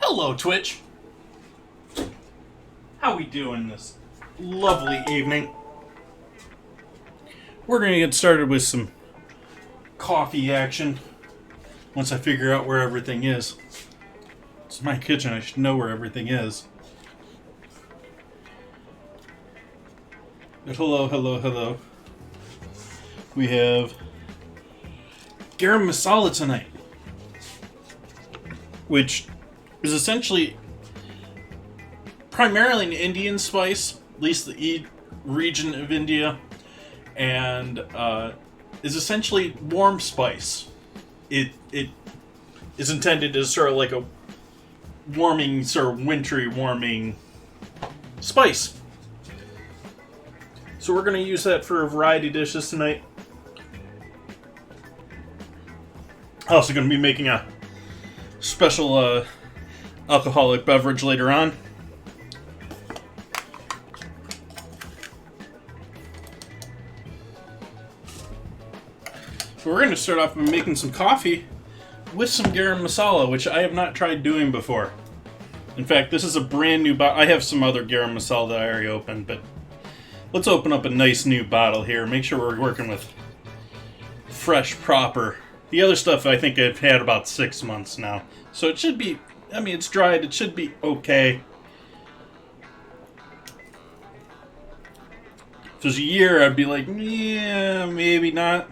Hello, Twitch. How we doing this lovely evening? We're going to get started with some coffee action once I figure out where everything is. It's my kitchen. I should know where everything is. But hello. We have Garam Masala tonight, which is essentially primarily an Indian spice, at least the region of India, and is essentially warm spice. It is intended as sort of like a warming, sort of wintry warming spice. So we're going to use that for a variety of dishes tonight. Also going to be making a special alcoholic beverage later on. So we're going to start off by making some coffee with some garam masala, which I have not tried doing before. In fact, this is a brand new bottle. I have some other garam masala that I already opened, but let's open up a nice new bottle here. Make sure we're working with fresh, proper. The other stuff I think I've had about 6 months now. So it should be, I mean, it's dried. It should be okay. If it was a year, I'd be like, yeah, maybe not.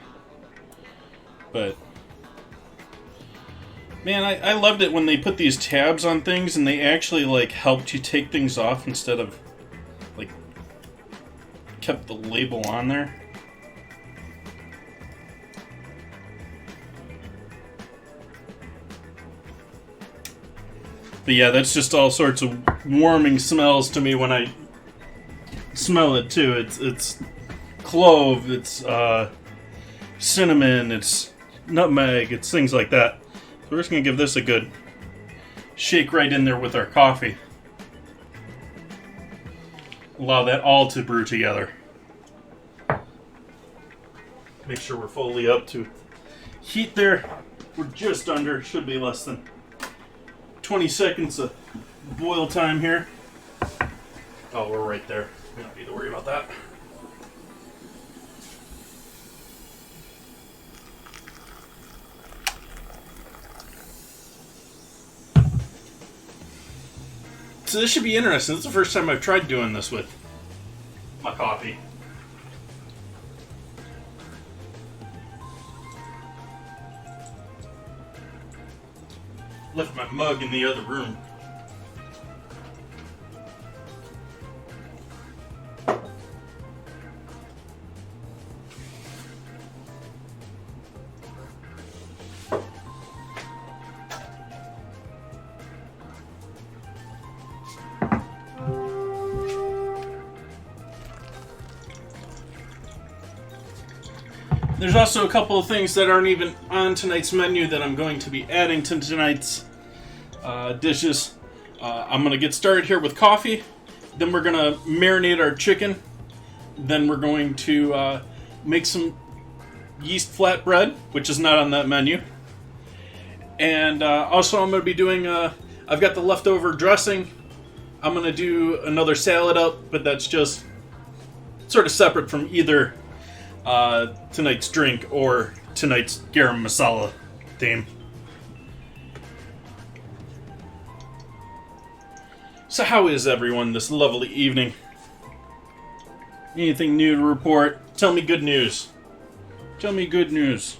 But, man, I loved it when they put these tabs on things and they actually, like, helped you take things off instead of, like, kept the label on there. But yeah, that's just all sorts of warming smells to me when I smell it too. It's clove, it's cinnamon, it's nutmeg, it's things like that. So we're just gonna give this a good shake right in there with our coffee. Allow that all to brew together. Make sure we're fully up to heat there. We're just under, should be less than 20 seconds of boil time here. Oh, we're right there. We don't need to worry about that. So this should be interesting. This is the first time I've tried doing this with my coffee. Left my mug in the other room. There's also a couple of things that aren't even on tonight's menu that I'm going to be adding to tonight's dishes. I'm going to get started here with coffee. Then we're going to marinate our chicken. Then we're going to make some yeast flatbread, which is not on that menu. And also I'm going to be doing, I've got the leftover dressing. I'm going to do another salad up, but that's just sort of separate from either tonight's drink or tonight's garam masala theme. So how is everyone this lovely evening? Anything new to report? Tell me good news. Tell me good news.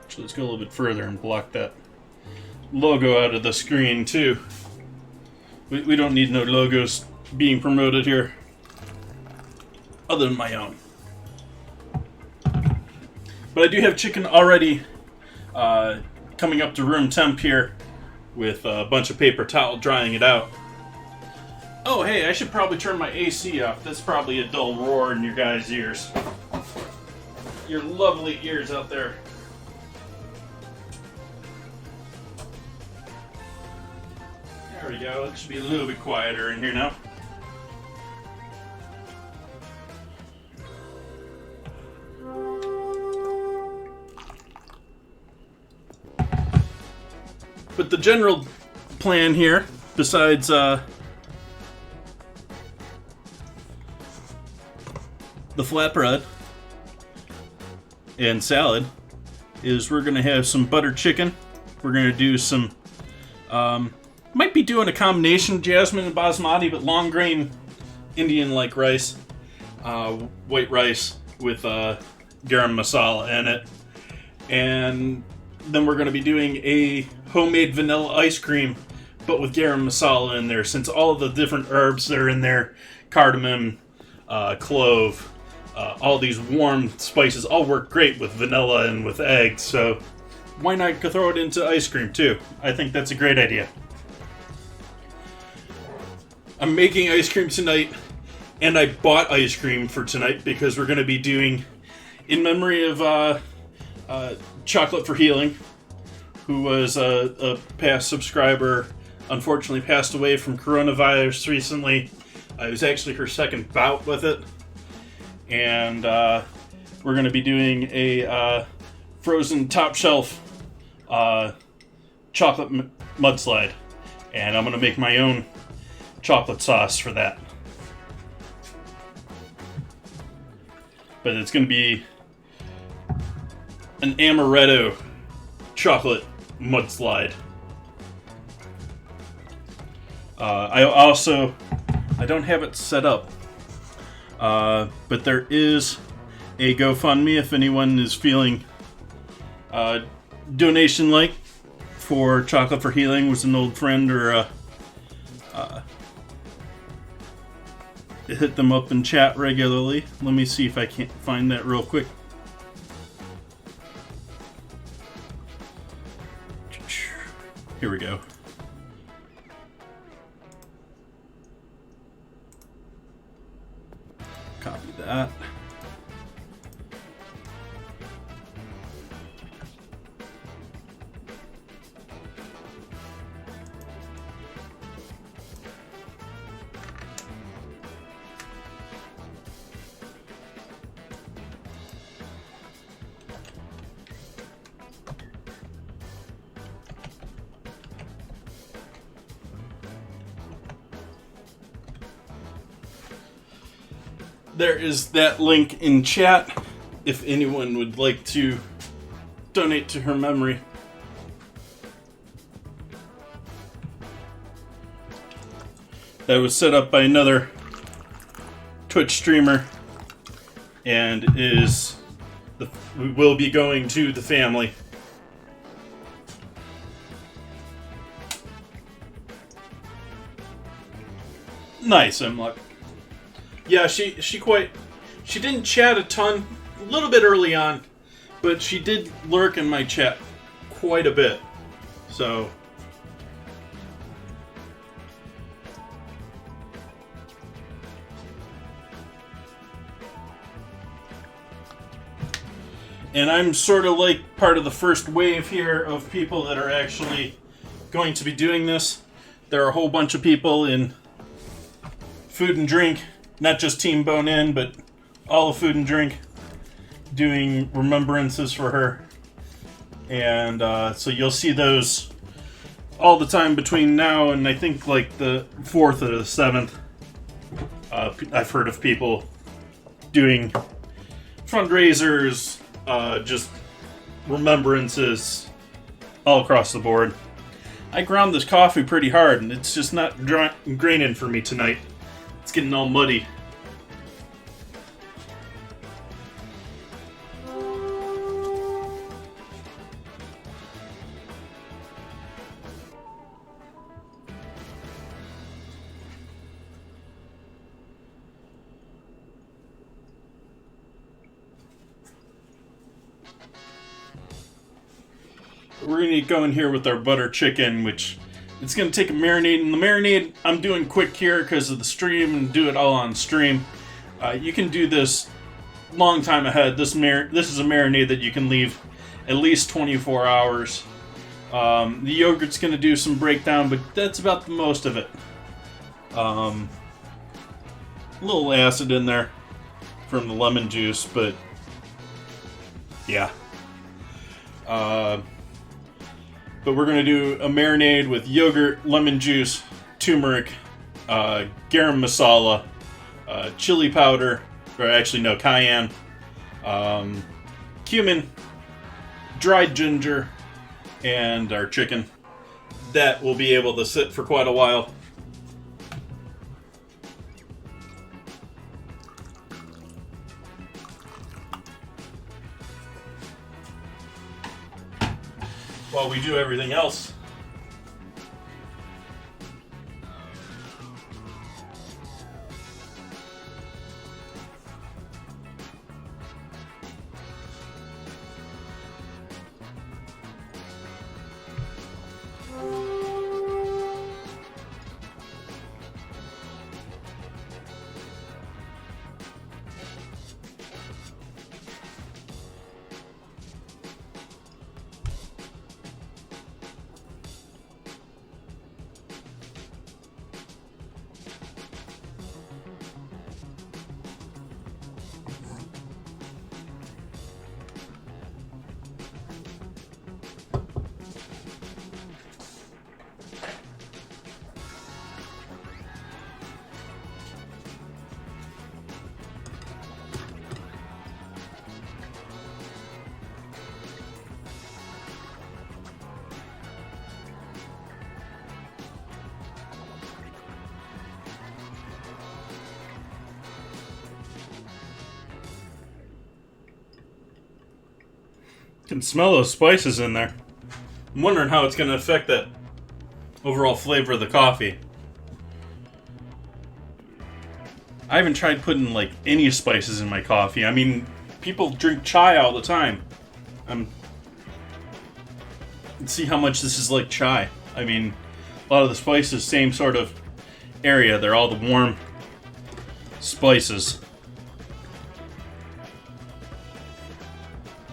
Actually, let's go a little bit further and block that logo out of the screen too. We don't need no logos being promoted here. Other than my own. But I do have chicken already coming up to room temp here with a bunch of paper towel drying it out. Oh, hey, I should probably turn my AC off. That's probably a dull roar in your guys' ears. Your lovely ears out there. There we go. It should be a little bit quieter in here now. But the general plan here besides the flatbread and salad, is we're going to have some buttered chicken. We're going to do some, might be doing a combination of jasmine and basmati, but long grain Indian-like rice, white rice with garam masala in it. And then we're going to be doing a homemade vanilla ice cream, but with garam masala in there, since all of the different herbs that are in there, cardamom, clove, all these warm spices all work great with vanilla and with eggs, so why not throw it into ice cream too? I think that's a great idea. I'm making ice cream tonight, and I bought ice cream for tonight because we're going to be doing, in memory of Chocolate for Healing, who was a past subscriber, unfortunately passed away from coronavirus recently. It was actually her second bout with it. And we're going to be doing a frozen top shelf chocolate mudslide. And I'm going to make my own chocolate sauce for that. But it's going to be an amaretto chocolate mudslide. I don't have it set up. But there is a GoFundMe if anyone is feeling donation-like for Chocolate for Healing with an old friend, or hit them up in chat regularly. Let me see if I can't find that real quick. Here we go. Copy that. There is that link in chat if anyone would like to donate to her memory. That was set up by another Twitch streamer, and we will be going to the family. Nice, Emluck. Yeah, she didn't chat a ton, a little bit early on, but she did lurk in my chat quite a bit. So and I'm sort of like part of the first wave here of people that are actually going to be doing this. There are a whole bunch of people in food and drink, not just Team Bone In, but all of Food and Drink, doing remembrances for her. And so you'll see those all the time between now and I think like the 4th or the 7th. I've heard of people doing fundraisers, just remembrances all across the board. I ground this coffee pretty hard, and it's just not graining for me tonight. It's getting all muddy. We're going to go in here with our butter chicken, which it's going to take a marinade. And the marinade, I'm doing quick here because of the stream and do it all on stream. You can do this long time ahead. This is a marinade that you can leave at least 24 hours. The yogurt's going to do some breakdown, but that's about the most of it. A little acid in there from the lemon juice, but yeah. But we're going to do a marinade with yogurt, lemon juice, turmeric, garam masala, chili powder, or actually no, cayenne, cumin, dried ginger, and our chicken. That will be able to sit for quite a while. While we do everything else. Can smell those spices in there. I'm wondering how it's going to affect that overall flavor of the coffee. I haven't tried putting like any spices in my coffee. I mean, people drink chai all the time. Let's see how much this is like chai. I mean, a lot of the spices, same sort of area. They're all the warm spices.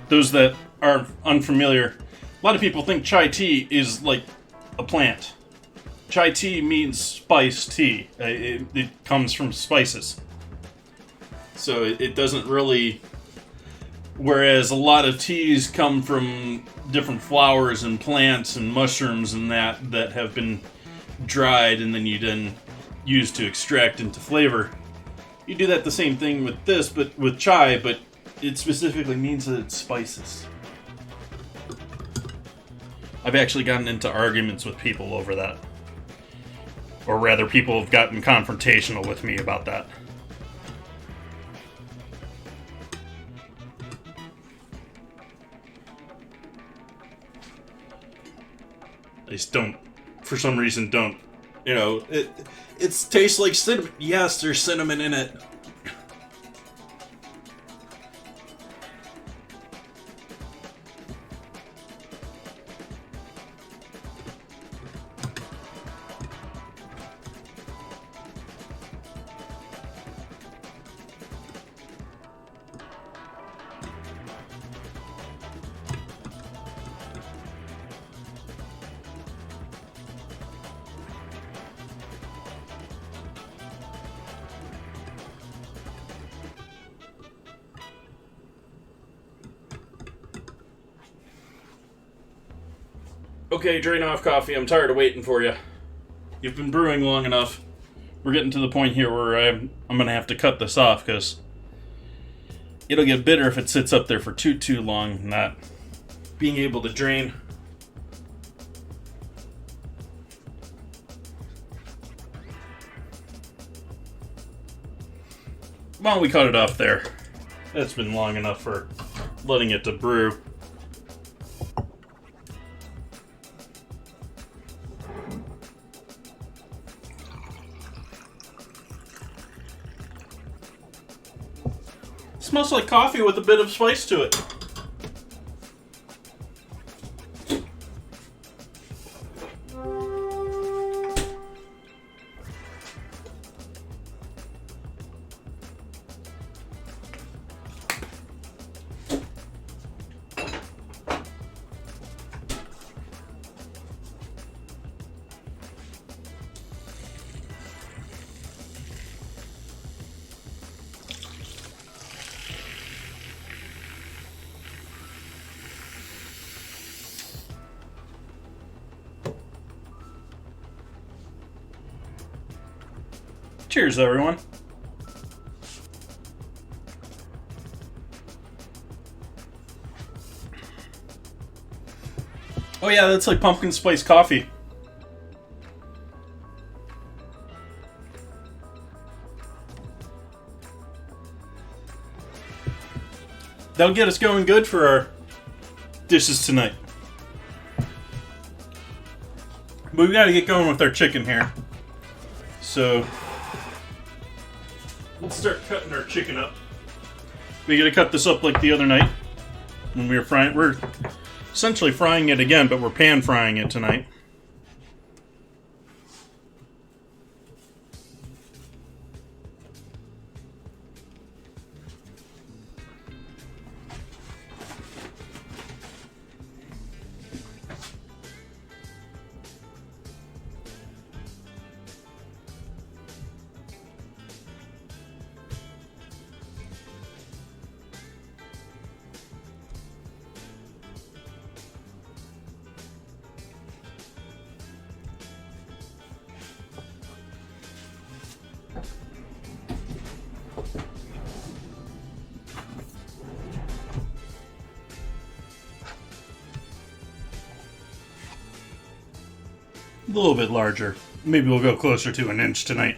Those that are unfamiliar, a lot of people think chai tea is like a plant. Chai tea means spice tea. It comes from spices. So it doesn't really... Whereas a lot of teas come from different flowers and plants and mushrooms and that have been dried and then you then use to extract into flavor. You do that the same thing with this, but with chai, but it specifically means that it's spices. I've actually gotten into arguments with people over that. Or rather, people have gotten confrontational with me about that. I just don't, for some reason, don't. You know, it tastes like cinnamon. Yes, there's cinnamon in it. Okay, drain off coffee. I'm tired of waiting for you. You've been brewing long enough. We're getting to the point here where I'm going to have to cut this off because it'll get bitter if it sits up there for too long, not being able to drain. Why don't we cut it off there? That's been long enough for letting it to brew. Smells like coffee with a bit of spice to it. Cheers, everyone. Oh yeah, that's like pumpkin spice coffee. That'll get us going good for our dishes tonight. But we gotta get going with our chicken here. So, let's start cutting our chicken up. We gotta cut this up like the other night when we were frying. We're essentially frying it again, but we're pan frying it tonight. A little bit larger. Maybe we'll go closer to an inch tonight.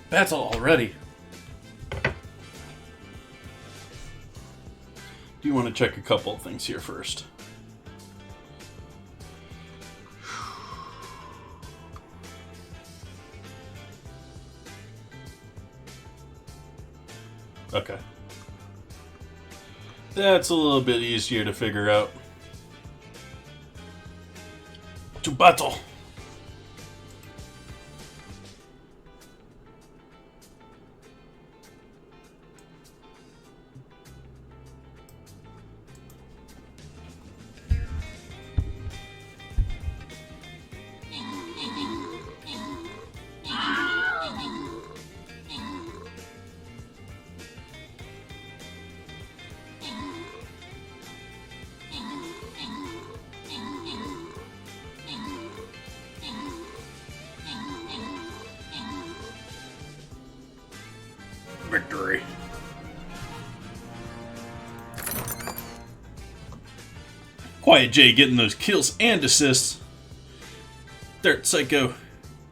Battle already. Do you want to check a couple of things here first? Okay. That's a little bit easier to figure out. To battle. Victory. Quiet J getting those kills and assists. Dirt Psycho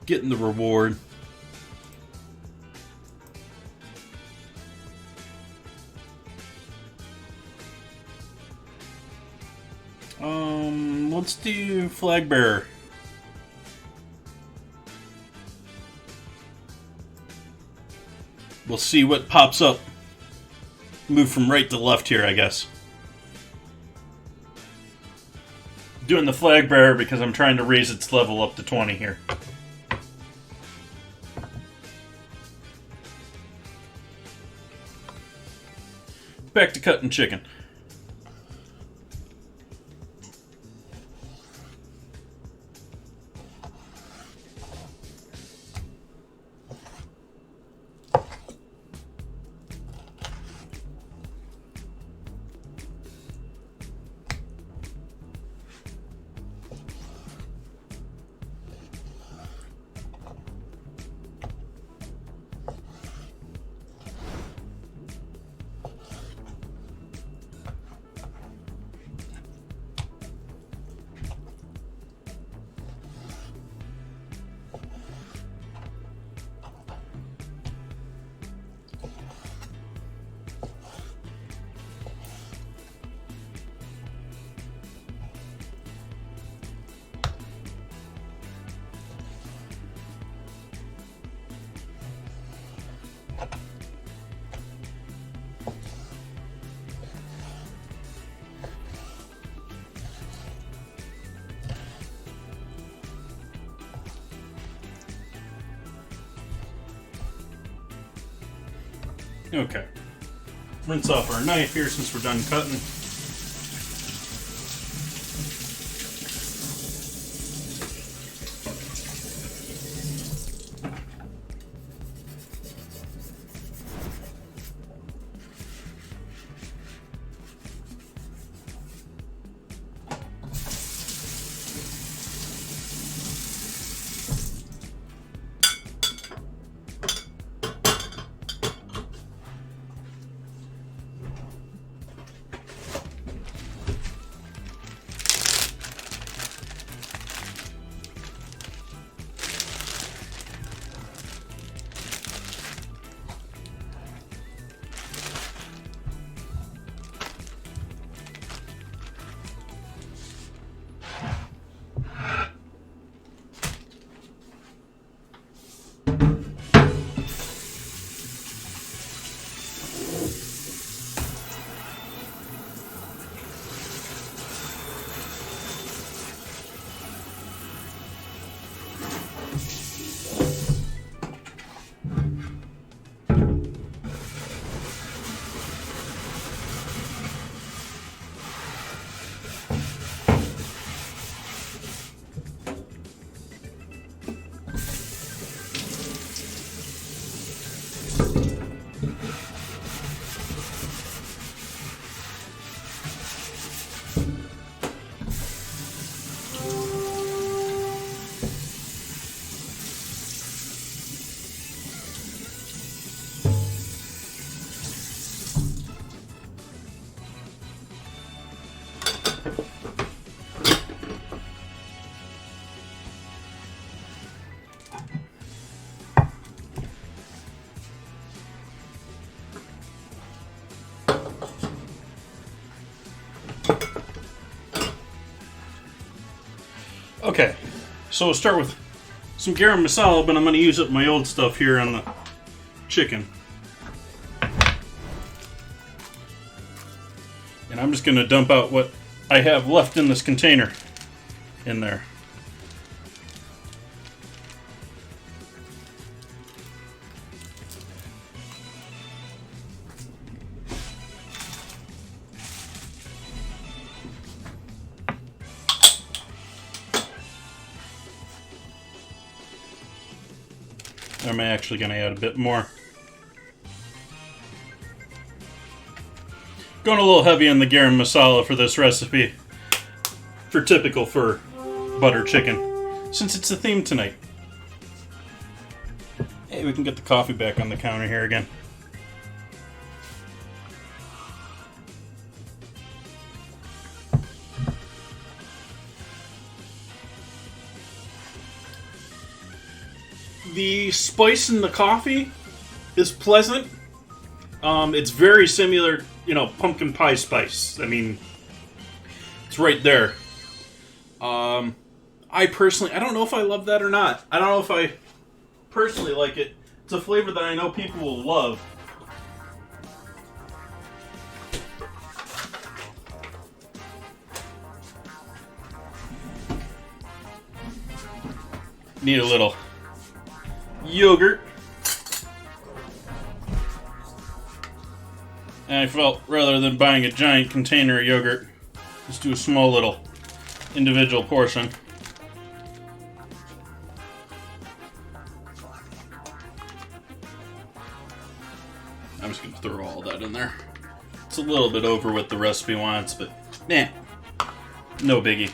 getting the reward. Let's do Flag Bearer. We'll see what pops up. Move from right to left here, I guess. Doing the Flag Bearer because I'm trying to raise its level up to 20 here. Back to cutting chicken. Okay. Rinse off our knife here since we're done cutting. Okay, so we'll start with some garam masala, but I'm going to use up my old stuff here on the chicken. And I'm just going to dump out what I have left in this container in there. I'm actually going to add a bit more. Going a little heavy on the garam masala for this recipe, for typical for butter chicken, since it's the theme tonight. Hey, we can get the coffee back on the counter here again. The spice in the coffee is pleasant. It's very similar, pumpkin pie spice. I mean, it's right there. I personally, I don't know if I love that or not. I don't know if I personally like it. It's a flavor that I know people will love. Need a little yogurt. And I felt rather than buying a giant container of yogurt, just do a small little individual portion. I'm just going to throw all that in there. It's a little bit over what the recipe wants, but no biggie.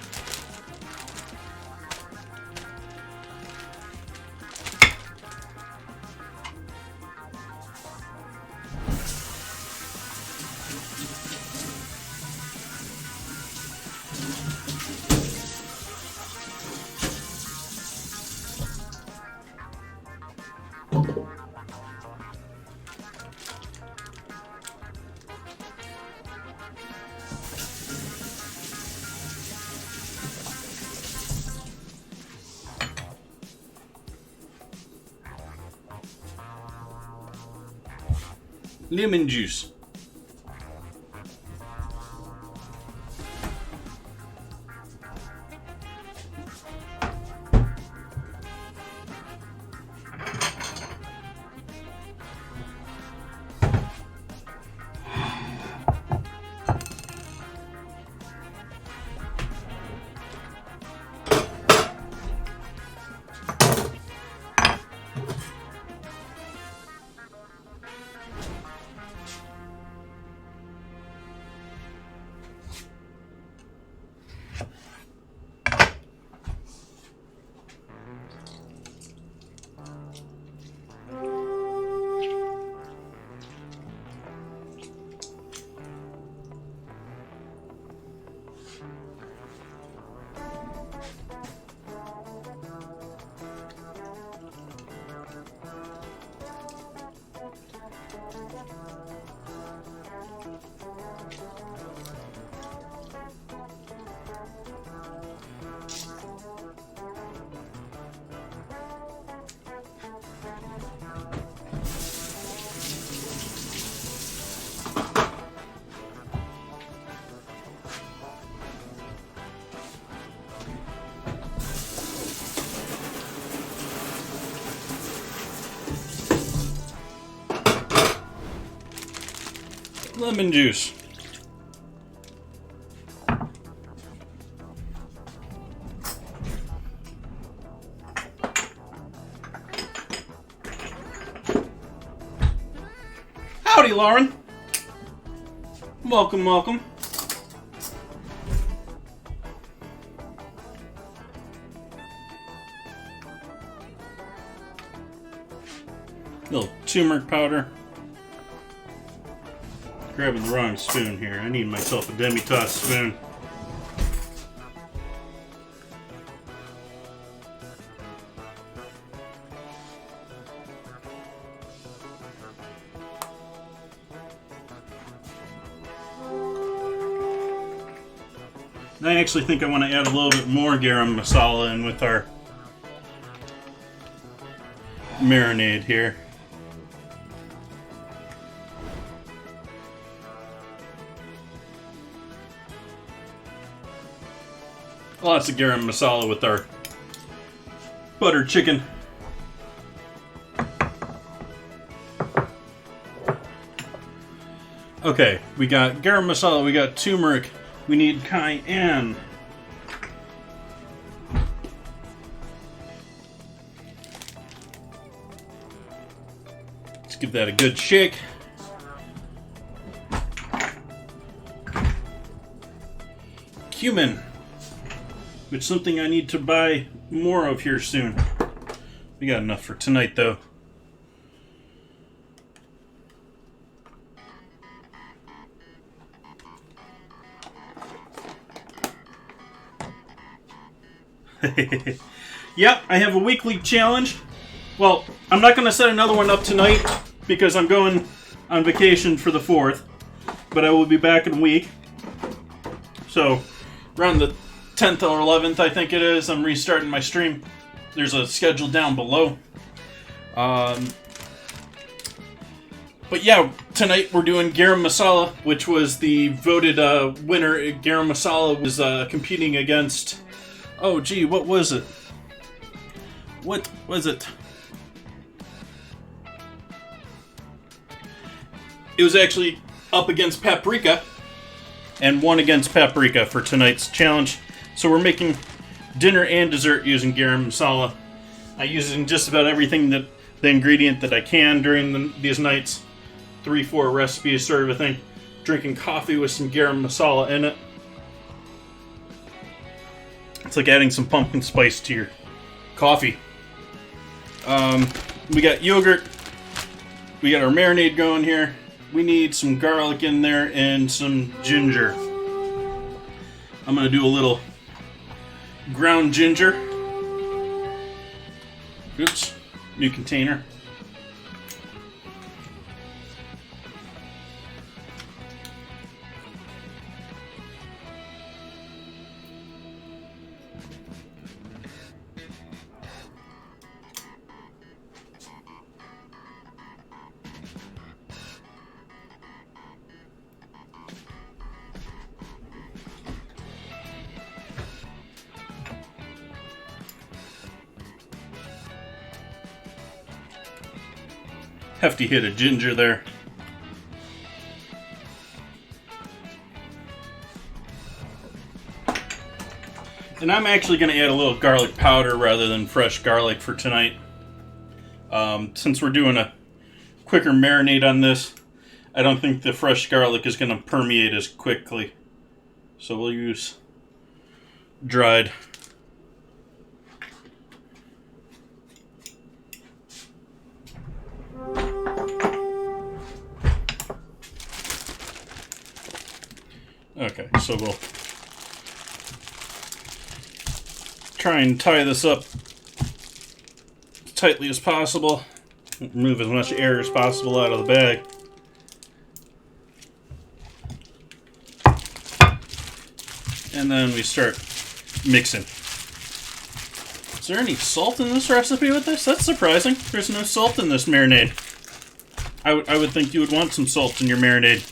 Lemon juice. Lemon juice. Howdy, Lauren. Welcome, welcome. Little turmeric powder. Grabbing the wrong spoon here. I need myself a demi-tasse spoon. I actually think I want to add a little bit more garam masala in with our marinade here. Lots of garam masala with our butter chicken. Okay, we got garam masala, we got turmeric, we need cayenne. Let's give that a good shake. Cumin, which is something I need to buy more of here soon. We got enough for tonight though. Yep, I have a weekly challenge. Well, I'm not going to set another one up tonight because I'm going on vacation for the 4th, but I will be back in a week. So, around the 10th or 11th, I think it is, I'm restarting my stream. There's a schedule down below. But yeah, tonight we're doing Garam Masala, which was the voted winner. Garam Masala was competing against... Oh, gee, what was it? What was it? It was actually up against paprika and won against paprika for tonight's challenge. So we're making dinner and dessert using garam masala. I'm using just about everything the ingredient that I can during these nights. 3-4 recipes sort of a thing. Drinking coffee with some garam masala in it. It's like adding some pumpkin spice to your coffee. We got yogurt. We got our marinade going here. We need some garlic in there and some ginger. I'm going to do a little ground ginger. Oops, new container. Hefty hit of ginger there. And I'm actually going to add a little garlic powder rather than fresh garlic for tonight. Since we're doing a quicker marinade on this, I don't think the fresh garlic is going to permeate as quickly. So we'll use dried. Okay, so we'll try and tie this up as tightly as possible. Remove as much air as possible out of the bag. And then we start mixing. Is there any salt in this recipe with this? That's surprising. There's no salt in this marinade. I would think you would want some salt in your marinade.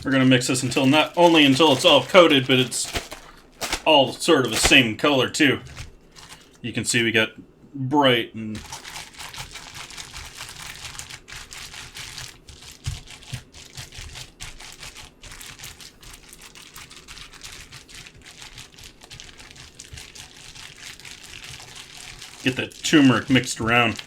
We're going to mix this until not only until it's all coated, but it's all sort of the same color too. You can see we got bright and get that turmeric mixed around.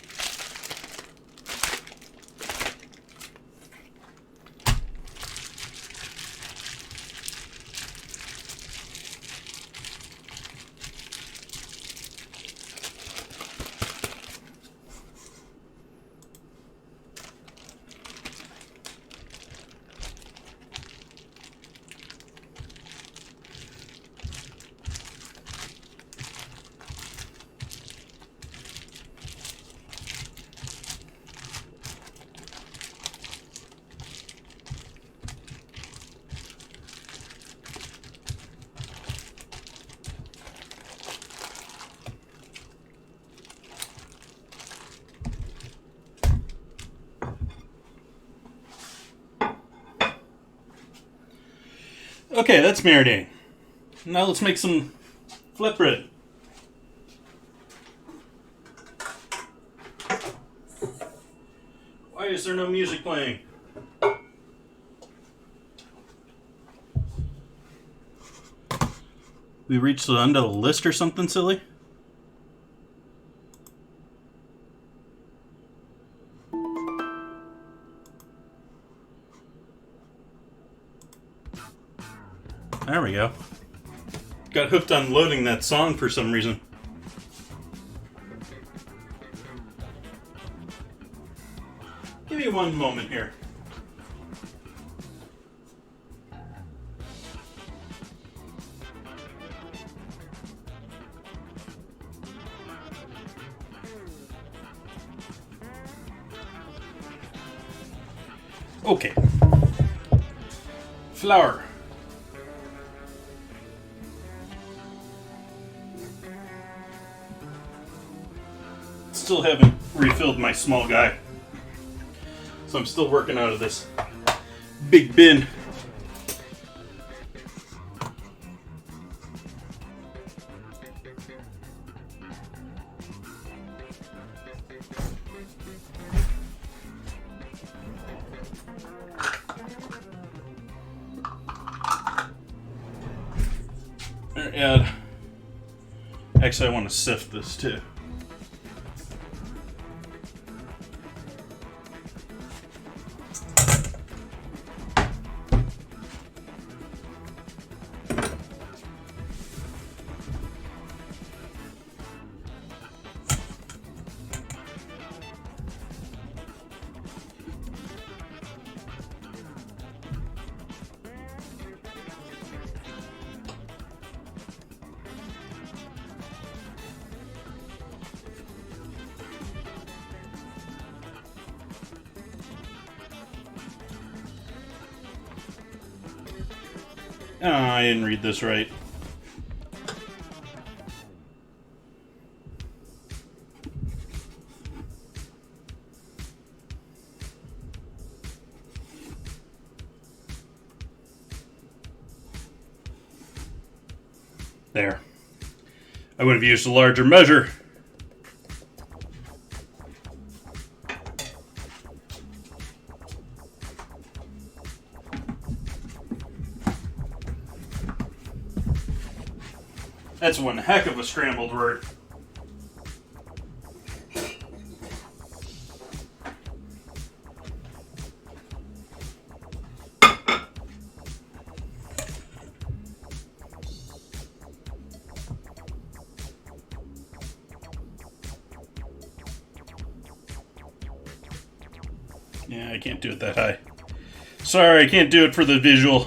Okay, that's marinating. Now let's make some flatbread. Why is there no music playing? We reached the end of the list or something silly? There we go. Got hooked on loading that song for some reason. Give me one moment here. Okay. Flour. Still haven't refilled my small guy. So I'm still working out of this big bin. Add. Actually, I want to sift this too. Oh, I didn't read this right. There. I would have used a larger measure. That's one heck of a scrambled word. Yeah, I can't do it that high. Sorry, I can't do it for the visual.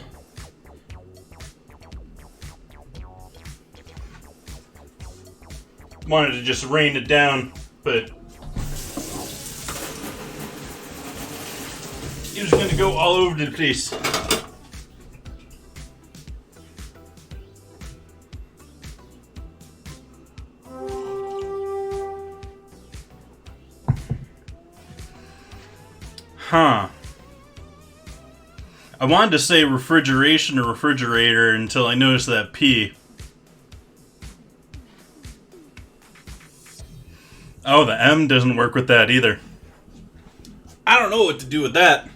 Wanted to just rain it down, but it was going to go all over the place. Huh. I wanted to say refrigeration or refrigerator until I noticed that P. Oh, the M doesn't work with that either. I don't know what to do with that.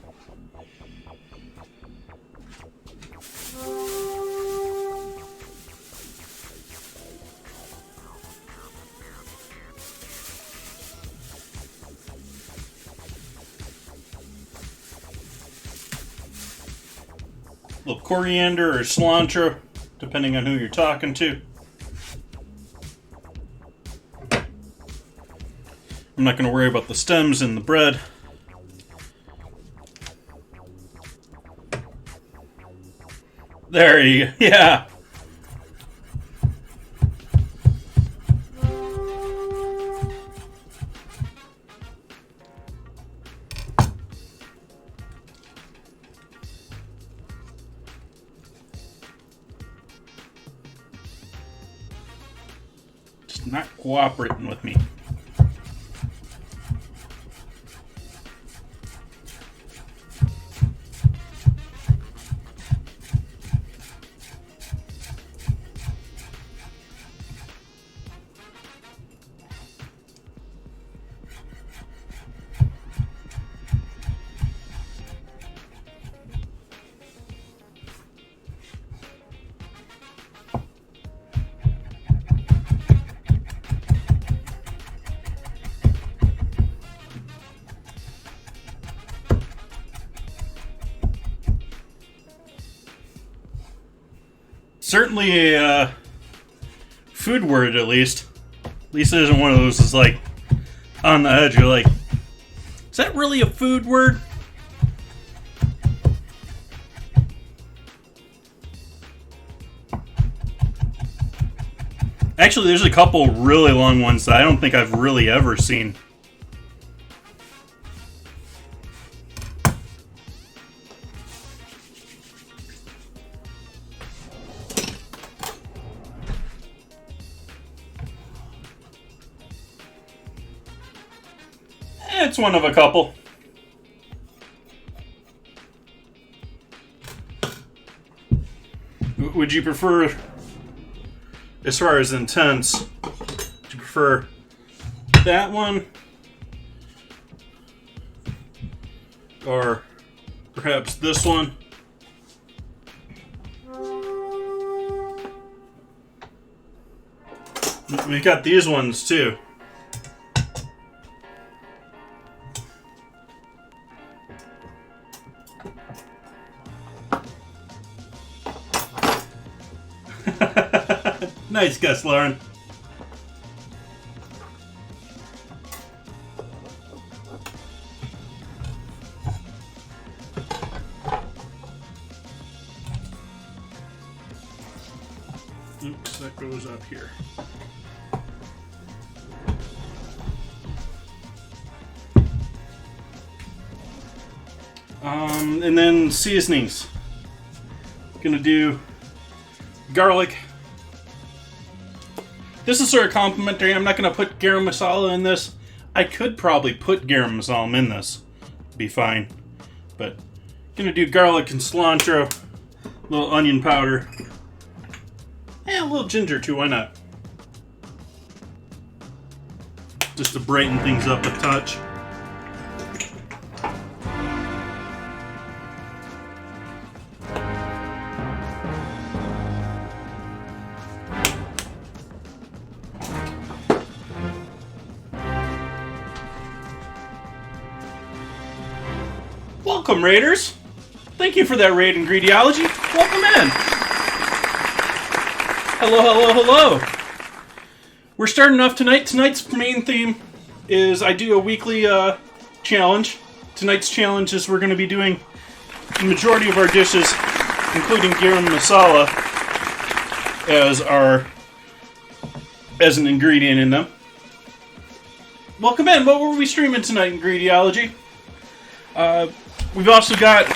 A little coriander or cilantro, depending on who you're talking to. I'm not going to worry about the stems in the bread. There you go. Yeah. Just not cooperating with me. certainly a food word, at least. At least it isn't one of those that's like on the edge. You're like, is that really a food word? Actually, there's a couple really long ones that I don't think I've really ever seen. It's one of a couple. Would you prefer, as far as intense, would you prefer that one? Or perhaps this one? We've got these ones too. Nice guess, Lauren. Oops, that goes up here. And then seasonings. Gonna do garlic. This is sort of complimentary. I'm not going to put garam masala in this. I could probably put garam masala in this. Be fine. But going to do garlic and cilantro. A little onion powder. And a little ginger too. Why not? Just to brighten things up a touch. Welcome, Raiders! Thank you for that raid in Greedyology. Welcome in! Hello, hello, hello! We're starting off tonight. Tonight's main theme is I do a weekly challenge. Tonight's challenge is we're going to be doing the majority of our dishes, including garam masala, as an ingredient in them. Welcome in! What were we streaming tonight in Greedyology? We've also got,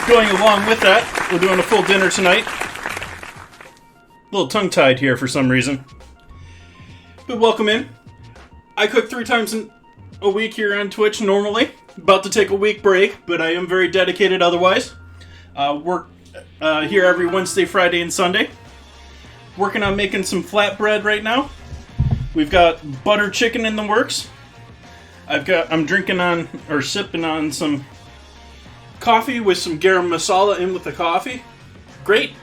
going along with that, we're doing a full dinner tonight. A little tongue-tied here for some reason. But welcome in. I cook 3 times a week here on Twitch normally. About to take a week break, but I am very dedicated otherwise. Work here every Wednesday, Friday, and Sunday. Working on making some flatbread right now. We've got butter chicken in the works. I'm drinking on, or sipping on, some coffee with some garam masala in with the coffee. Great.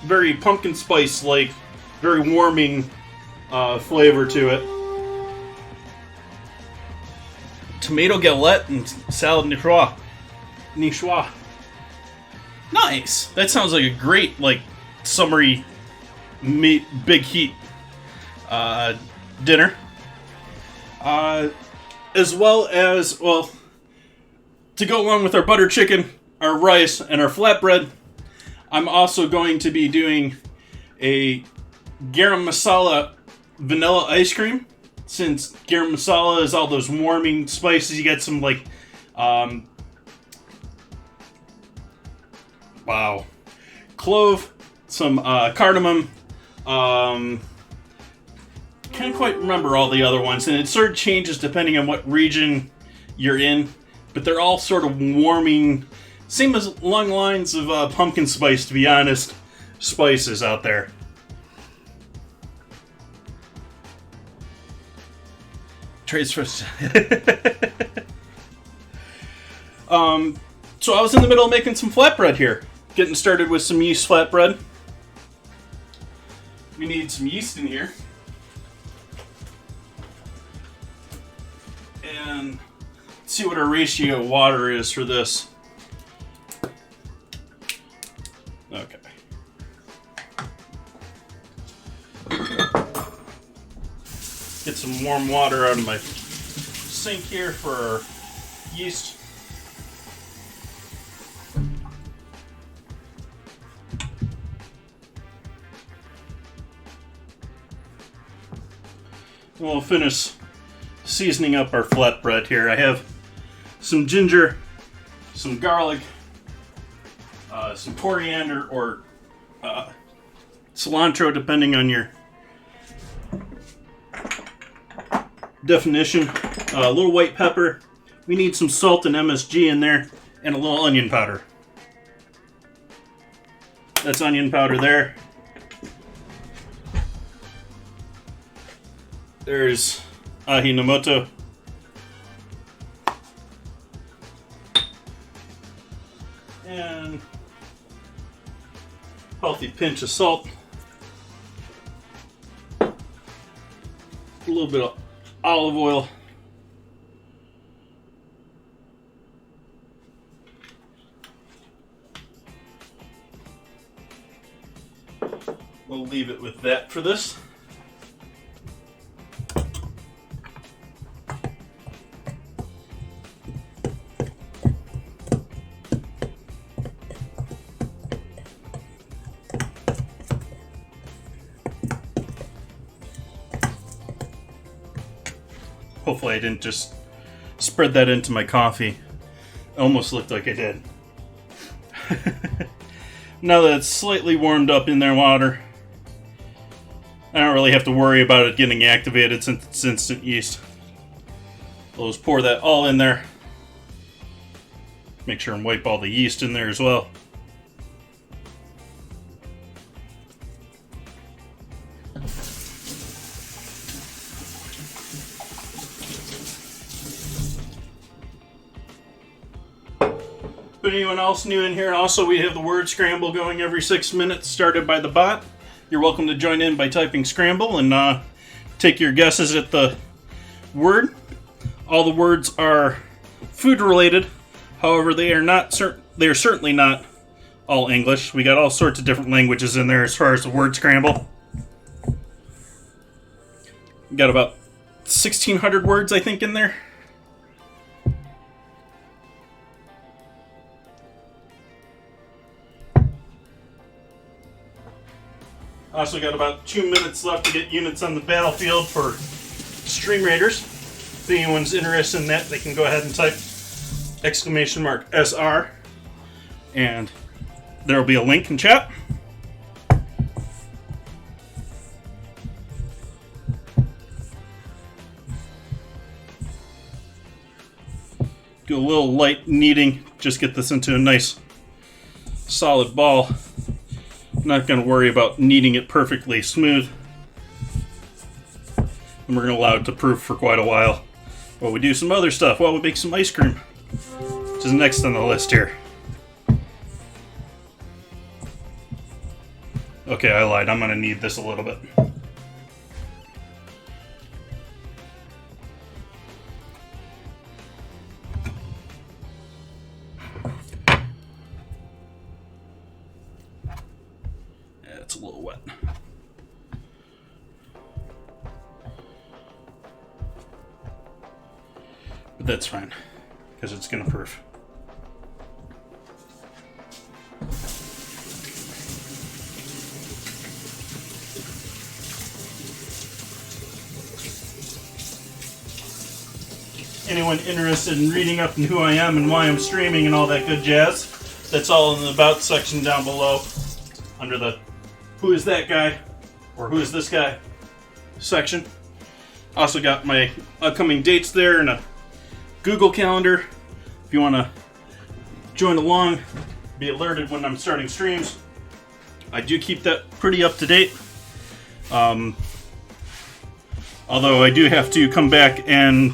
Very pumpkin spice, like, very warming flavor to it. Tomato galette and salad niçoise. Niçoise. Nice. That sounds like a great, like, summery, big heat dinner. As well as, well, to go along with our butter chicken, our rice, and our flatbread, I'm also going to be doing a garam masala vanilla ice cream. Since garam masala is all those warming spices, you get some, like, clove, some cardamom, can't quite remember all the other ones, and it sort of changes depending on what region you're in, but they're all sort of warming, same as along lines of pumpkin spice, to be honest, spices out there. Trades first. So I was in the middle of making some flatbread here, getting started with some yeast flatbread. We need some yeast in here. And let's see what our ratio of water is for this. Okay. Get some warm water out of my sink here for our yeast. We'll finish seasoning up our flatbread here. I have some ginger, some garlic, some coriander or cilantro, depending on your definition. A little white pepper. We need some salt and MSG in there, and a little onion powder. That's onion powder there. There's Ajinomoto. And healthy pinch of salt. A little bit of olive oil. We'll leave it with that for this. Hopefully I didn't just spread that into my coffee. It almost looked like I did. Now that it's slightly warmed up in their water, I don't really have to worry about it getting activated since it's instant yeast. I'll just pour that all in there. Make sure and wipe all the yeast in there as well. But anyone else new in here? Also, we have the word scramble going every 6 minutes, started by the bot. You're welcome to join in by typing scramble and take your guesses at the word. All the words are food related. However, they are certainly not all English. We got all sorts of different languages in there as far as the word scramble. We got about 1,600 words, I think, in there. Also got about 2 minutes left to get units on the battlefield for Stream Raiders. If anyone's interested in that, they can go ahead and type !SR, and there will be a link in chat. Do a little light kneading, just get this into a nice solid ball. Not going to worry about kneading it perfectly smooth. And we're going to allow it to proof for quite a while while we do some other stuff, while we make some ice cream, which is next on the list here. Okay, I lied. I'm going to knead this a little bit. It's a little wet. But that's fine, because it's going to proof. Anyone interested in reading up on who I am and why I'm streaming and all that good jazz, that's all in the About section down below, under the Who is that guy? Or who is this guy? Section. Also got my upcoming dates there and a Google Calendar. If you want to join along, be alerted when I'm starting streams. I do keep that pretty up to date. Although I do have to come back and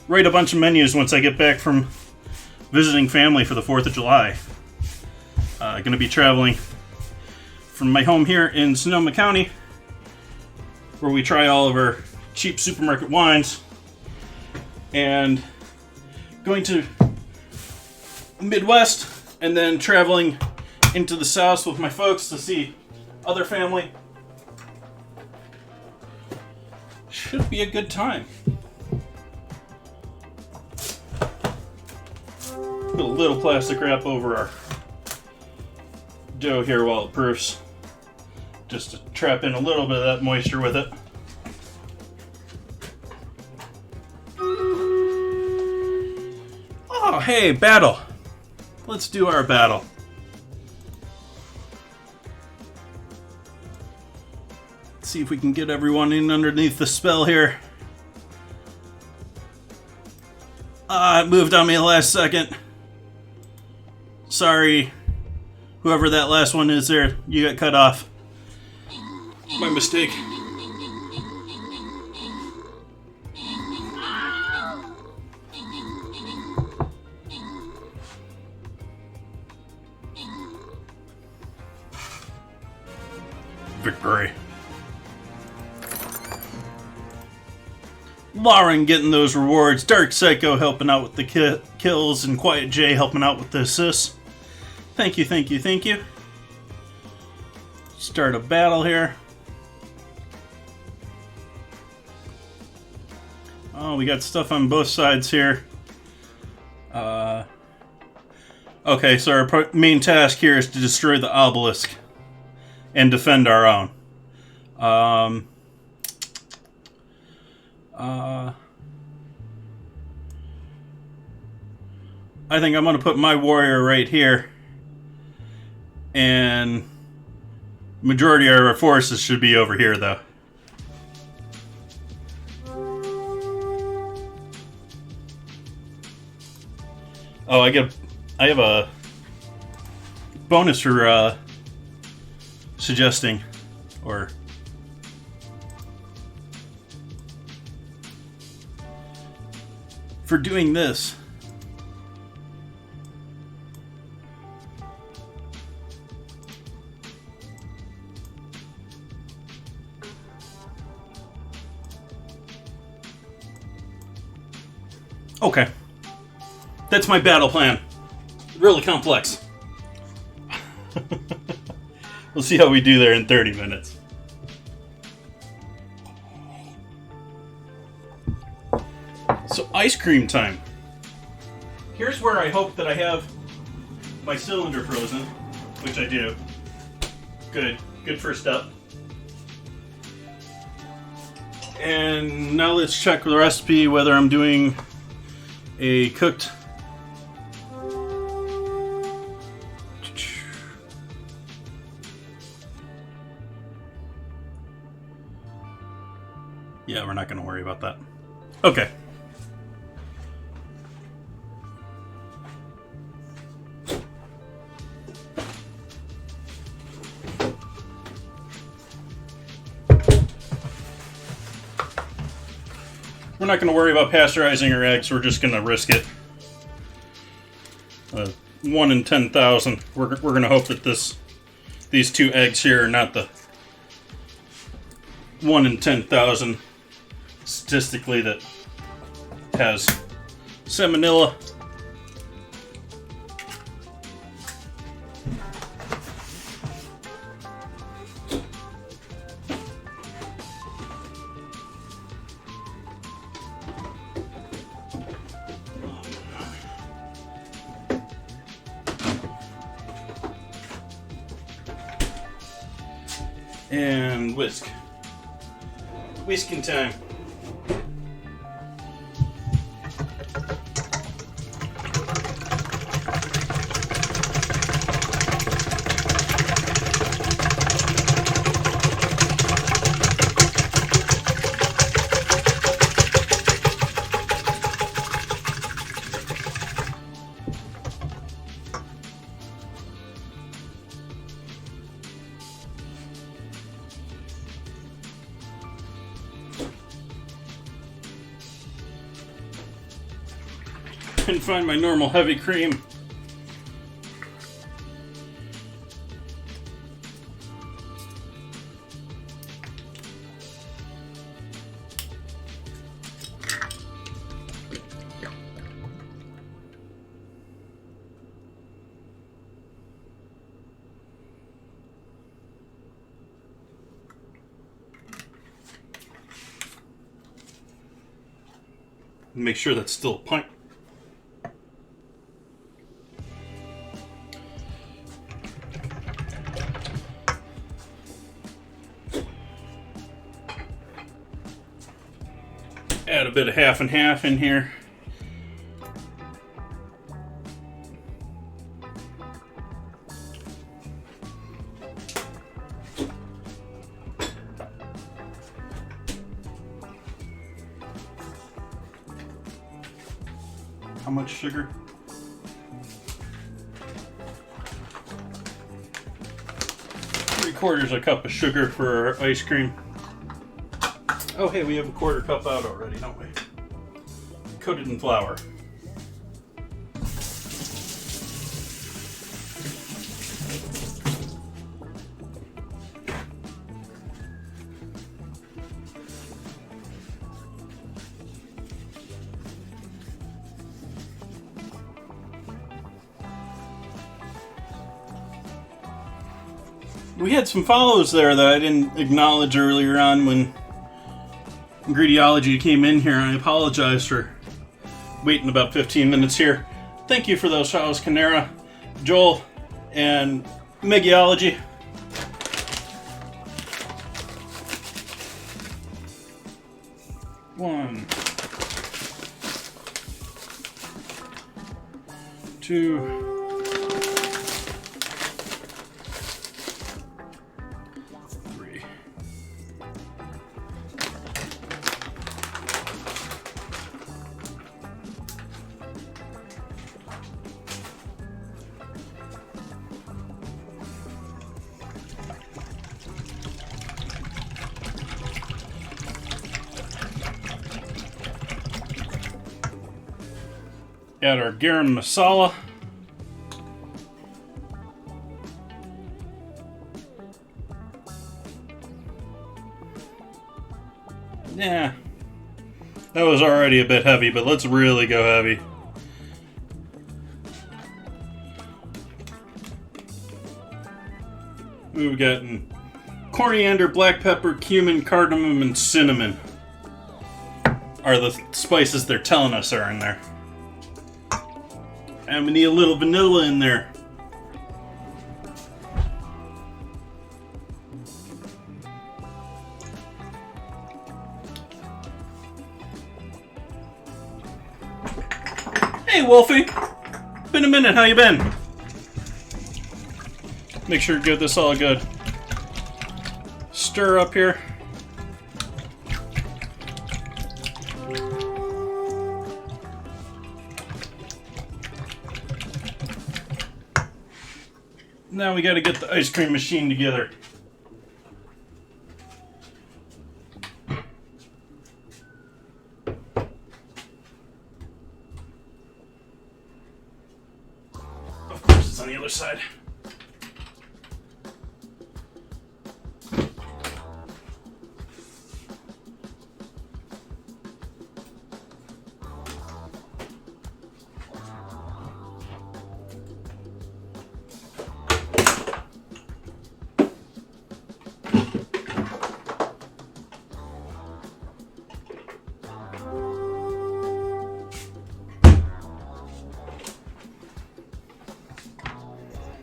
write a bunch of menus once I get back from visiting family for the 4th of July. Going to be traveling from my home here in Sonoma County, where we try all of our cheap supermarket wines, and going to the Midwest, and then traveling into the South with my folks to see other family. Should be a good time. Put a little plastic wrap over our dough here while it proofs, just to trap in a little bit of that moisture with it. Oh, hey, battle. Let's do our battle. Let's see if we can get everyone in underneath the spell here. It moved on me the last second. Sorry. Whoever that last one is there, you got cut off. My mistake. Victory. Lauren getting those rewards. Dark Psycho helping out with the kills. And Quiet J helping out with the assists. Thank you, thank you, thank you. Start a battle here. Oh, we got stuff on both sides here. Okay, so our main task here is to destroy the obelisk and defend our own. I think I'm going to put my warrior right here. And majority of our forces should be over here, though. Oh, I have a bonus for suggesting, or for doing this. Okay. That's my battle plan. Really complex. We'll see how we do there in 30 minutes. So, ice cream time. Here's where I hope that I have my cylinder frozen, which I do. Good. Good first step. And now let's check the recipe whether I'm doing a cooked yeah, we're not going to worry about that. Okay. We're not going to worry about pasteurizing our eggs. We're just going to risk it. 1 in 10,000. We're going to hope that these two eggs here are not the 1 in 10,000 statistically that has salmonella. And whisk. Whisking time. And find my normal heavy cream. Make sure that's still a pint. Add a bit of half and half in here. How much sugar? Three-quarters a cup of sugar for our ice cream. Oh, hey, we have a quarter cup out already, don't we? Coated in flour. We had some follows there that I didn't acknowledge earlier on when Ingrediology came in here. I apologize for waiting about 15 minutes here. Thank you for those follows, Canera, Joel, and Megiology. One, two, got our Garam Masala. Yeah, that was already a bit heavy, but let's really go heavy. We've gotten coriander, black pepper, cumin, cardamom, and cinnamon are the spices they're telling us are in there. And we need a little vanilla in there. Hey, Wolfie. Been a minute. How you been? Make sure to give this all a good stir up here. Now we got to get the ice cream machine together. Of course, it's on the other side.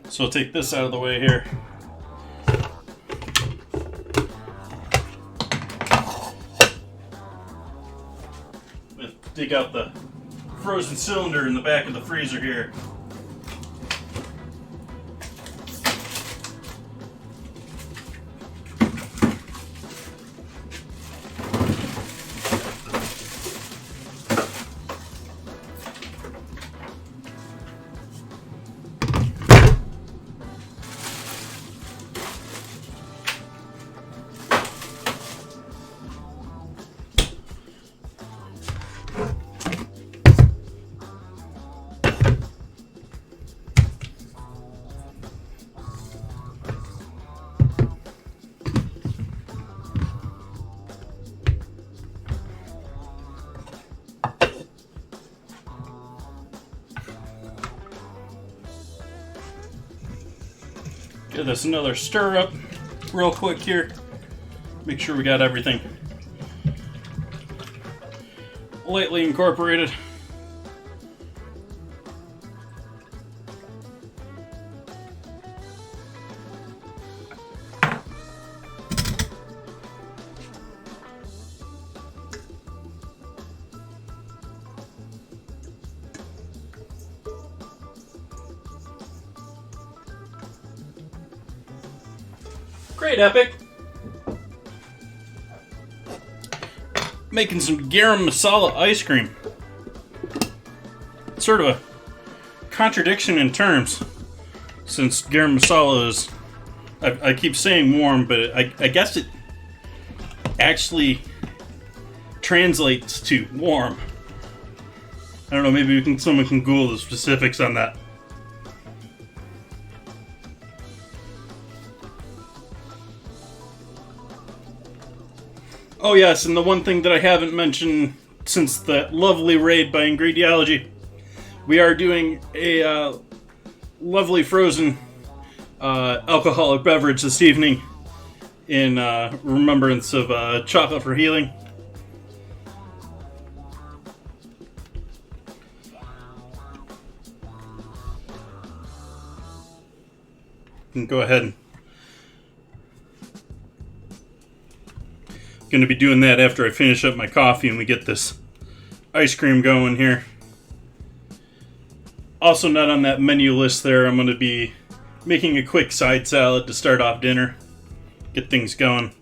So we'll take this out of the way here. Dig out the frozen cylinder in the back of the freezer here. Give this another stir up real quick here. Make sure we got everything lightly incorporated. Great, Epic. Making some Garam Masala ice cream. Sort of a contradiction in terms, since Garam Masala is, I keep saying warm, but I guess it actually translates to warm. I don't know, maybe someone can Google the specifics on that. Oh yes, and the one thing that I haven't mentioned since the lovely raid by Ingrediology, we are doing a lovely frozen alcoholic beverage this evening in remembrance of Chocolate for Healing. You can go ahead. Going to be doing that after I finish up my coffee and we get this ice cream going here. Also not on that menu list there, I'm going to be making a quick side salad to start off dinner. Get things going.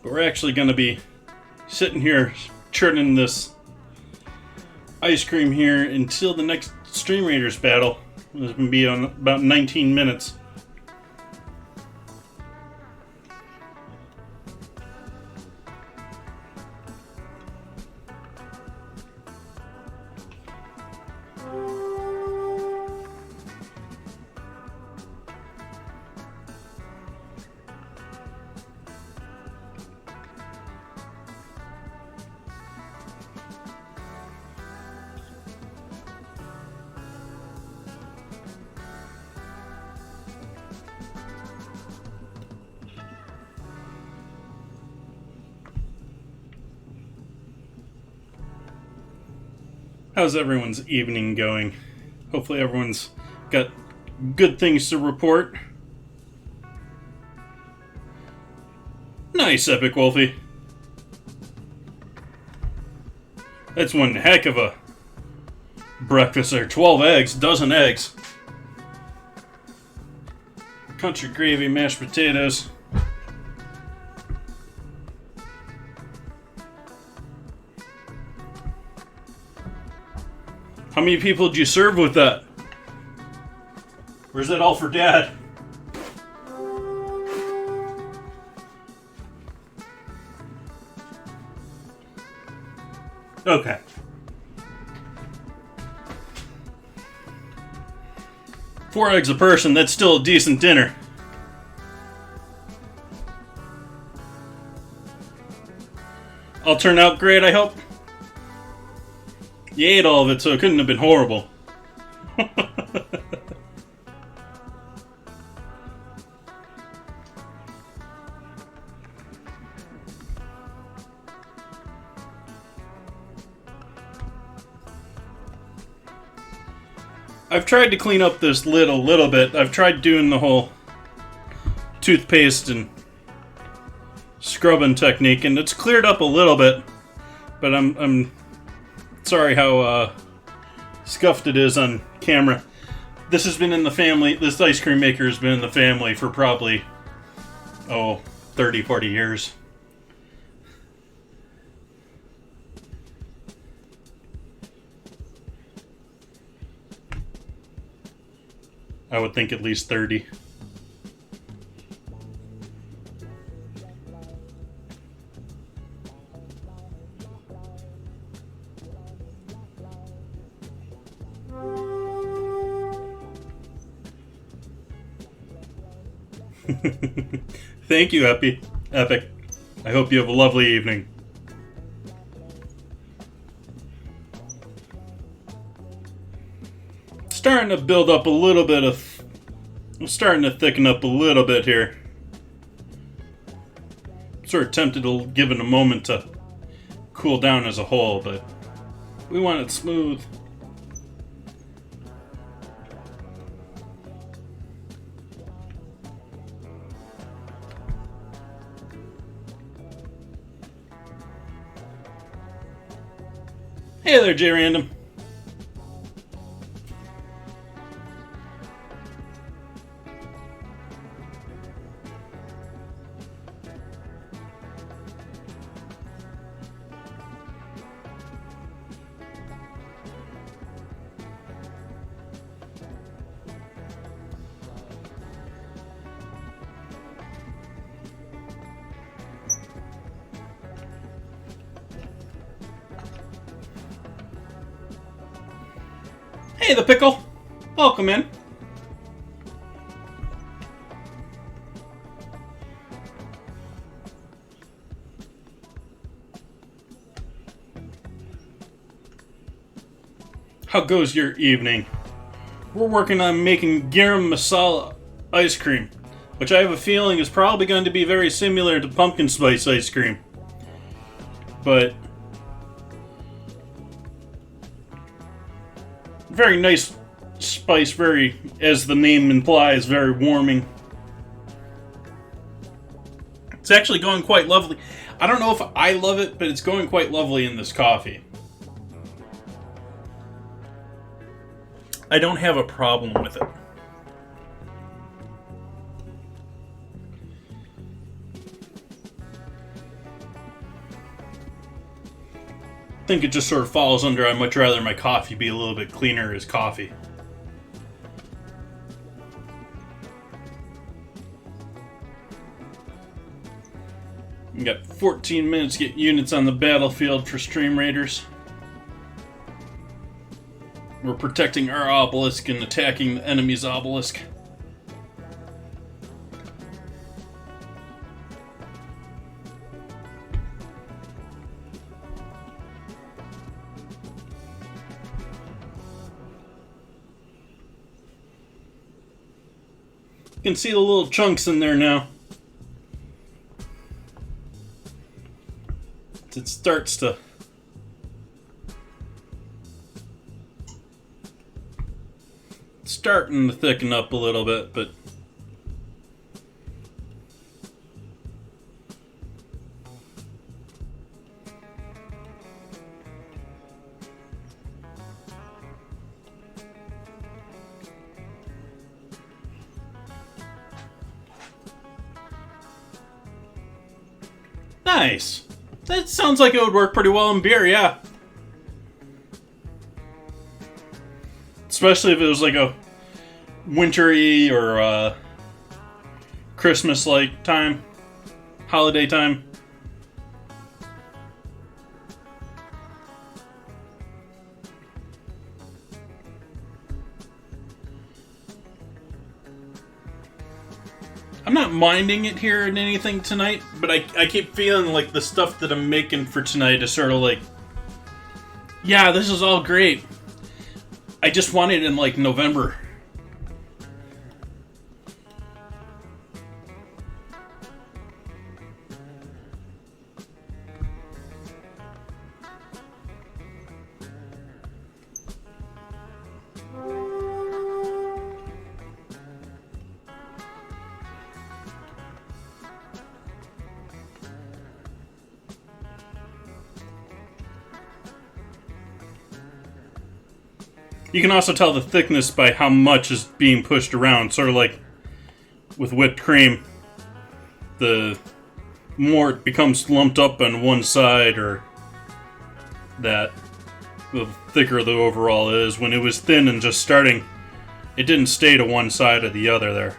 But we're actually going to be sitting here churning this ice cream here until the next Stream Raiders battle. It's going to be on about 19 minutes. How's everyone's evening going? Hopefully everyone's got good things to report. Nice, Epic Wolfie. That's one heck of a breakfast there. 12 eggs, dozen eggs. Country gravy, mashed potatoes. How many people did you serve with that? Or is that all for Dad? Okay. Four eggs a person, that's still a decent dinner. All turned out great, I hope. You ate all of it, so it couldn't have been horrible. I've tried to clean up this lid a little bit. I've tried doing the whole toothpaste and scrubbing technique, and it's cleared up a little bit. But I'm sorry how scuffed it is on camera. This has been in the family. This ice cream maker has been in the family for probably 30, 40 years. I would think at least 30. Thank you, Epic. I hope you have a lovely evening. Starting to build up a little bit of I'm starting to thicken up a little bit here. Sort of tempted to give it a moment to cool down as a whole, but we want it smooth. Hey there, J Random. Hey, the pickle. Welcome in. How goes your evening? We're working on making Garam Masala ice cream, which I have a feeling is probably going to be very similar to pumpkin spice ice cream. But very nice spice, very, as the name implies, very warming. It's actually going quite lovely. I don't know if I love it, but it's going quite lovely in this coffee. I don't have a problem with it. I think it just sort of falls under I'd much rather my coffee be a little bit cleaner as coffee. We got 14 minutes to get units on the battlefield for Stream Raiders. We're protecting our obelisk and attacking the enemy's obelisk. You can see the little chunks in there now. It starts to thicken up a little bit, but nice. That sounds like it would work pretty well in beer, yeah. Especially if it was like a wintry or Christmas-like time, holiday time. I'm not minding it here in anything tonight, but I keep feeling like the stuff that I'm making for tonight is sort of like, yeah, this is all great. I just want it in like November. You can also tell the thickness by how much is being pushed around, sort of like with whipped cream. The more it becomes lumped up on one side, or that, the thicker the overall is. When it was thin and just starting, it didn't stay to one side or the other there.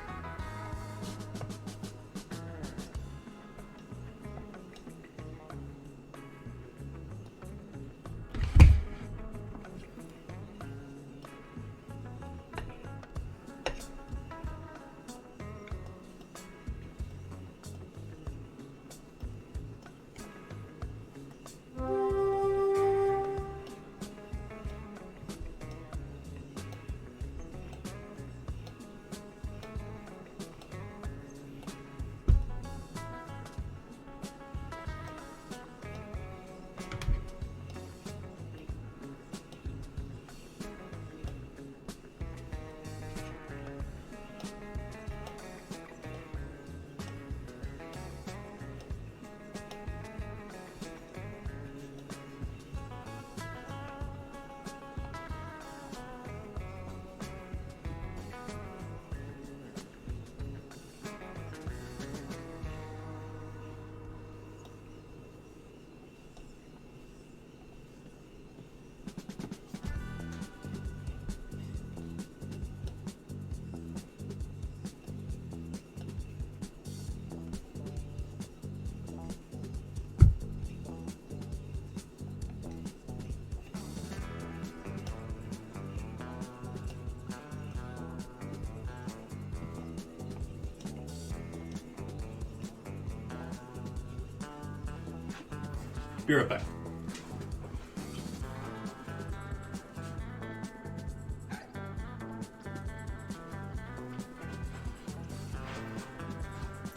Be right back.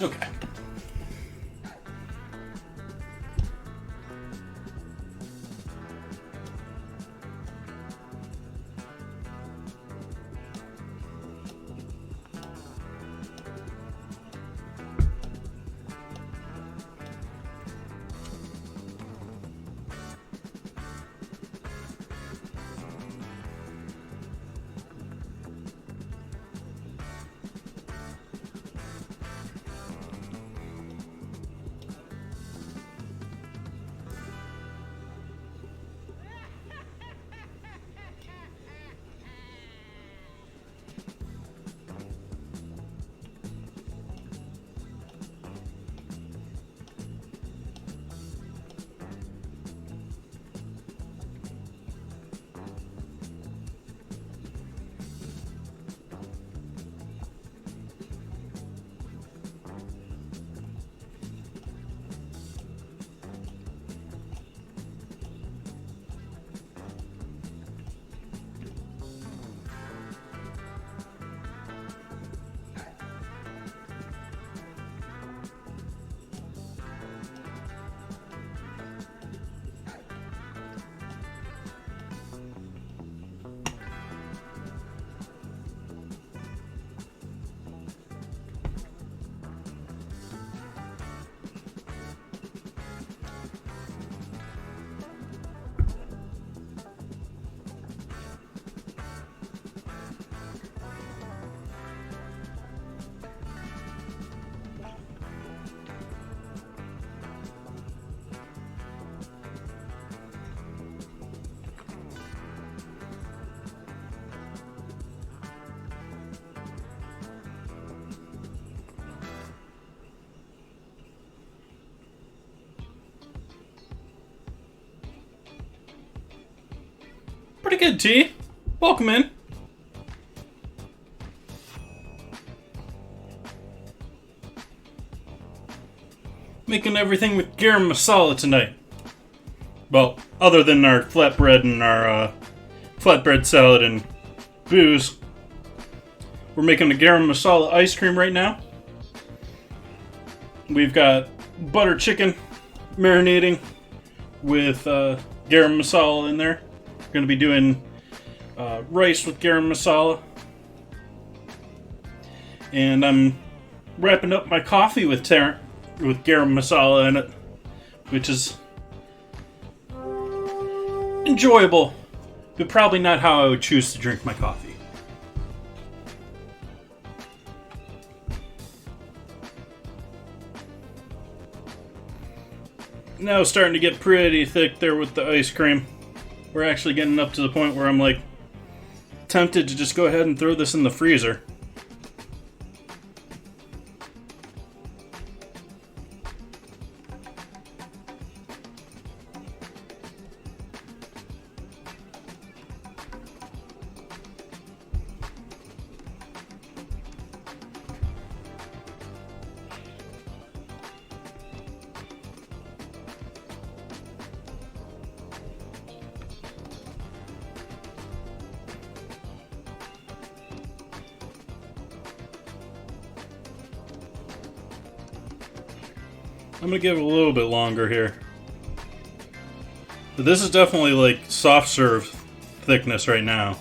Okay. Pretty good, T. Welcome in. Making everything with Garam Masala tonight. Well, other than our flatbread and our flatbread salad and booze. We're making a Garam Masala ice cream right now. We've got butter chicken marinating with Garam Masala in there. We're going to be doing rice with Garam Masala. And I'm wrapping up my coffee with Garam Masala in it, which is enjoyable, but probably not how I would choose to drink my coffee. Now it's starting to get pretty thick there with the ice cream. We're actually getting up to the point where I'm like tempted to just go ahead and throw this in the freezer. I'm gonna give it a little bit longer here. But this is definitely like soft serve thickness right now.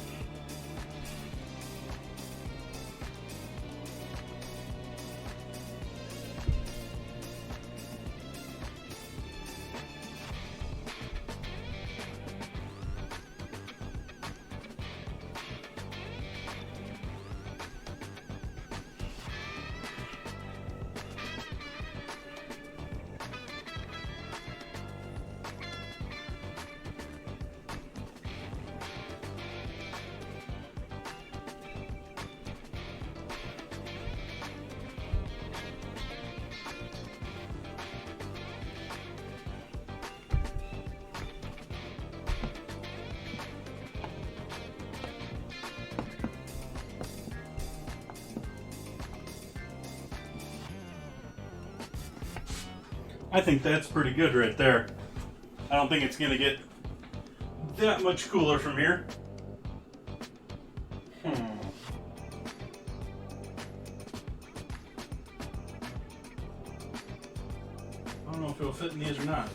I think that's pretty good right there. I don't think it's going to get that much cooler from here. I don't know if it'll fit in these or not.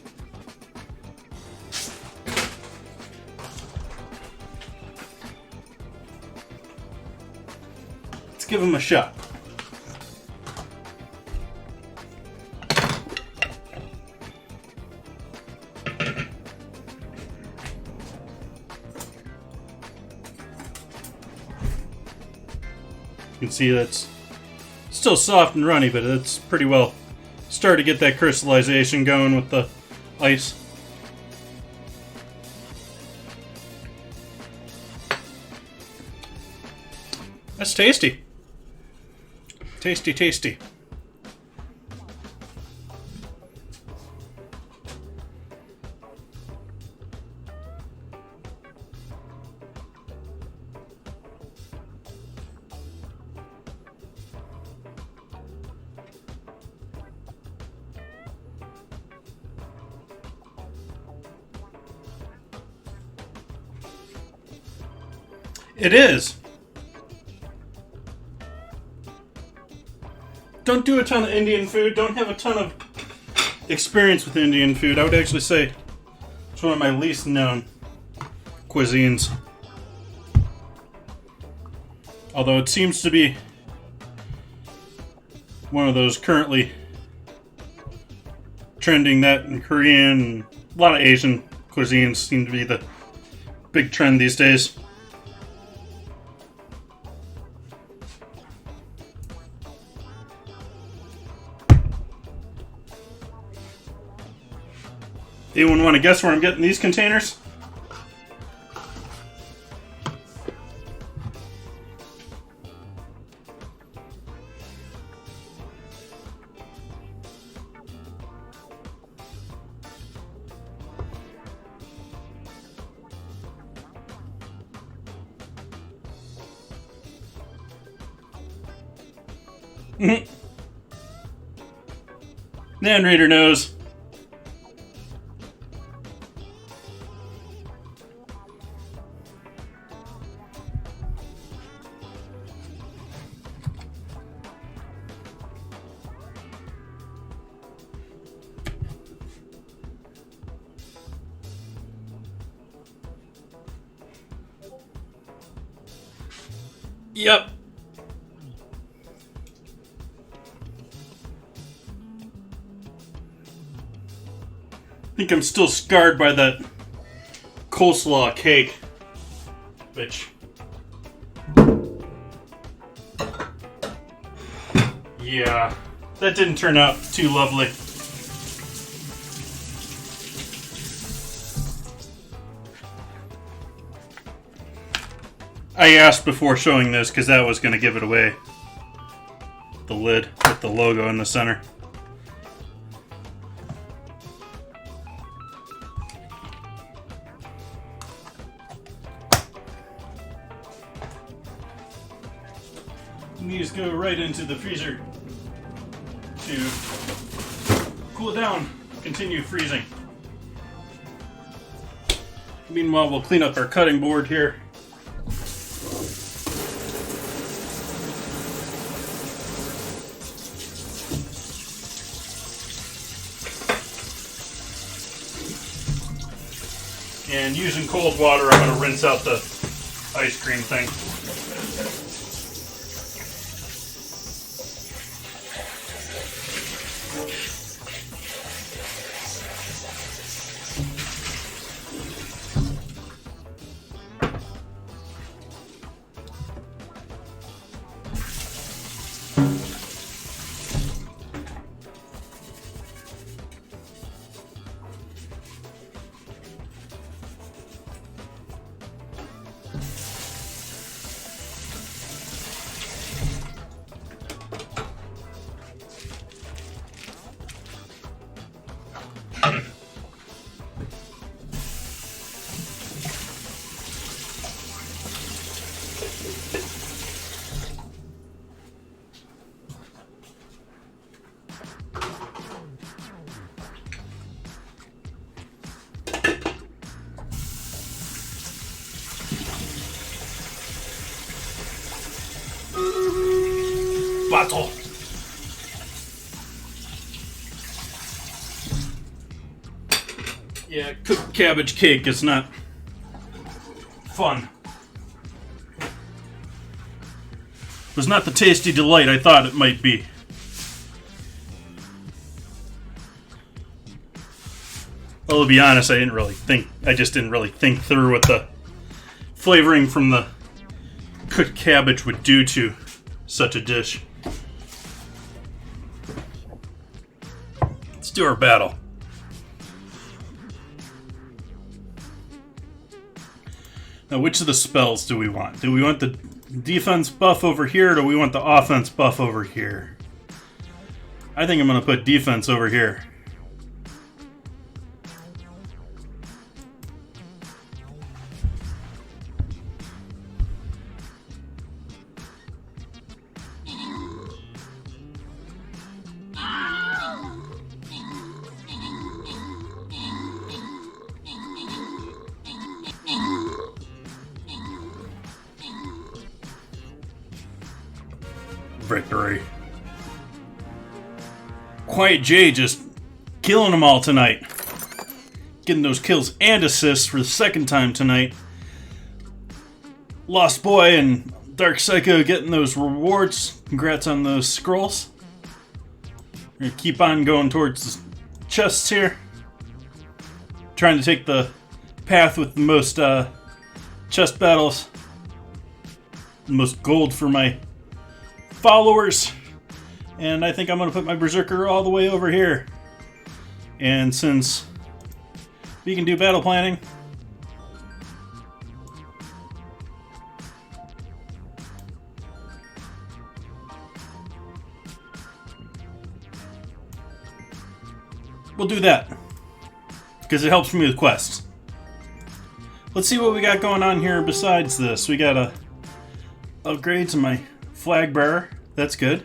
Let's give them a shot. You can see that's still soft and runny, but it's pretty well started to get that crystallization going with the ice. That's tasty. Tasty, tasty. It is. Don't do a ton of Indian food. Don't have a ton of experience with Indian food. I would actually say it's one of my least known cuisines. Although it seems to be one of those currently trending, that in Korean and a lot of Asian cuisines seem to be the big trend these days. Anyone want to guess where I'm getting these containers? The hand reader knows. Yep. I think I'm still scarred by that coleslaw cake, which, yeah, that didn't turn out too lovely. I asked before showing this because that was going to give it away. The lid with the logo in the center. And these go right into the freezer to cool down, continue freezing. Meanwhile, we'll clean up our cutting board here. And using cold water, I'm going to rinse out the ice cream thing. Yeah, cooked cabbage cake is not fun. It was not the tasty delight I thought it might be. Well, to be honest, I just didn't really think through what the flavoring from the cooked cabbage would do to such a dish. Let's do our battle. Now, which of the spells do we want? Do we want the defense buff over here, or do we want the offense buff over here? I think I'm going to put defense over here. Victory. Quiet J just killing them all tonight. Getting those kills and assists for the second time tonight. Lost Boy and Dark Psycho getting those rewards. Congrats on those scrolls. We're gonna keep on going towards the chests here. Trying to take the path with the most chest battles. The most gold for my followers. And I think I'm going to put my Berserker all the way over here. And since we can do battle planning, we'll do that. Because it helps me with quests. Let's see what we got going on here besides this. We got upgrades in my flag bearer. That's good.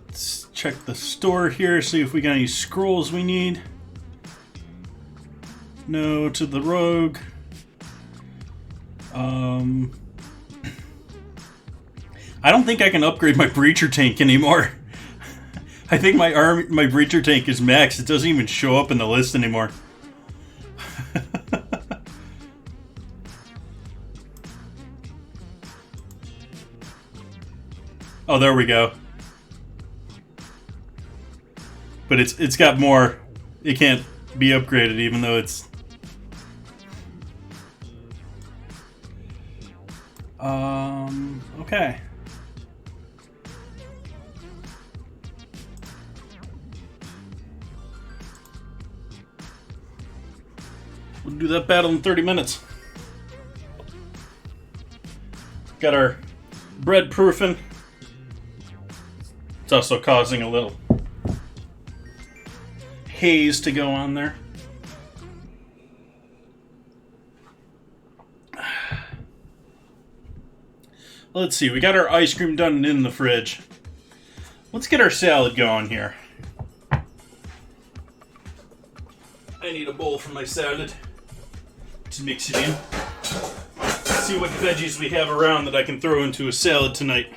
Let's check the store here, see if we got any scrolls we need. No to the rogue. I don't think I can upgrade my breacher tank anymore. I think my breacher tank is maxed. It doesn't even show up in the list anymore. Oh, there we go. But it's got more. It can't be upgraded even though it's okay. We'll do that battle in 30 minutes. Got our bread proofing. It's also causing a little haze to go on there. Let's see, we got our ice cream done in the fridge. Let's get our salad going here. I need a bowl for my salad to mix it in. Let's see what veggies we have around that I can throw into a salad tonight.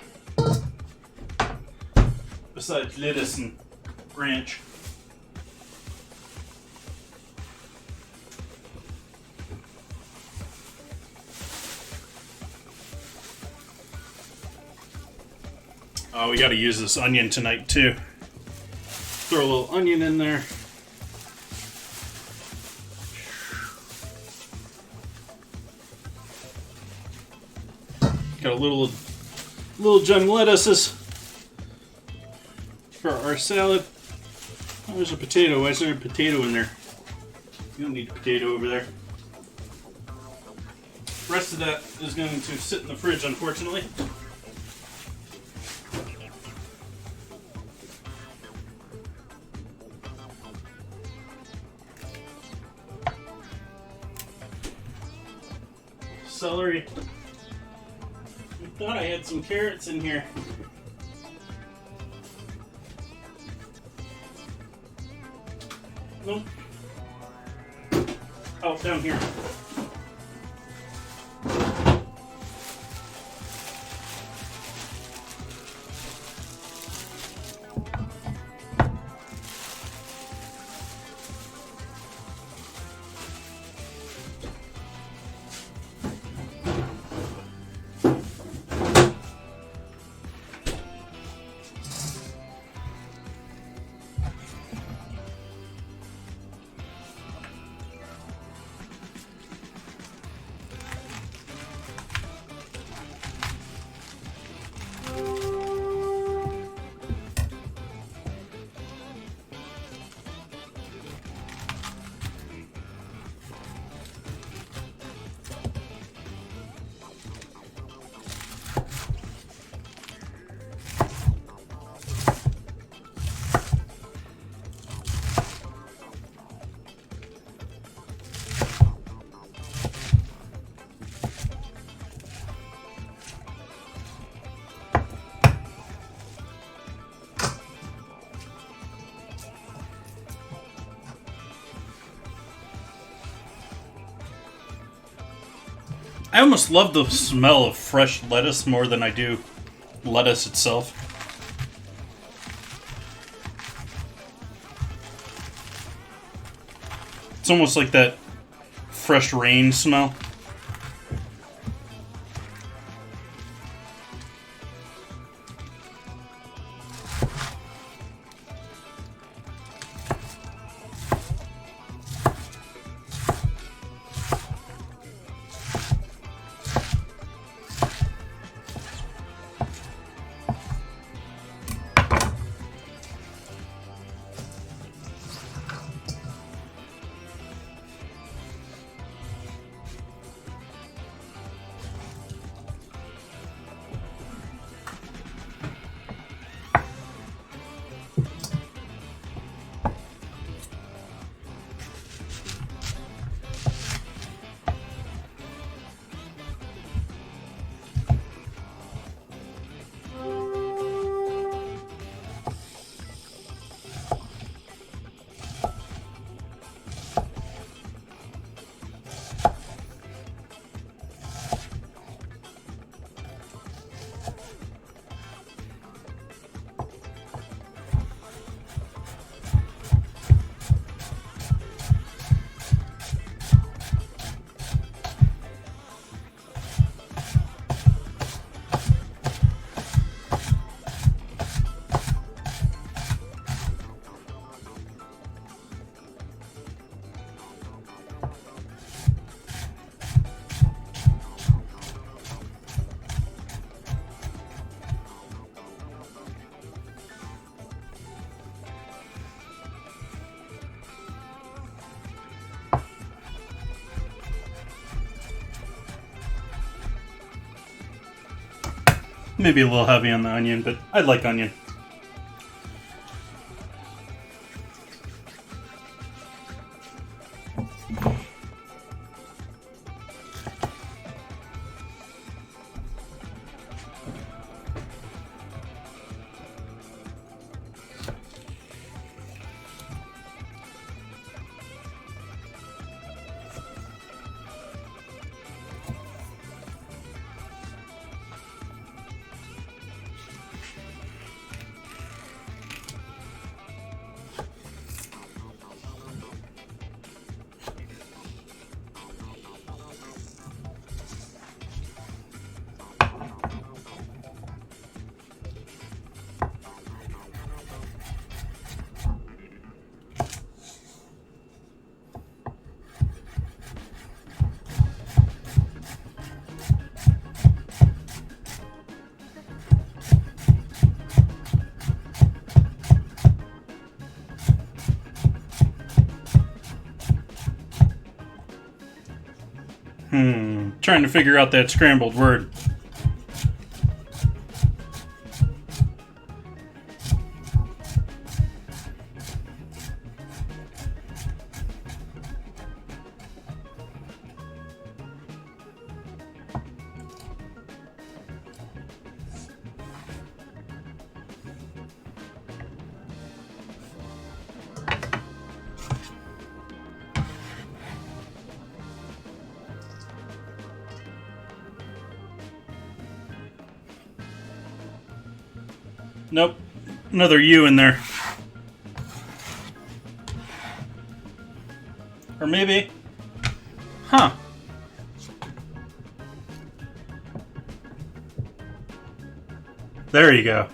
Besides lettuce and ranch. Oh, we gotta use this onion tonight too. Throw a little onion in there. Got a little young lettuces for our salad. Oh, there's a potato. Why is there a potato in there? You don't need a potato over there. The rest of that is going to sit in the fridge, unfortunately. Celery. I thought I had some carrots in here. Nope. Oh, down here. I almost love the smell of fresh lettuce more than I do lettuce itself. It's almost like that fresh rain smell. Maybe a little heavy on the onion, but I like onion. Trying to figure out that scrambled word. Nope. Another U in there. Or maybe... Huh. There you go.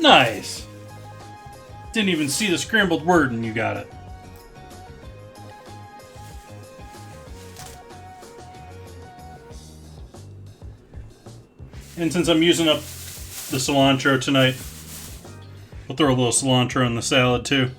Nice. Didn't even see the scrambled word and you got it. And since I'm using up the cilantro tonight, we'll throw a little cilantro in the salad too.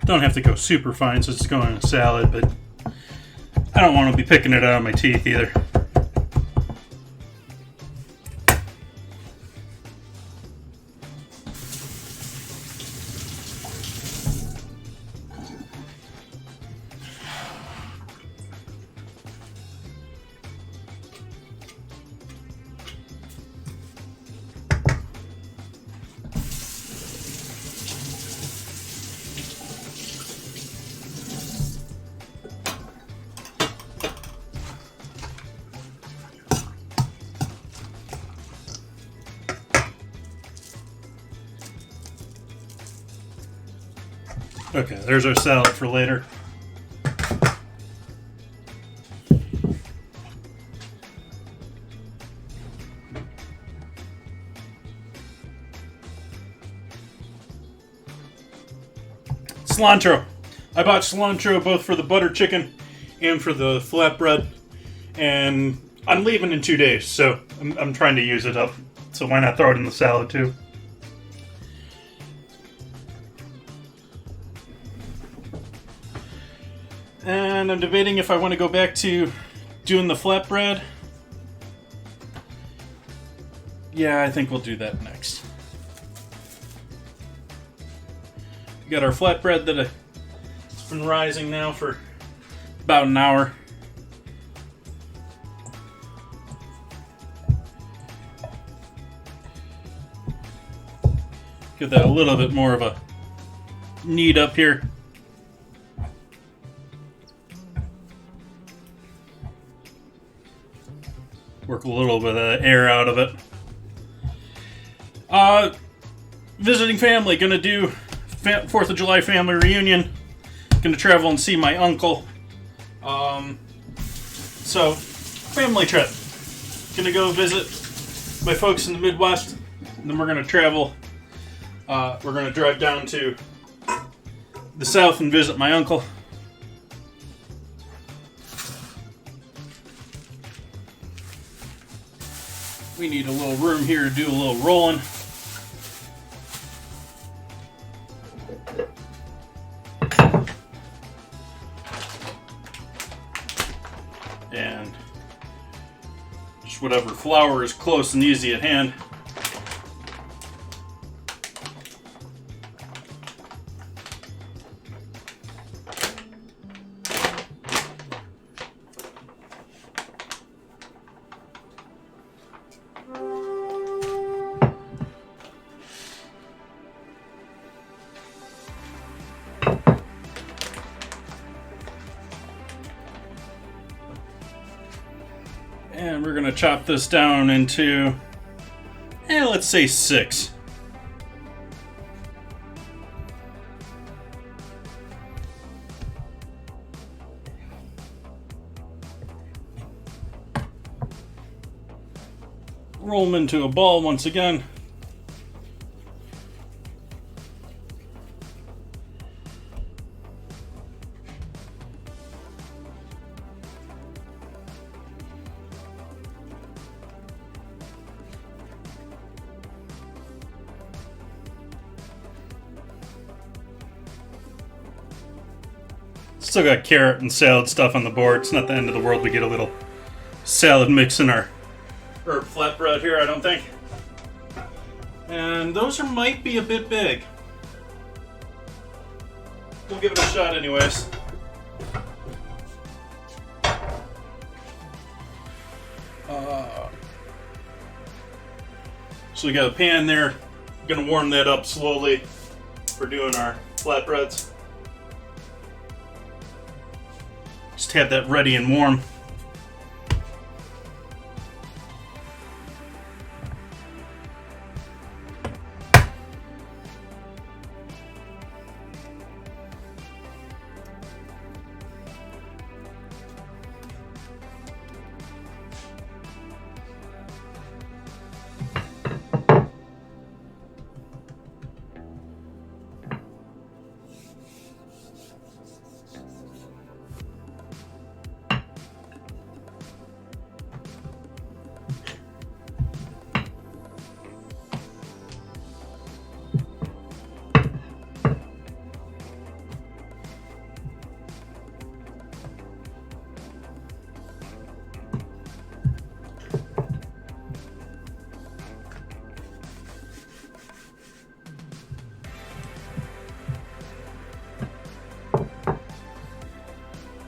Don't have to go super fine so it's going in a salad, but I don't want to be picking it out of my teeth either. Okay, there's our salad for later. Cilantro. I bought cilantro both for the butter chicken and for the flatbread, and I'm leaving in 2 days, so I'm trying to use it up. So why not throw it in the salad too? And I'm debating if I want to go back to doing the flatbread. Yeah, I think we'll do that next. We got our flatbread that it's been rising now for about an hour. Give that a little bit more of a knead up here. Work a little bit of air out of it. Visiting family. Gonna do 4th of July family reunion. Gonna travel and see my uncle. So, family trip. Gonna go visit my folks in the Midwest. And then we're gonna travel. We're gonna drive down to the South and visit my uncle. We need a little room here to do a little rolling. And just whatever flour is close and easy at hand. And we're going to chop this down into, let's say 6. Roll them into a ball once again. Still got carrot and salad stuff on the board. It's not the end of the world. We get a little salad mix in our herb flatbread here, I don't think. And those might be a bit big. We'll give it a shot anyways. So we got a pan there. Gonna warm that up slowly for doing our flatbreads. Just have that ready and warm.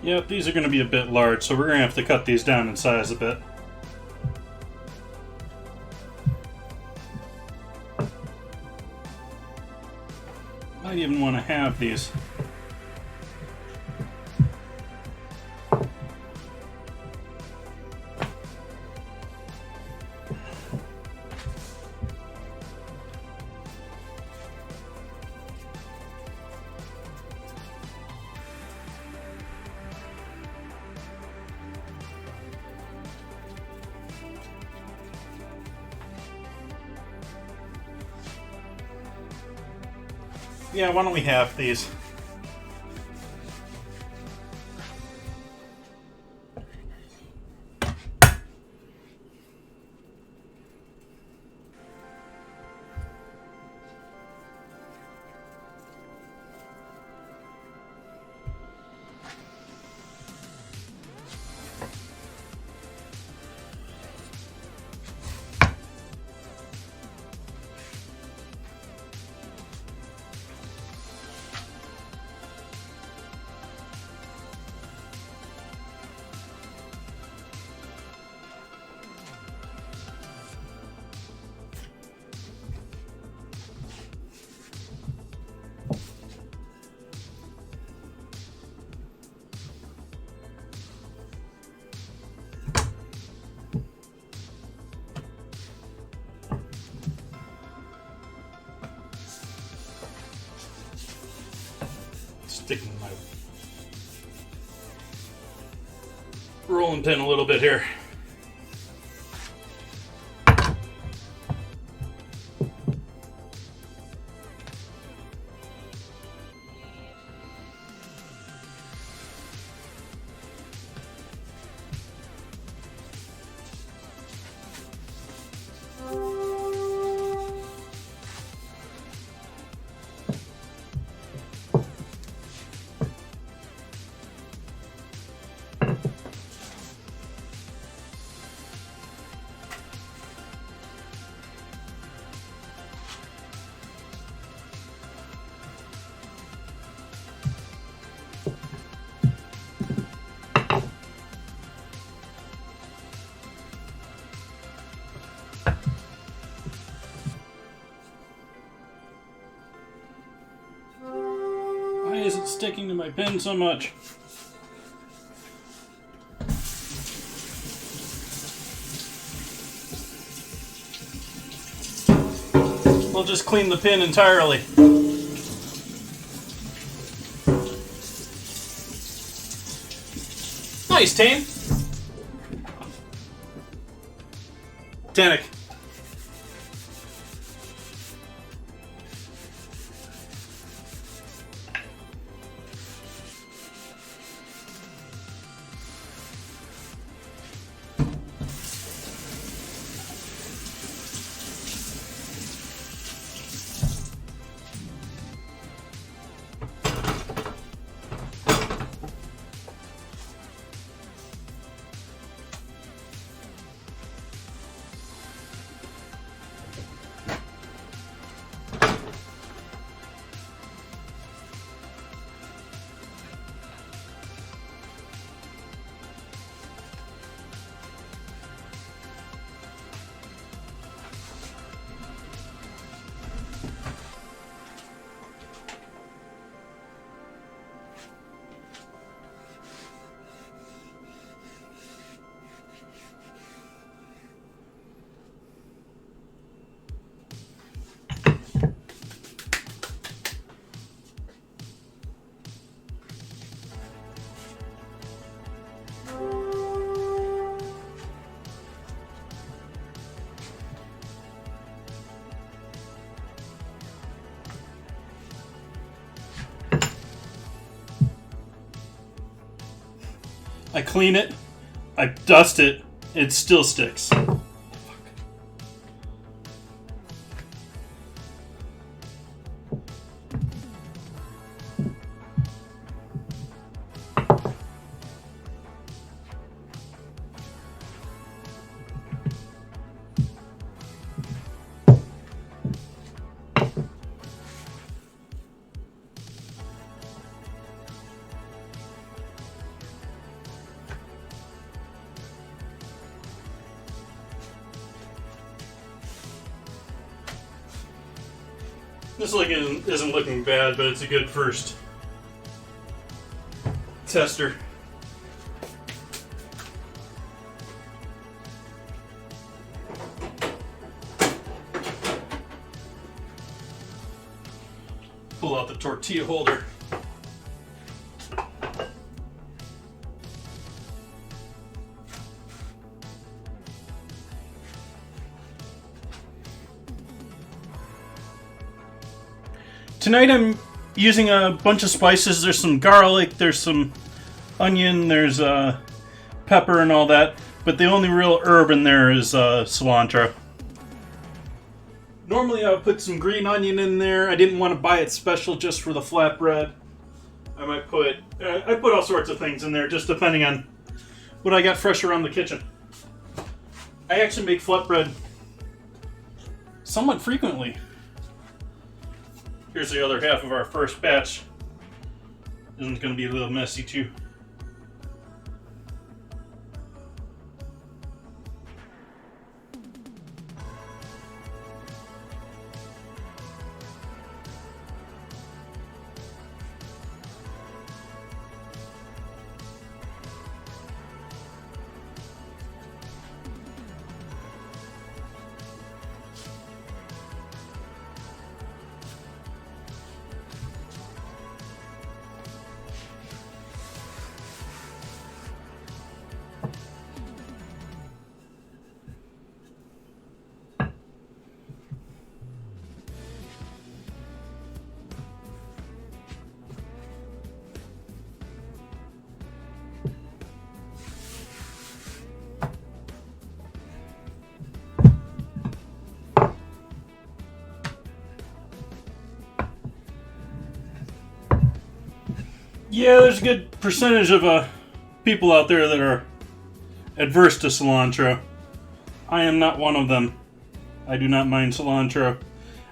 Yep, these are going to be a bit large, so we're going to have to cut these down in size a bit. Might even want to have these. Yeah, why don't we have these? Sticking my rolling pin a little bit here. Why is it sticking to my pin so much? We'll just clean the pin entirely. Nice, Tane. Danik. I clean it, I dust it, it still sticks. This isn't looking bad, but it's a good first tester. Pull out the tortilla holder. Tonight I'm using a bunch of spices. There's some garlic, there's some onion, there's pepper and all that. But the only real herb in there is cilantro. Normally I would put some green onion in there. I didn't want to buy it special just for the flatbread. I put all sorts of things in there just depending on what I got fresh around the kitchen. I actually make flatbread somewhat frequently. Here's the other half of our first batch. This one's going to be a little messy too. Yeah, there's a good percentage of people out there that are adverse to cilantro. I am not one of them. I do not mind cilantro.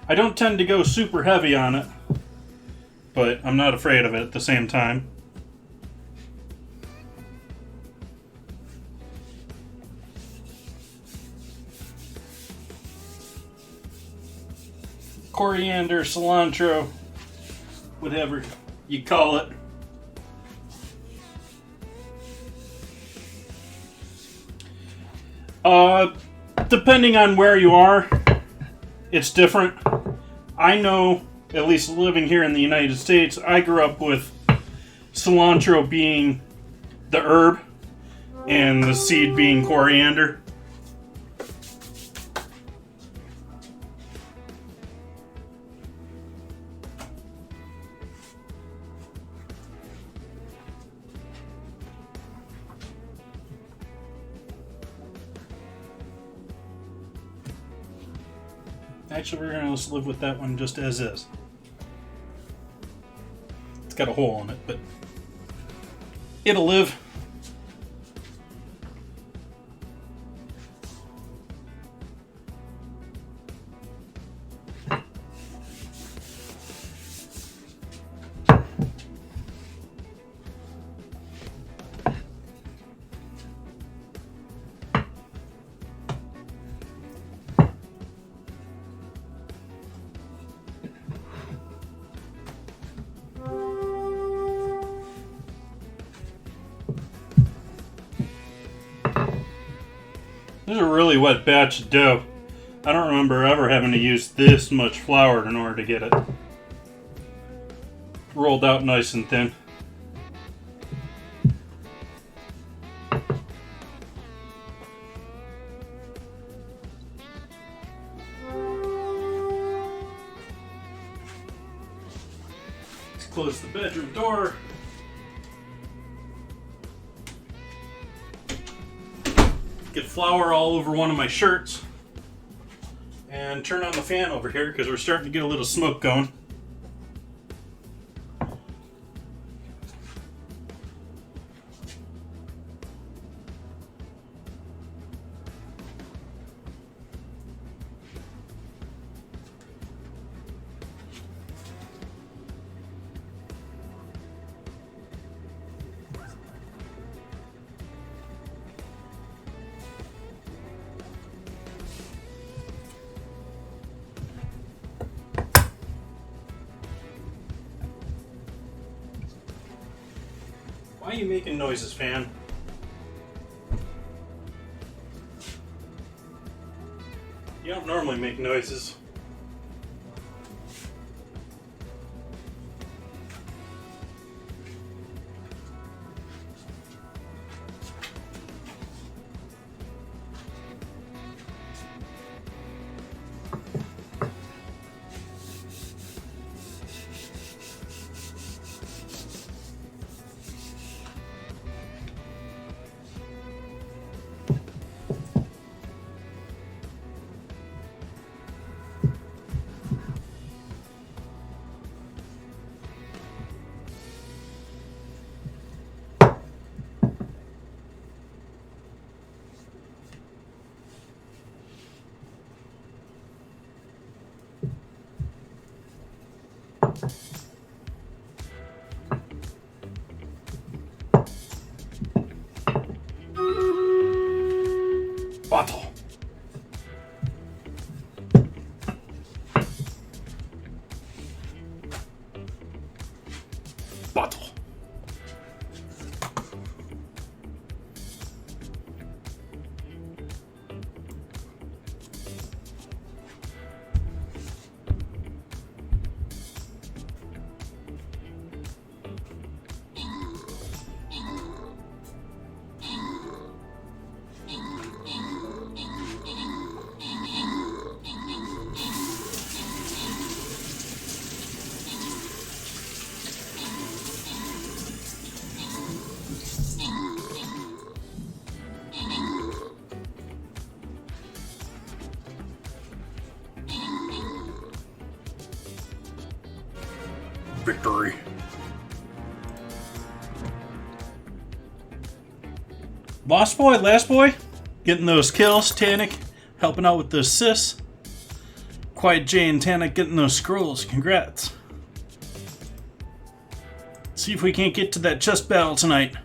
I don't tend to go super heavy on it, but I'm not afraid of it at the same time. Coriander, cilantro, whatever you call it. Depending on where you are, it's different. I know, at least living here in the United States, I grew up with cilantro being the herb and the seed being coriander. Actually, we're going to just live with that one just as is. It's got a hole in it, but it'll live. This is a really wet batch of dough. I don't remember ever having to use this much flour in order to get it rolled out nice and thin. Let's close the bedroom door. flour all over one of my shirts. And turn on the fan over here because we're starting to get a little smoke going. Why are you making noises, fan? You don't normally make noises. Bottle. Bottle. Victory. Lost boy, last boy, getting those kills. Tannic helping out with the assists. Quiet J and Tannic getting those scrolls. Congrats. See if we can't get to that chest battle tonight.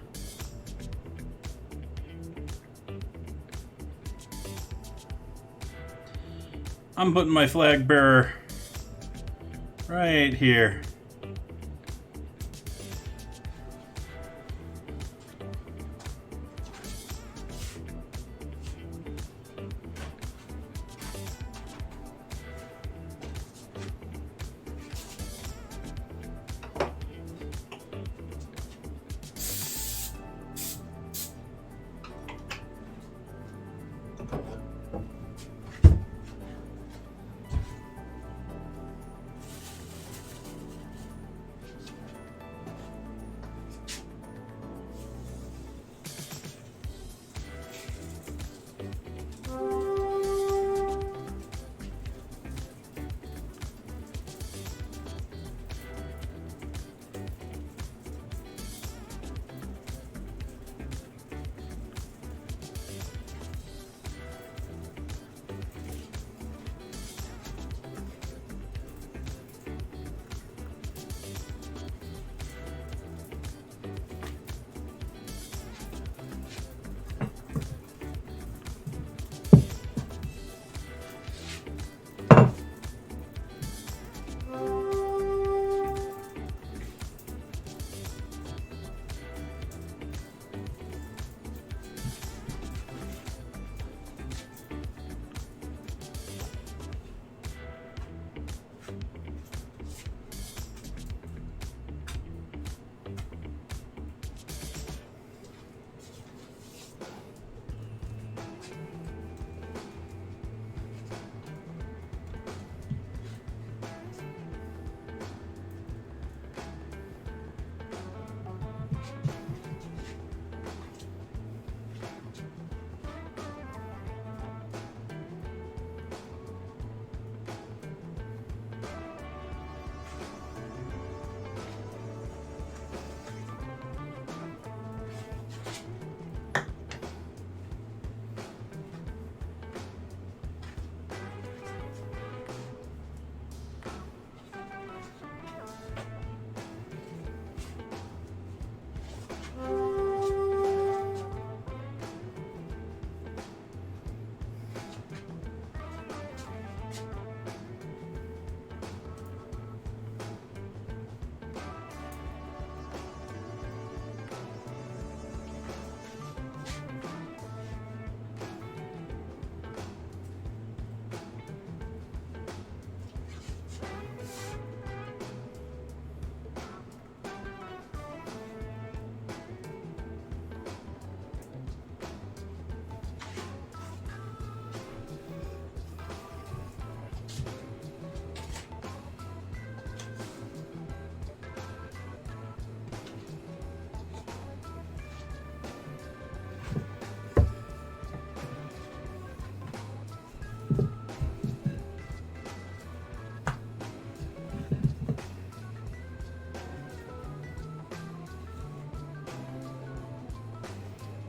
I'm putting my flag bearer right here.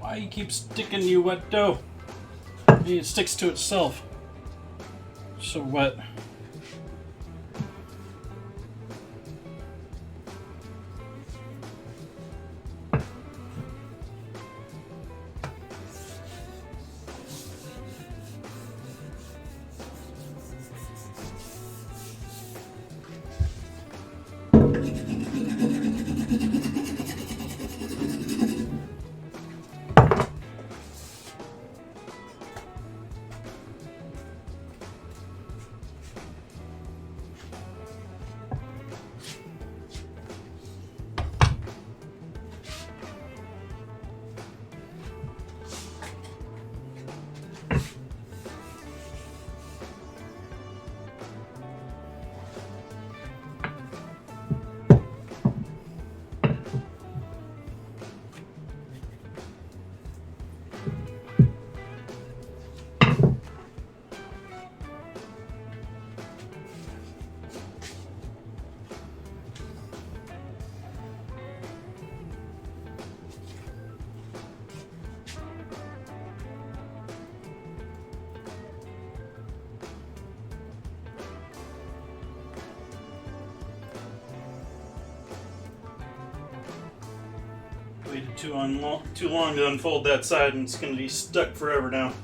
Why you keep sticking you wet dough? Maybe it sticks to itself. So wet. Waited too long to unfold that side, and it's going to be stuck forever now.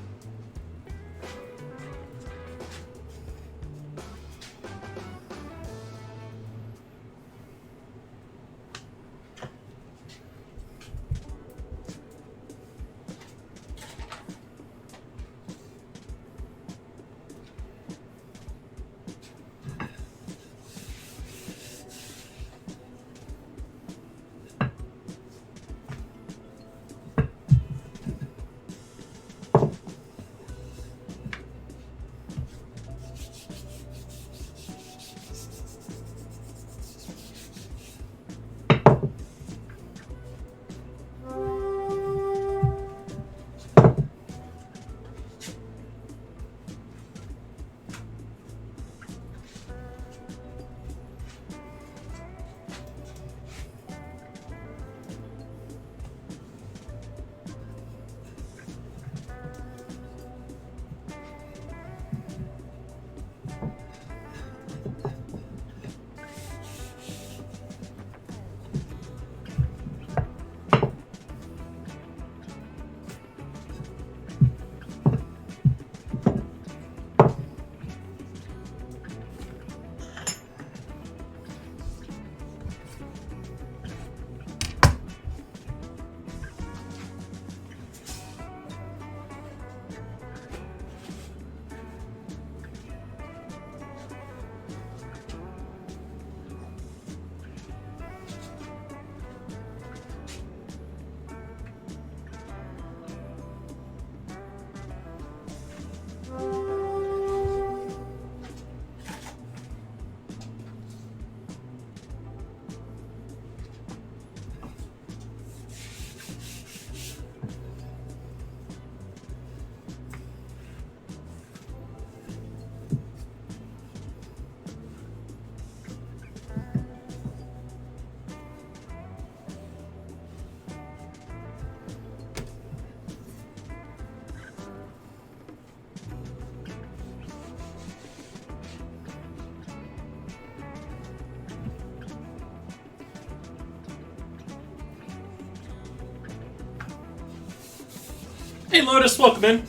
Hey Lotus, welcome in.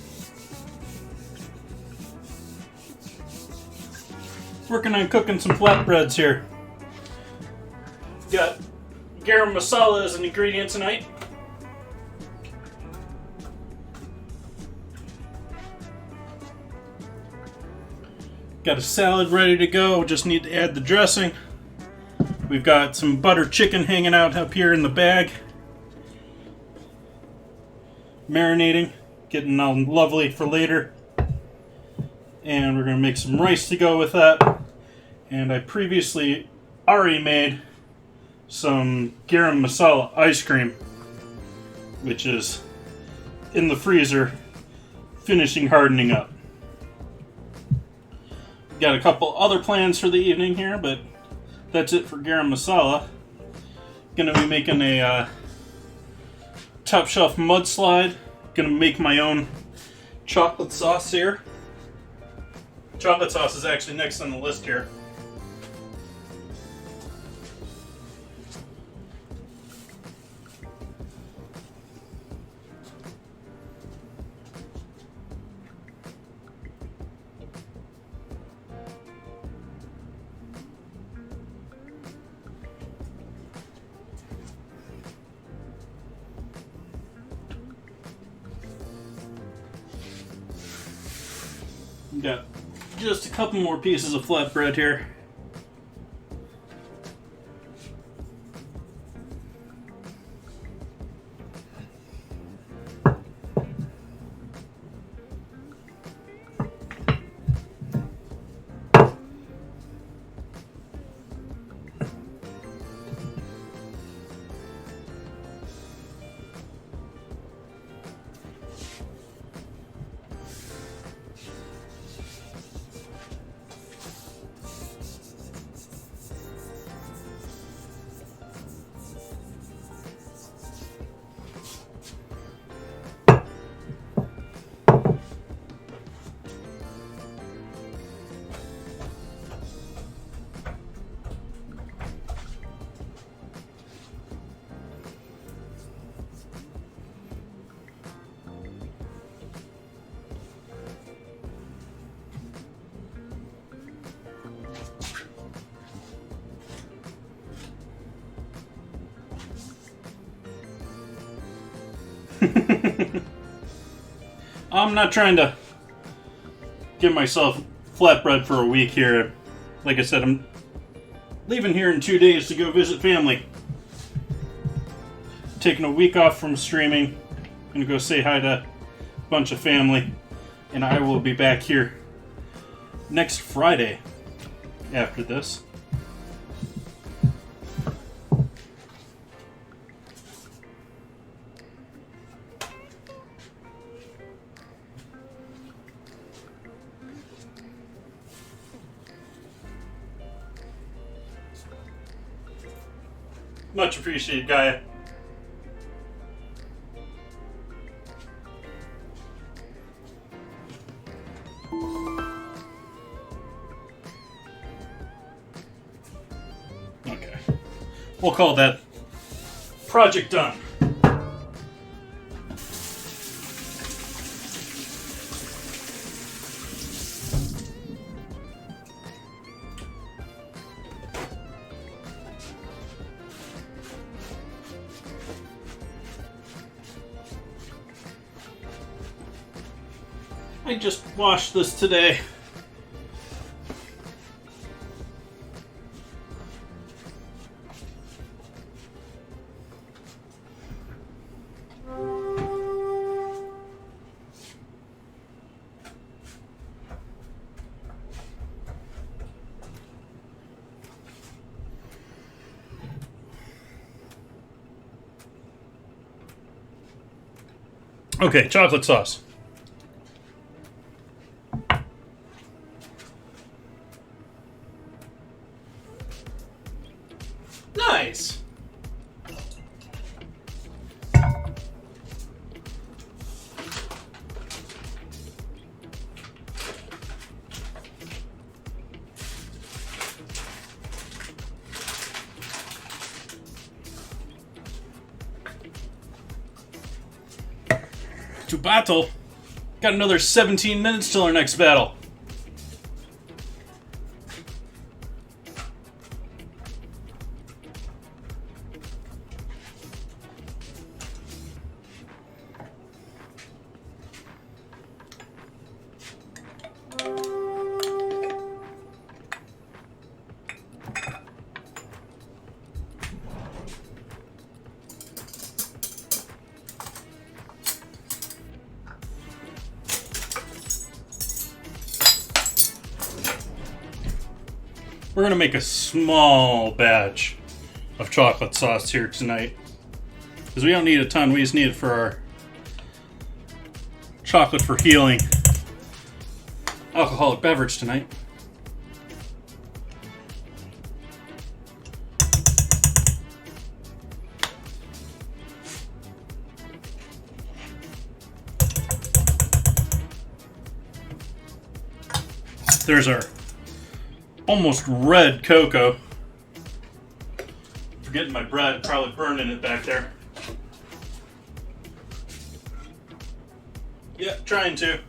Working on cooking some flatbreads here. Got Garam Masala as an ingredient tonight. Got a salad ready to go, just need to add the dressing. We've got some butter chicken hanging out up here in the bag. Marinating, getting all lovely for later. And we're going to make some rice to go with that. And I previously already made some garam masala ice cream, which is in the freezer, finishing hardening up. Got a couple other plans for the evening here, but that's it for garam masala. Going to be making a top shelf mudslide. Gonna make my own chocolate sauce here. Chocolate sauce is actually next on the list here. Got just a couple more pieces of flatbread here. I'm not trying to give myself flatbread for a week here. Like I said, I'm leaving here in 2 days to go visit family. Taking a week off from streaming. Gonna go say hi to a bunch of family. And I will be back here next Friday after this. Much appreciated, Gaia. Okay. We'll call that project done. I just washed this today. Okay, chocolate sauce. Nice. To battle. Got another 17 minutes till our next battle. We're going to make a small batch of chocolate sauce here tonight. Because we don't need a ton, we just need it for our chocolate for healing alcoholic beverage tonight. There's our almost red cocoa. Forgetting my bread, probably burning it back there. Yeah, trying to.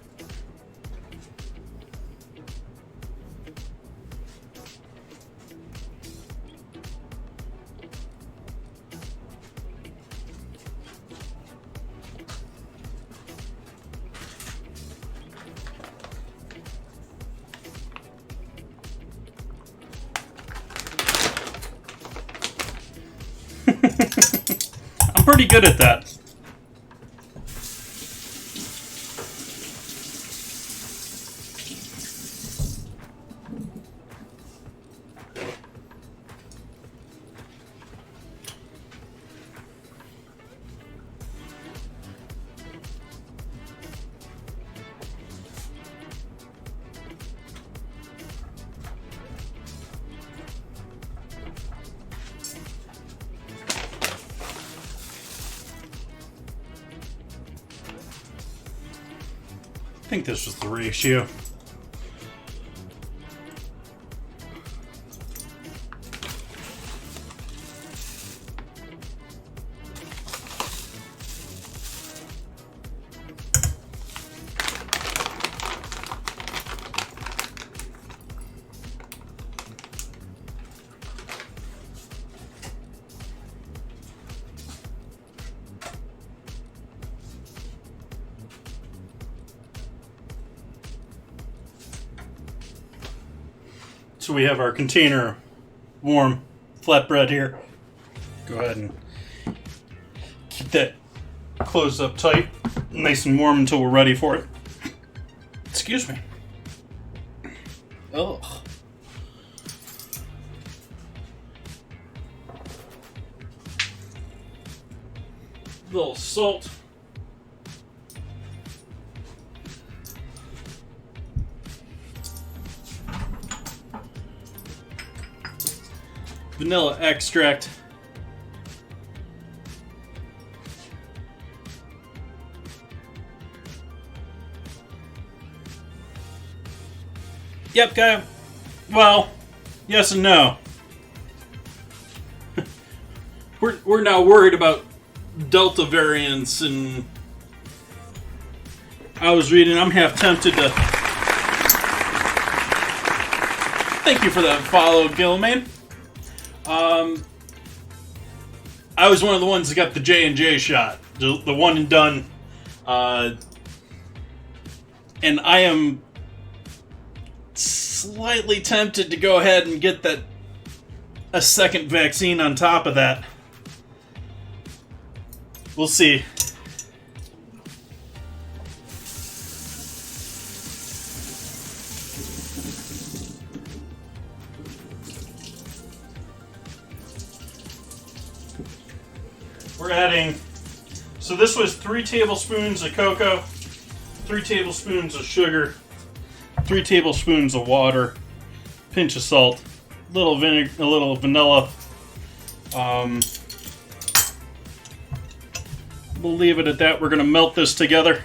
I'm pretty good at that. I think this was the ratio. So we have our container warm flatbread here. Go ahead and keep that closed up tight, nice and warm until we're ready for it. Excuse me. Ugh. Little salt. Vanilla extract. Yep, guy. Well, yes and no. We're now worried about Delta variants, and I was reading. I'm half tempted to. Thank you for that follow, Gilman. I was one of the ones that got the J&J shot, the one and done, and I am slightly tempted to go ahead and get a second vaccine on top of that. We'll see. We're adding, so this was 3 tablespoons of cocoa, 3 tablespoons of sugar, 3 tablespoons of water, pinch of salt, little vinegar, a little vanilla. We'll leave it at that. We're going to melt this together.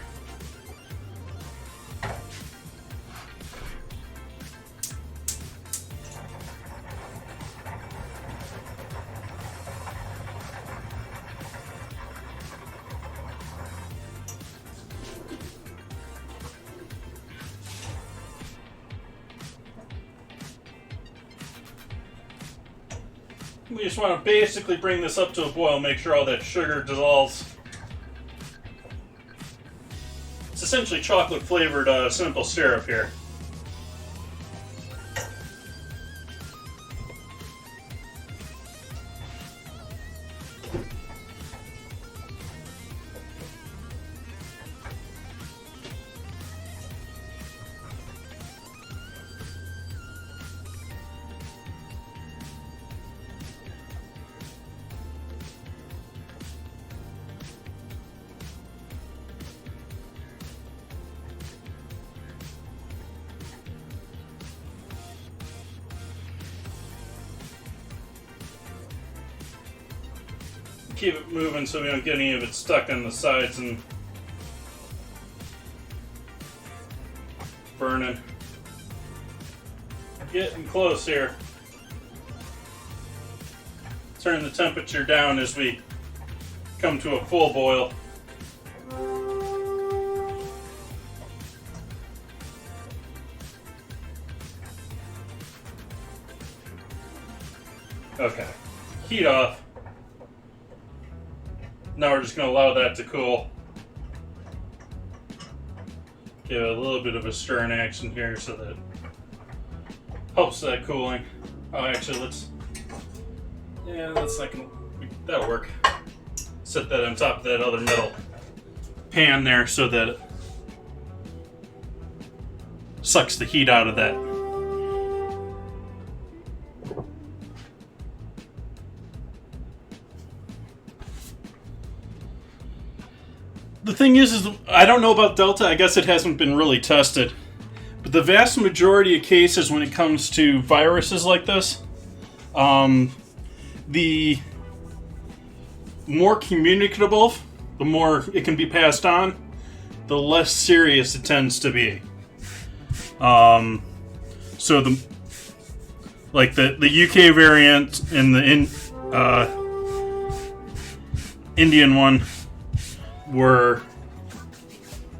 We just want to basically bring this up to a boil, make sure all that sugar dissolves. It's essentially chocolate flavored simple syrup here. Keep it moving so we don't get any of it stuck on the sides and burning. Getting close here. Turn the temperature down as we come to a full boil. Okay, heat off. Now we're just going to allow that to cool. Give it a little bit of a stirring action here so that helps that cooling. Oh, actually, that's not gonna, that'll work. Set that on top of that other metal pan there so that it sucks the heat out of that. The thing is I don't know about Delta. I guess it hasn't been really tested. But the vast majority of cases when it comes to viruses like this, the more communicable, the more it can be passed on, the less serious it tends to be. So the UK variant and the Indian one were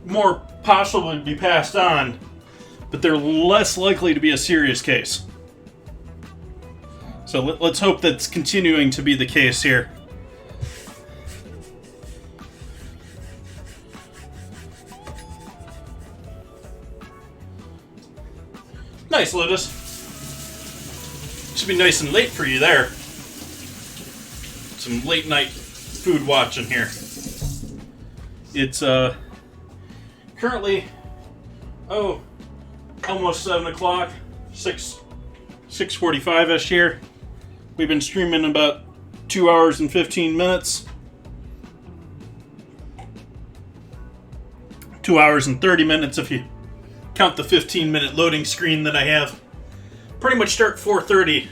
more possible to be passed on, but they're less likely to be a serious case. So let's hope that's continuing to be the case here. Nice, Lotus. Should be nice and late for you there. Some late night food watching here. It's currently almost 7 o'clock, 6:45ish here. We've been streaming about 2 hours and 15 minutes. 2 hours and 30 minutes if you count the 15-minute loading screen that I have. Pretty much start 4:30,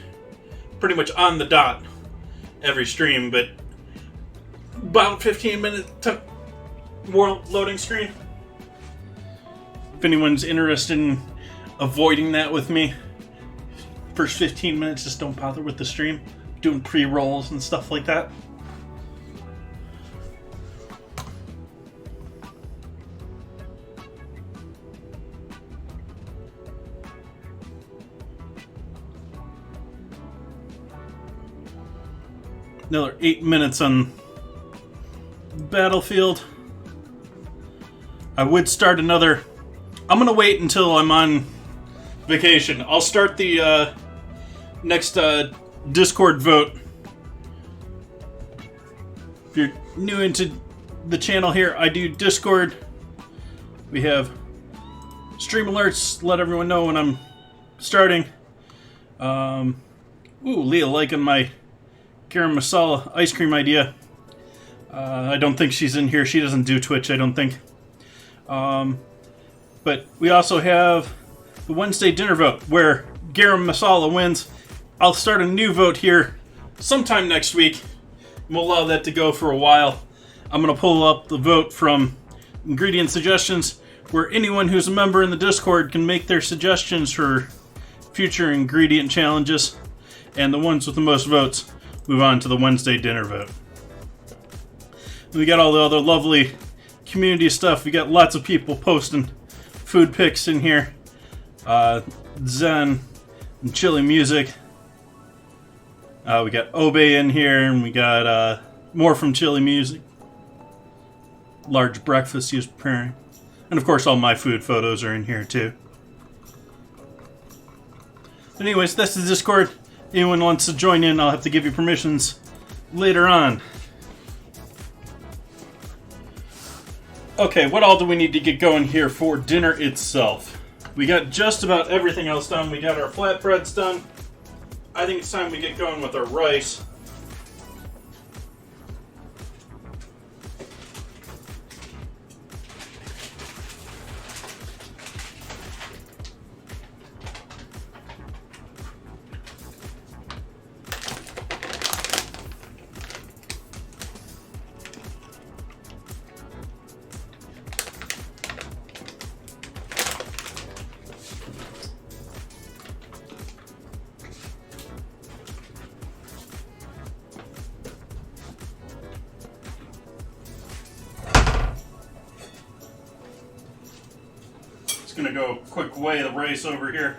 pretty much on the dot every stream, but about 15-minute more loading screen. If anyone's interested in avoiding that with me, first 15 minutes just don't bother with the stream. Doing pre-rolls and stuff like that. Another 8 minutes on Battlefield. I would start another. I'm gonna wait until I'm on vacation. I'll start the next Discord vote. If you're new into the channel here, I do Discord. We have stream alerts, let everyone know when I'm starting. Leah liking my Garam Masala ice cream idea. I don't think she's in here. She doesn't do Twitch, I don't think. But we also have the Wednesday dinner vote where Garam Masala wins. I'll start a new vote here sometime next week. We'll allow that to go for a while. I'm going to pull up the vote from ingredient suggestions where anyone who's a member in the Discord can make their suggestions for future ingredient challenges. And the ones with the most votes move on to the Wednesday dinner vote. We got all the other lovely community stuff. We got lots of people posting food pics in here. Zen and Chili Music. We got Obey in here, and we got more from Chili Music. Large breakfast he was preparing. And of course all my food photos are in here too. Anyways, that's the Discord. Anyone wants to join in, I'll have to give you permissions later on. Okay, what all do we need to get going here for dinner itself? We got just about everything else done. We got our flatbreads done. I think it's time we get going with our rice. Just gonna go quick weigh the rice over here.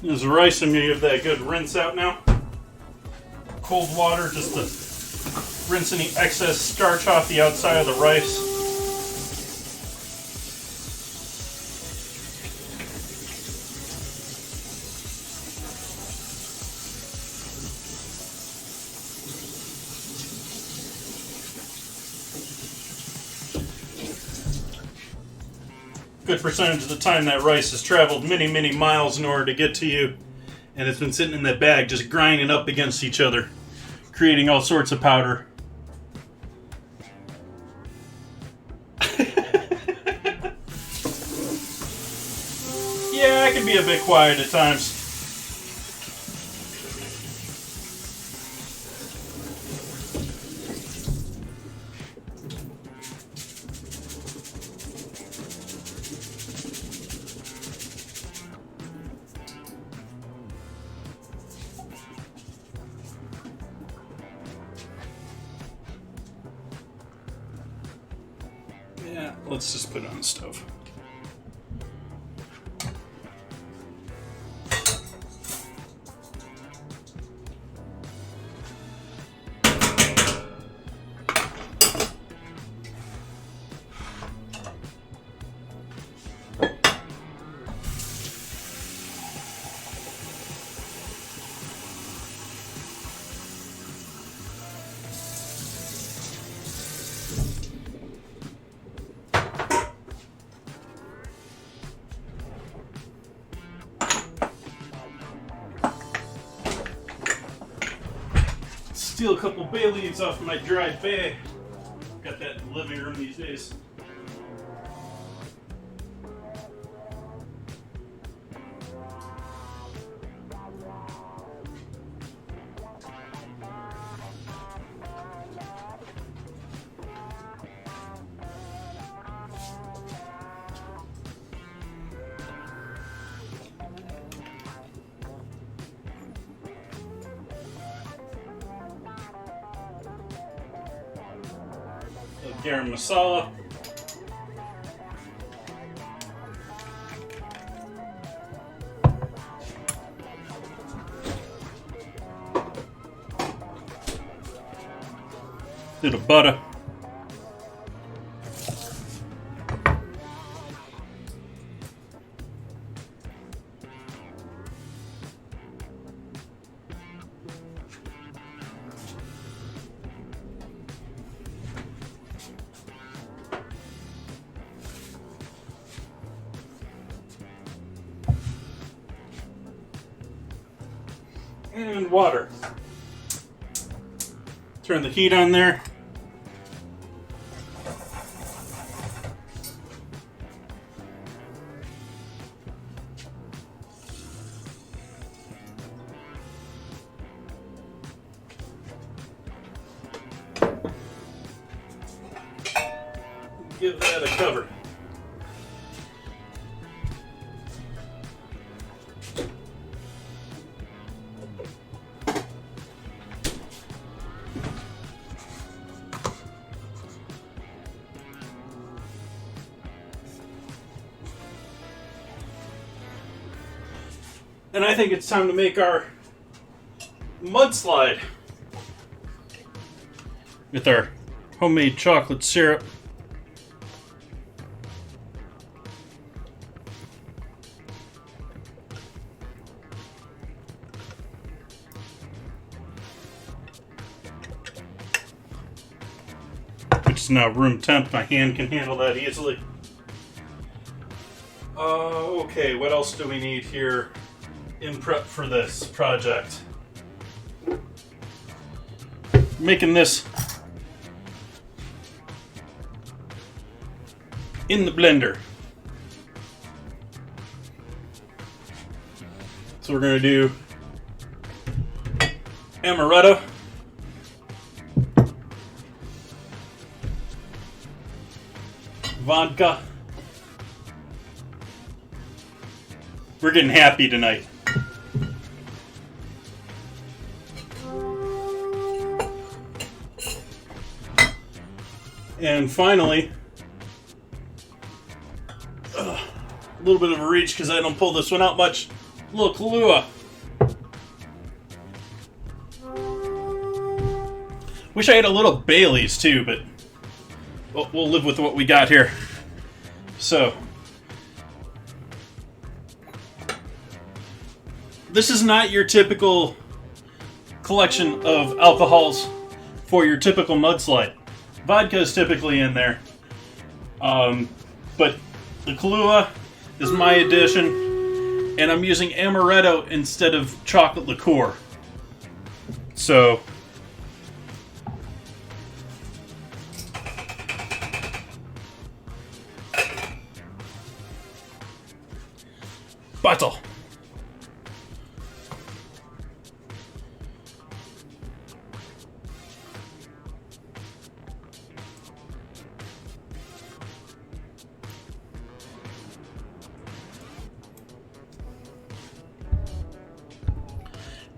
This rice, I'm going to give that a good rinse out now. Cold water just to rinse any excess starch off the outside of the rice. Good percentage of the time that rice has traveled many, many miles in order to get to you, and it's been sitting in that bag just grinding up against each other, creating all sorts of powder. Yeah, I can be a bit quiet at times. Yeah, let's just put it on the stove. Steal a couple bay leaves off my dried bay. Got that in the living room these days. Garam Masala. Bit of butter. And water. Turn the heat on there. Give that a cover. And I think it's time to make our mudslide with our homemade chocolate syrup. Which is now room temp. My hand can handle that easily. Okay, what else do we need here? in prep for this project. Making this in the blender. So we're going to do amaretto, vodka. We're getting happy tonight. And finally, a little bit of a reach because I don't pull this one out much. A little Kahlua. Wish I had a little Bailey's too, but we'll live with what we got here. So, this is not your typical collection of alcohols for your typical mudslide. Vodka is typically in there, but the Kahlua is my addition. And I'm using amaretto instead of chocolate liqueur. So, bottle.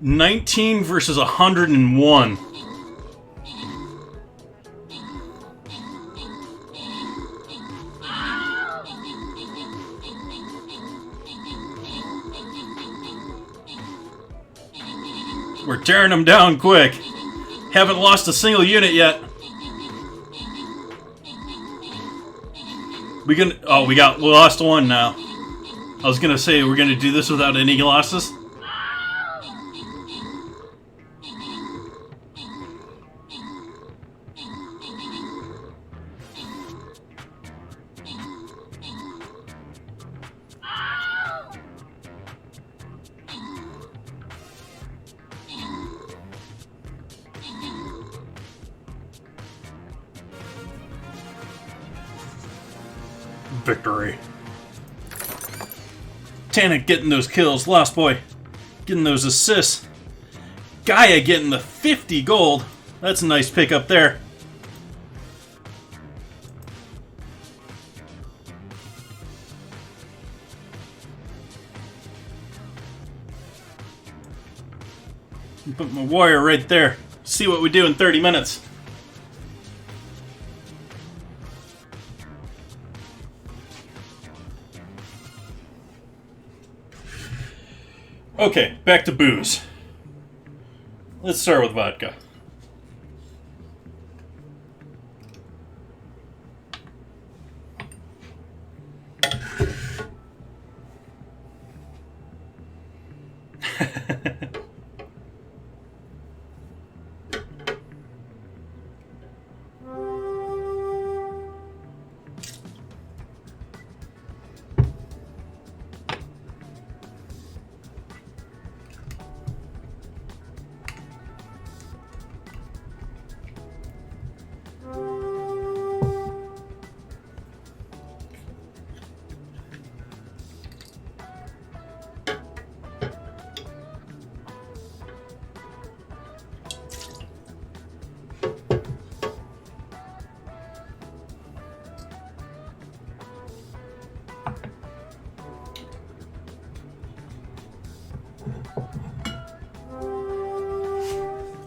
$19 versus $101. We're tearing them down quick. Haven't lost a single unit yet. We lost one now. I was gonna say we're gonna do this without any losses. Victory. Tannic getting those kills. Lost Boy getting those assists. Gaia getting the 50 gold. That's a nice pickup there. Put my warrior right there. See what we do in 30 minutes. Okay, back to booze. Let's start with vodka.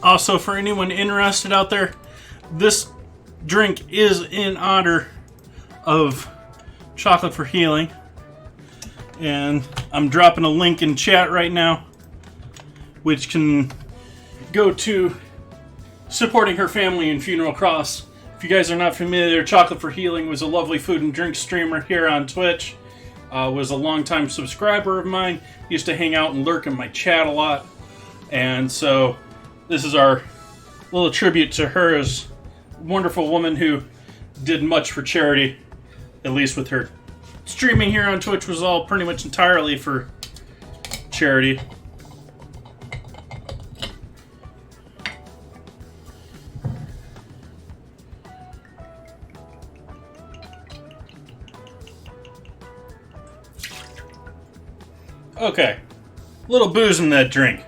Also, for anyone interested out there, this drink is in honor of Chocolate for Healing. And I'm dropping a link in chat right now, which can go to supporting her family in Funeral Cross. If you guys are not familiar, Chocolate for Healing was a lovely food and drink streamer here on Twitch. Was a longtime subscriber of mine. Used to hang out and lurk in my chat a lot. And so this is our little tribute to her as a wonderful woman who did much for charity, at least with her streaming here on Twitch was all pretty much entirely for charity. charity. Okay, a little booze in that drink.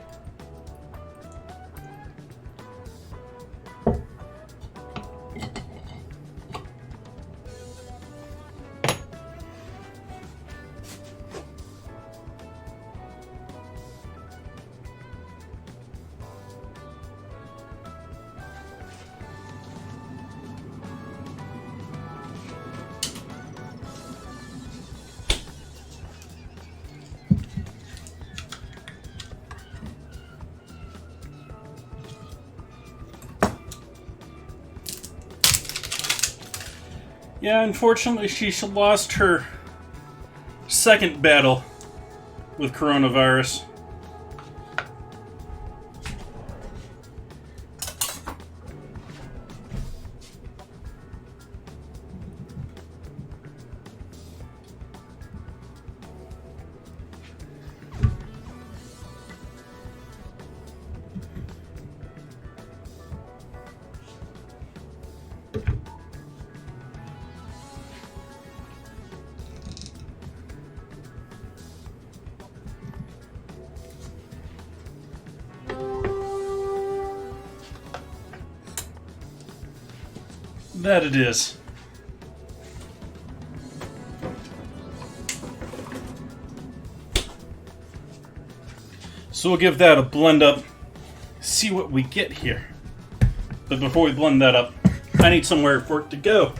Yeah, unfortunately, she lost her second battle with coronavirus. That it is. So we'll give that a blend up, see what we get here. But before we blend that up, I need somewhere for it to go.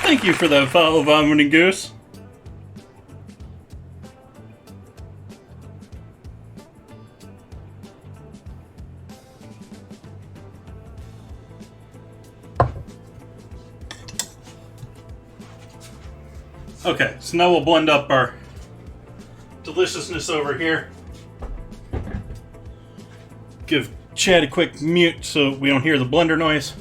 Thank you for that follow, Vomiting Goose. Okay, so now we'll blend up our deliciousness over here. Give Chad a quick mute so we don't hear the blender noise.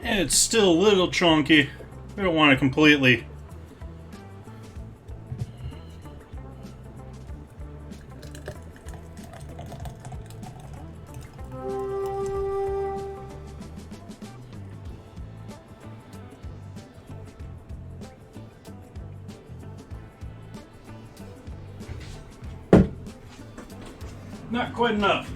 And it's still a little chunky. We don't want to completely not quite enough.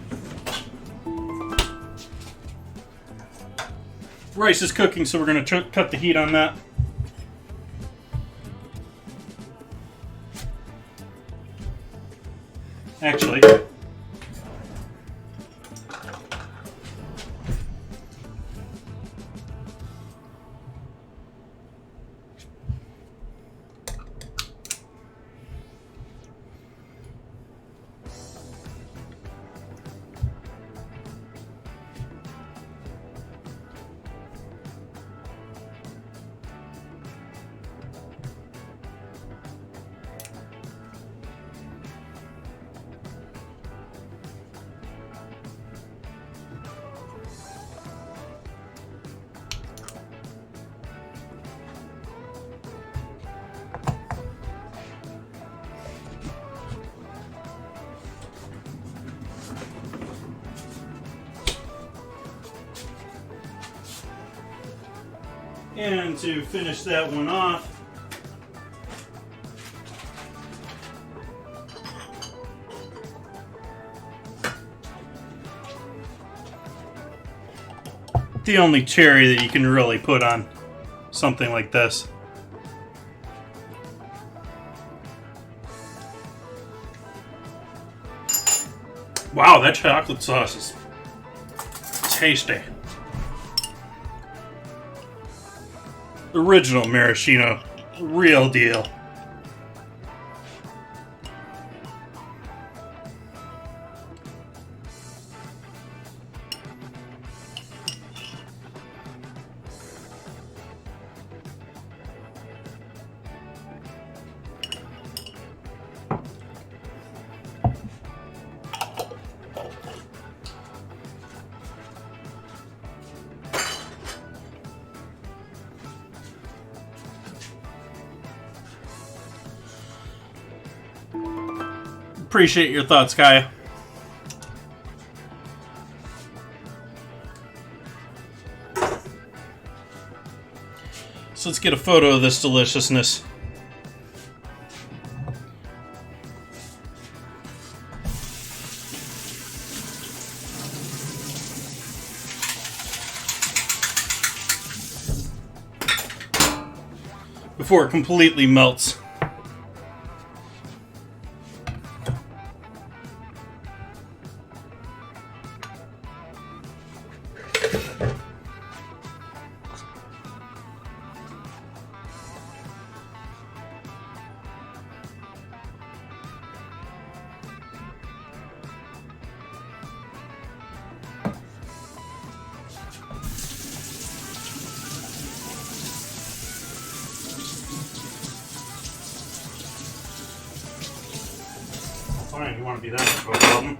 Rice is cooking, so we're going to cut the heat on that. Actually, And to finish that one off, the only cherry that you can really put on something like this. Wow, that chocolate sauce is tasty. Original maraschino, real deal. Appreciate your thoughts, Kaya. So let's get a photo of this deliciousness. Before it completely melts. Fine, you want to be that, no problem.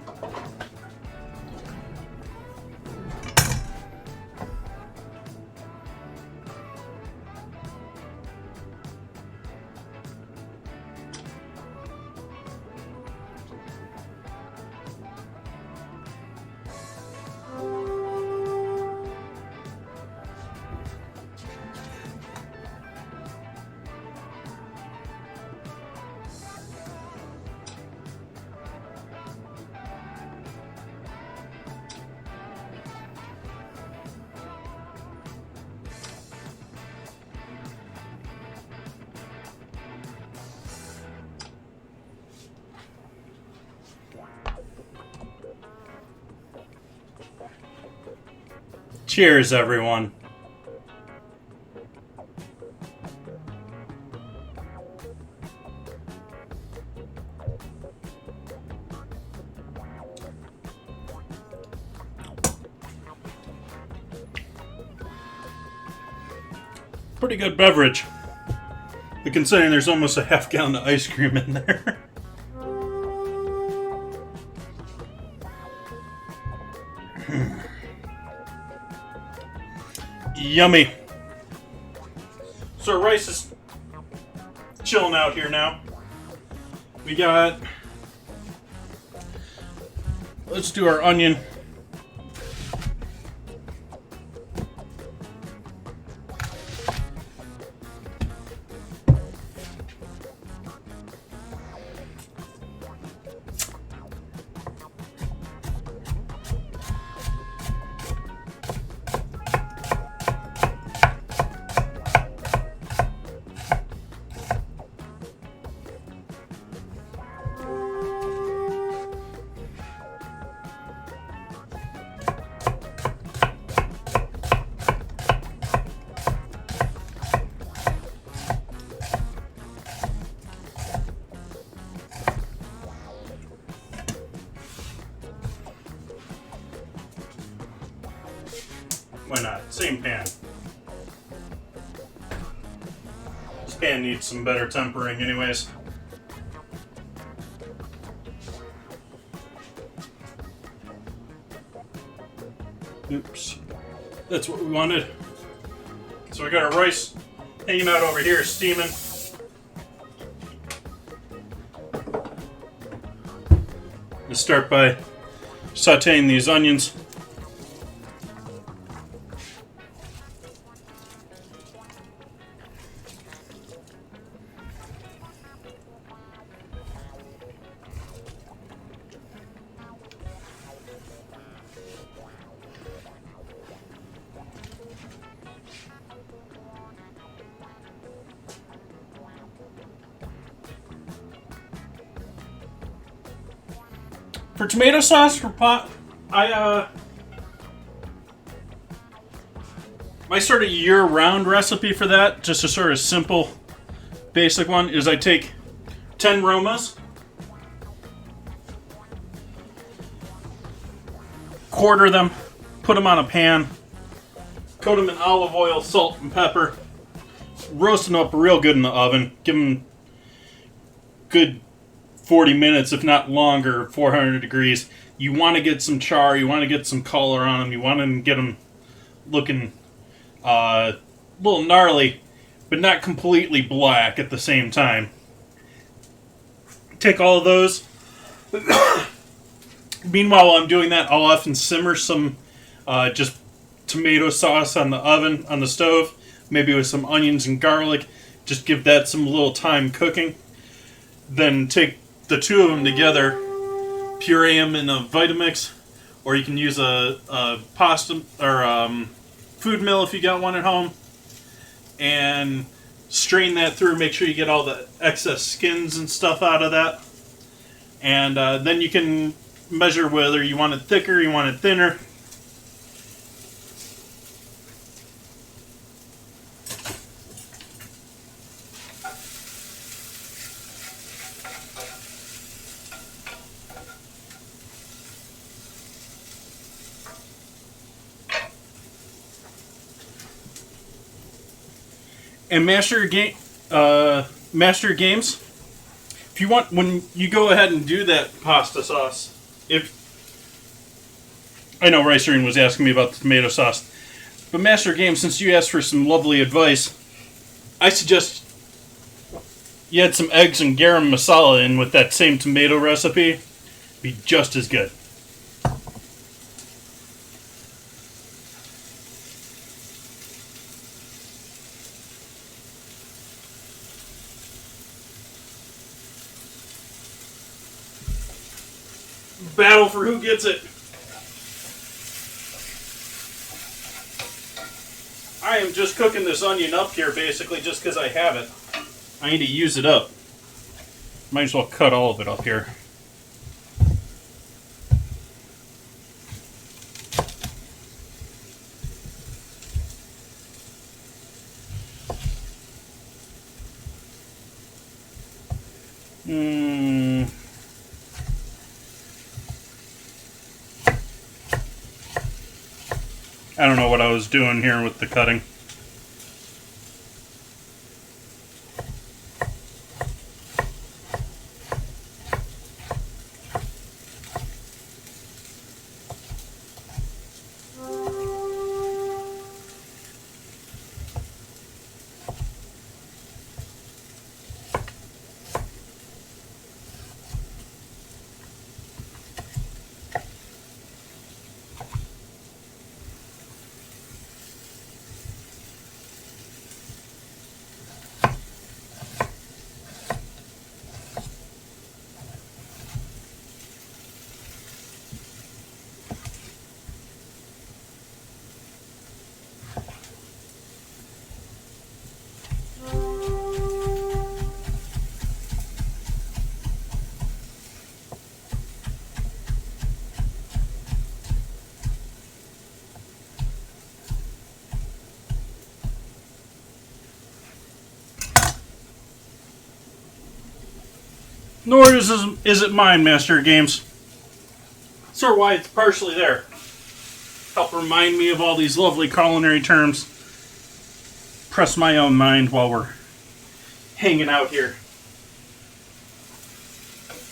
Cheers, everyone. Pretty good beverage. But considering there's almost a half gallon of ice cream in there. Yummy. So our rice is chilling out here now. We got... Let's do our onion. Why not? Same pan. This pan needs some better tempering anyways. Oops. That's what we wanted. So we got our rice hanging out over here, steaming. Let's start by sauteing these onions. For tomato sauce for pot, my sort of year-round recipe for that, just a sort of simple, basic one, is I take 10 Romas, quarter them, put them on a pan, coat them in olive oil, salt, and pepper, roast them up real good in the oven, give them good 40 minutes, if not longer, 400 degrees. You want to get some char, you want to get some color on them, you want to get them looking a little gnarly, but not completely black at the same time. Take all of those. Meanwhile, while I'm doing that, I'll often simmer some just tomato sauce on the oven, on the stove, maybe with some onions and garlic. Just give that some little time cooking. Then take the two of them together, puree them in a Vitamix, or you can use a pasta or food mill if you got one at home, and strain that through. Make sure you get all the excess skins and stuff out of that, and then you can measure whether you want it thicker, you want it thinner. And master your games. If you want, when you go ahead and do that pasta sauce, if I know Rice Green was asking me about the tomato sauce, but master your games, since you asked for some lovely advice, I suggest you add some eggs and garam masala in with that same tomato recipe. Be just as good. Battle for who gets it. I am just cooking this onion up here basically just because I have it. I need to use it up. Might as well cut all of it up here. I don't know what I was doing here with the cutting. Nor is it mine, Master of Games. Sort of why it's partially there. Help remind me of all these lovely culinary terms. Press my own mind while we're hanging out here.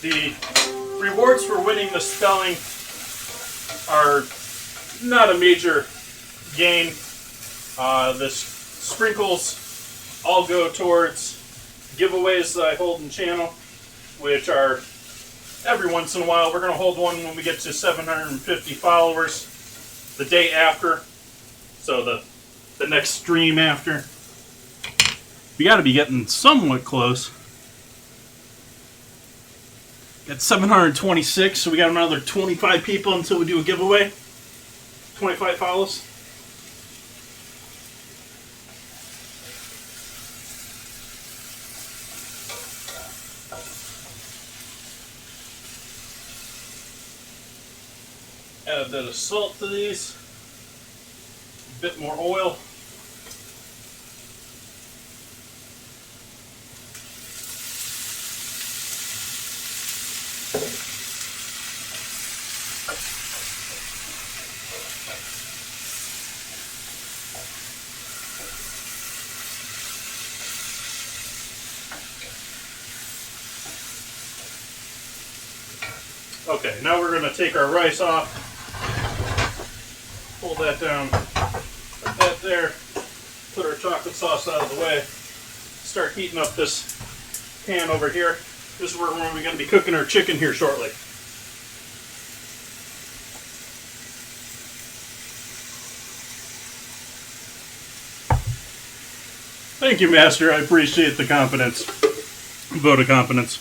The rewards for winning the spelling are not a major gain. The sprinkles all go towards giveaways that I hold in channel, which are every once in a while. We're going to hold one when we get to 750 followers the day after, so the next stream after. We got to be getting somewhat close. Got 726, so we got another 25 people until we do a giveaway. 25 follows. Add a bit of salt to these, a bit more oil. Okay, now we're going to take our rice off, pull that down, put that there, put our chocolate sauce out of the way, start heating up this pan over here. This is where we're going to be cooking our chicken here shortly. Thank you, Master. I appreciate the confidence. Vote of confidence.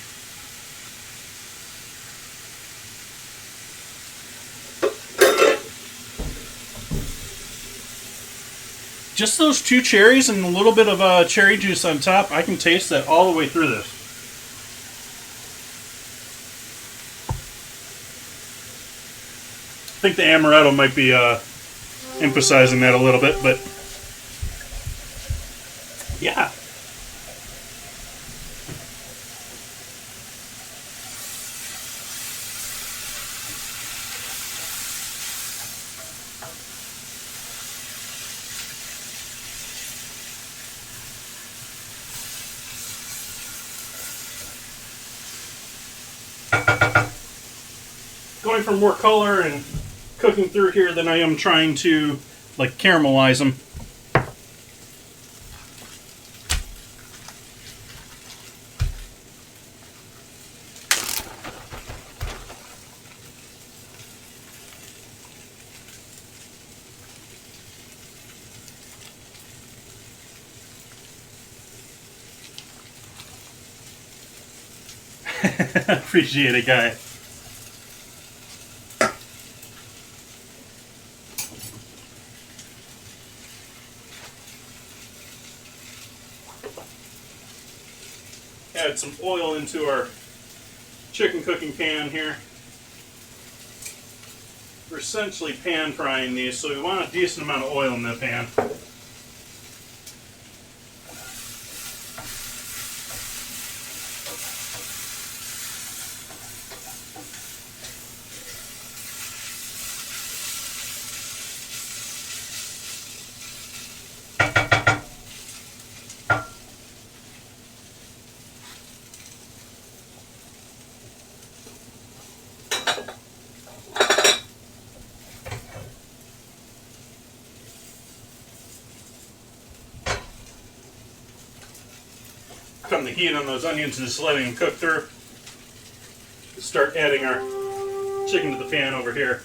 Just those 2 cherries and a little bit of cherry juice on top. I can taste that all the way through this. I think the amaretto might be emphasizing that a little bit, but yeah. Going for more color and cooking through here than I am trying to like caramelize them. Appreciate it, guy. Add some oil into our chicken cooking pan here. We're essentially pan frying these, so we want a decent amount of oil in the pan. Come the heat on those onions and just letting them cook through. Start adding our chicken to the pan over here.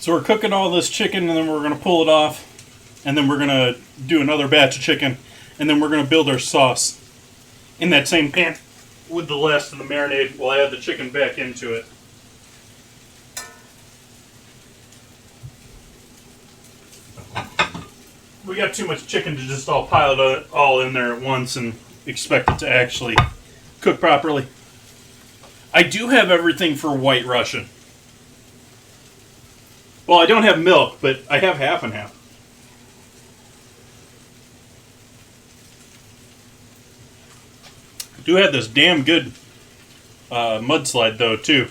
So we're cooking all this chicken, and then we're going to pull it off, and then we're going to do another batch of chicken, and then we're going to build our sauce in that same pan with the last of the marinade. We'll add the chicken back into it. We got too much chicken to just all pile it all in there at once and expect it to actually cook properly. I do have everything for White Russian. Well, I don't have milk, but I have half and half. I do have this damn good mudslide, though, too.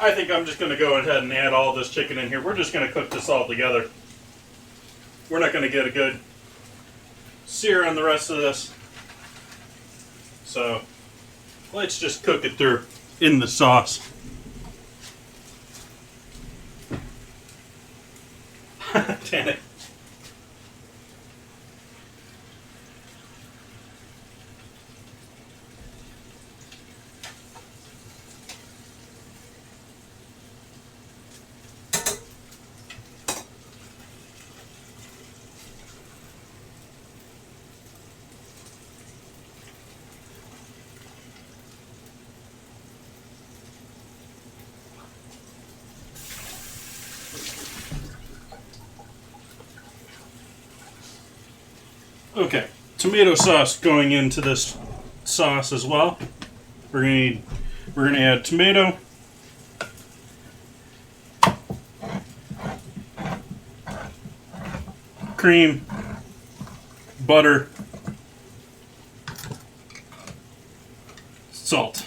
I think I'm just going to go ahead and add all this chicken in here. We're just going to cook this all together. We're not going to get a good sear on the rest of this. So let's just cook it through in the sauce. Damn it. Okay, tomato sauce going into this sauce as well. We're gonna add tomato, cream, butter, salt.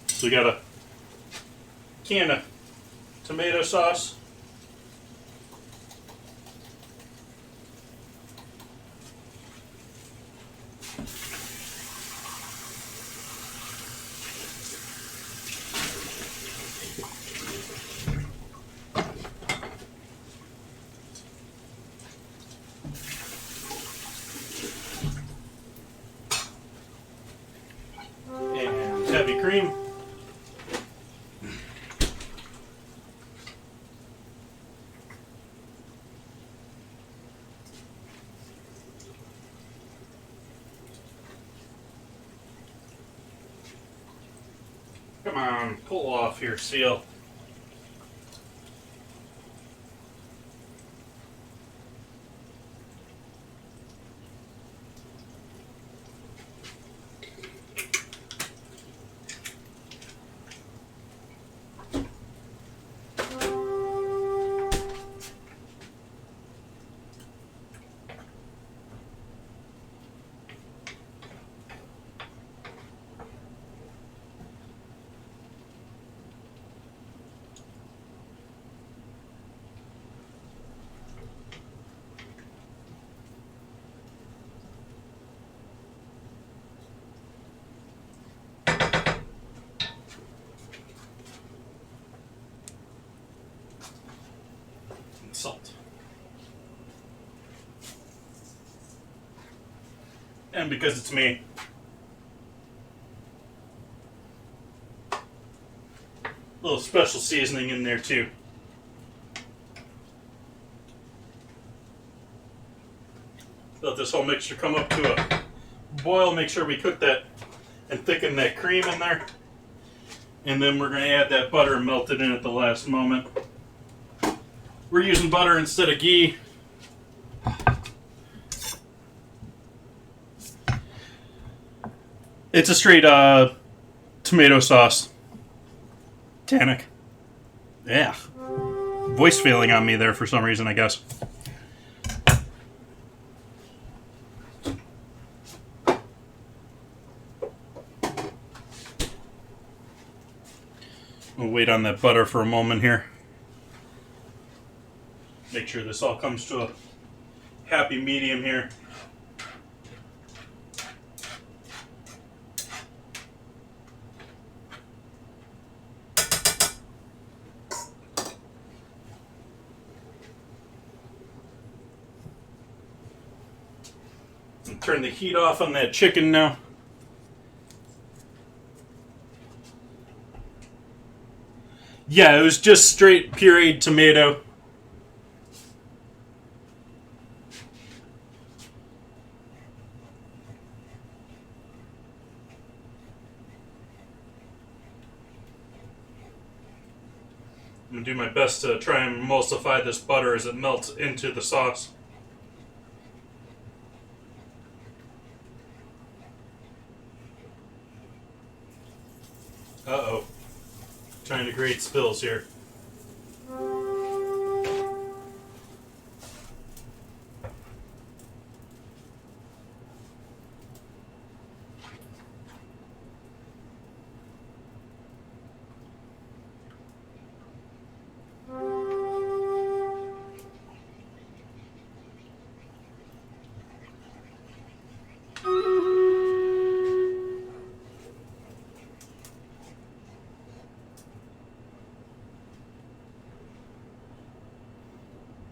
So we got a can of tomato sauce. Heavy cream. Come on, pull off here, seal. Salt. And because it's me, a little special seasoning in there too. Let this whole mixture come up to a boil. Make sure we cook that and thicken that cream in there. And then we're going to add that butter and melt it in at the last moment. We're using butter instead of ghee. It's a straight tomato sauce. Tannic. Yeah. Voice failing on me there for some reason, I guess. We'll wait on that butter for a moment here. Make sure this all comes to a happy medium here. Turn the heat off on that chicken now. Yeah, it was just straight pureed tomato. I'm going to do my best to try and emulsify this butter as it melts into the sauce. Uh-oh. Trying to create spills here.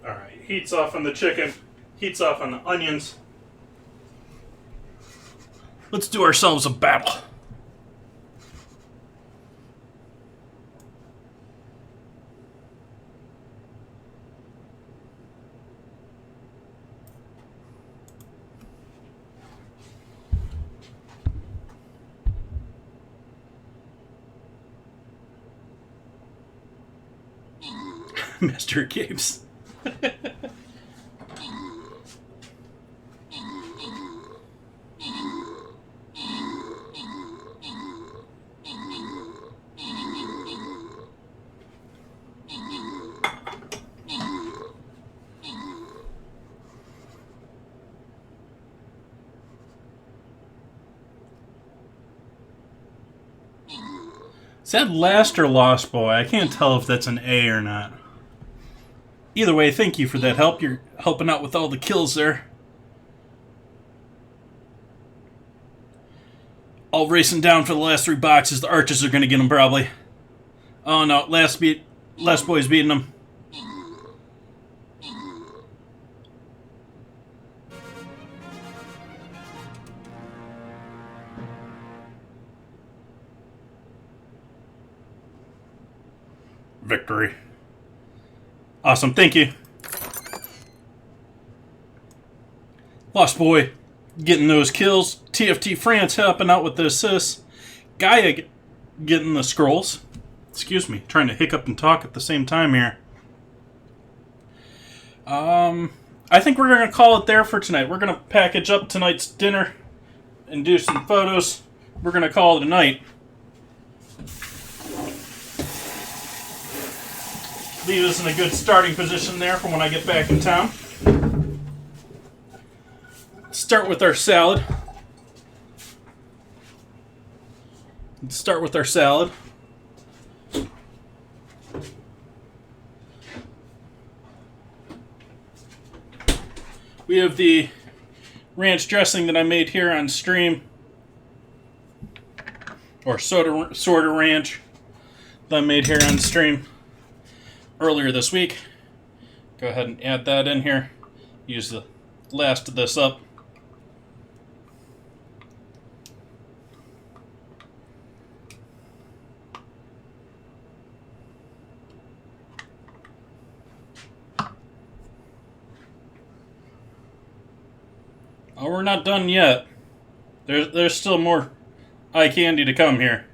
Alright, heat's off on the chicken, heat's off on the onions. Let's do ourselves a battle. Mr. Capes. Is that Last or Lost Boy? I can't tell if that's an A or not. Either way, thank you for that help. You're helping out with all the kills there. All racing down for the last 3 boxes. The archers are going to get them probably. Oh no, Last Boy's beating them. Victory. Awesome, thank you. Lost Boy getting those kills. TFT France helping out with the assists. Gaia getting the scrolls. Excuse me, trying to hiccup and talk at the same time here. I think we're going to call it there for tonight. We're going to package up tonight's dinner and do some photos. We're going to call it a night. Leave us in a good starting position there for when I get back in town. Start with our salad. We have the ranch dressing that I made here on stream. Or sorta ranch that I made here on stream earlier this week. Go ahead and add that in here. Use the last of this up. Oh, we're not done yet. There's still more eye candy to come here.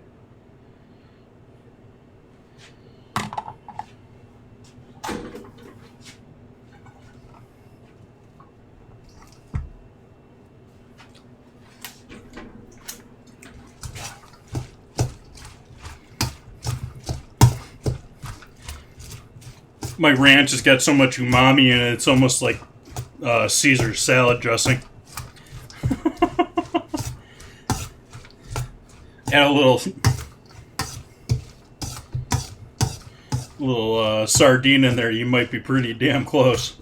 My ranch has got so much umami in it, it's almost like Caesar salad dressing. Add a little sardine in there, you might be pretty damn close.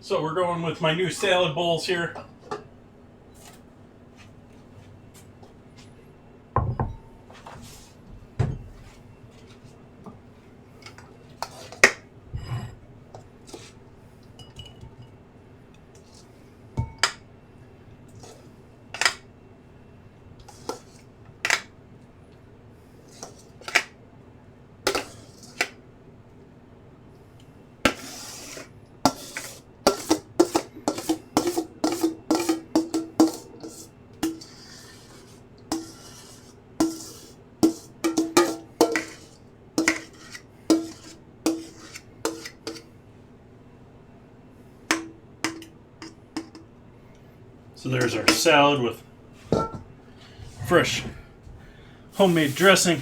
So we're going with my new salad bowls here. So there's our salad with fresh homemade dressing.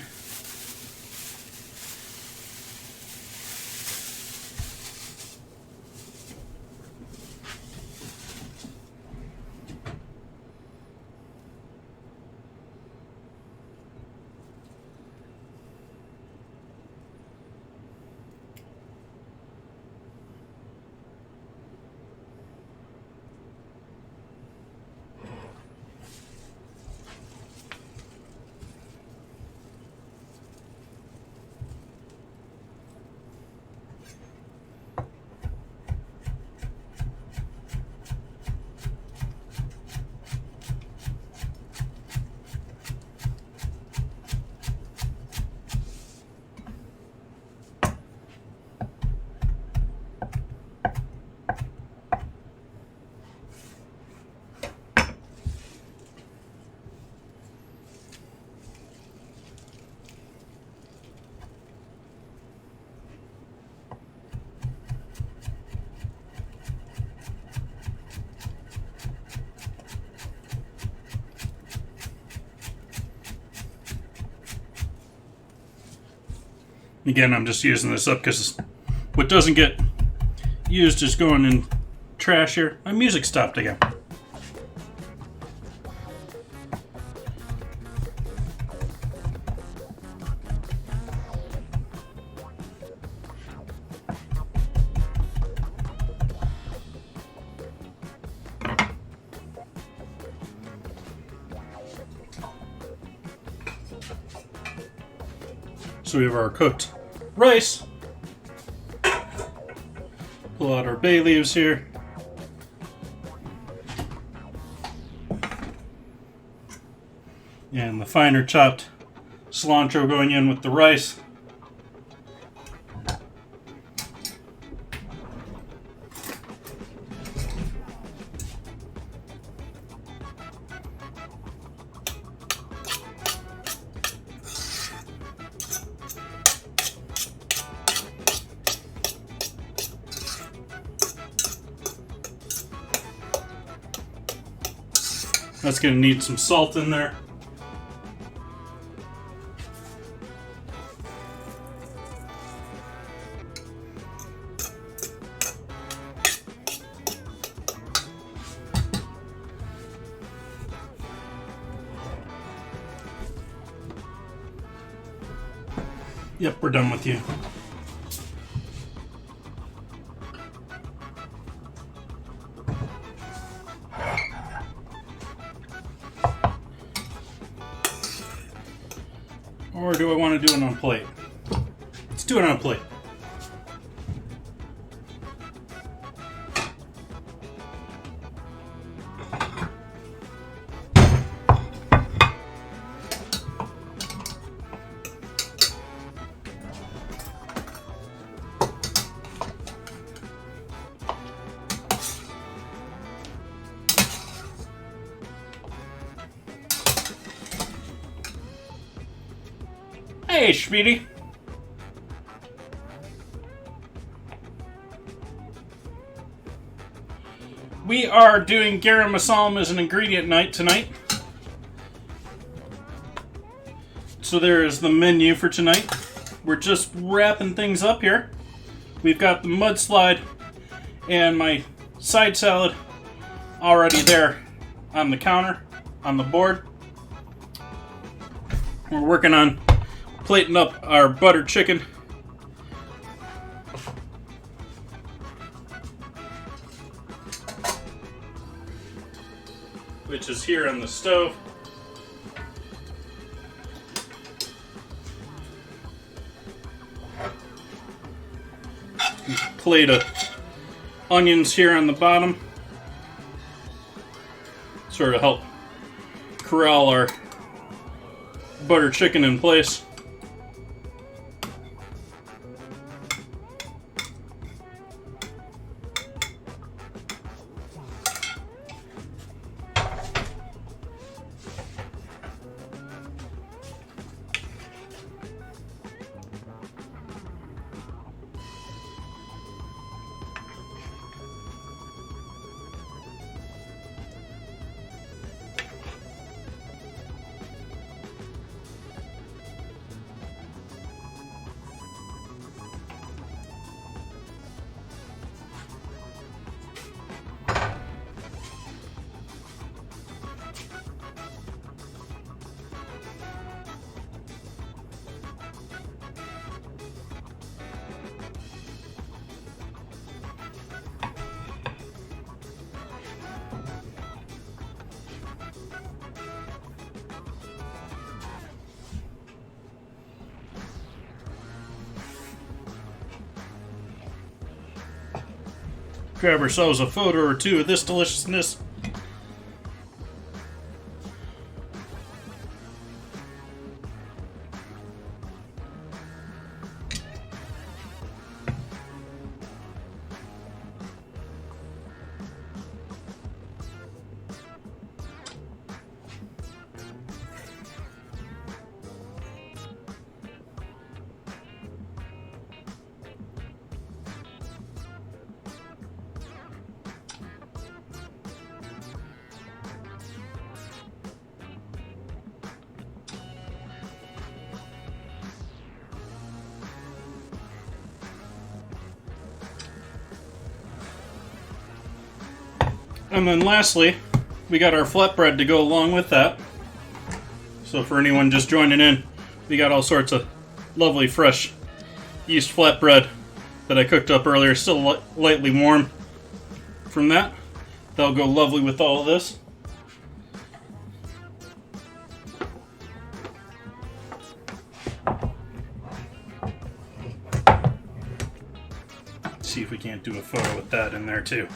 Again, I'm just using this up because what doesn't get used is going in trash here. My music stopped again. So we have our cooked rice. Pull out our bay leaves here. And the finer chopped cilantro going in with the rice. That's going to need some salt in there. Yep, we're done with you. Or do I want to do it on a plate? Let's do it on a plate. Hey, Speedy. We are doing Garam Masala as an ingredient night tonight. So there is the menu for tonight. We're just wrapping things up here. We've got the mudslide and my side salad already there on the counter, on the board. We're working on plating up our buttered chicken. Which is here on the stove. Plate of onions here on the bottom. Sort of help corral our butter chicken in place. Grab ourselves a photo or two of this deliciousness. And then lastly, we got our flatbread to go along with that. So for anyone just joining in, we got all sorts of lovely fresh yeast flatbread that I cooked up earlier, still lightly warm from that. That'll go lovely with all of this. See if we can't do a photo with that in there too.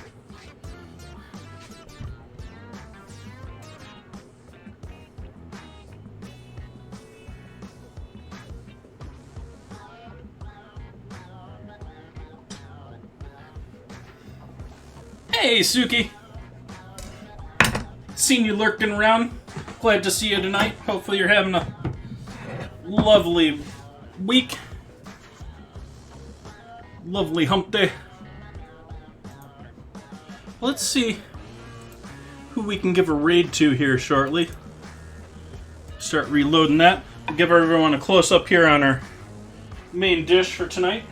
Hey, Suki! Seen you lurking around. Glad to see you tonight. Hopefully you're having a lovely week. Lovely hump day. Let's see who we can give a raid to here shortly. Start reloading that. Give everyone a close-up here on our main dish for tonight.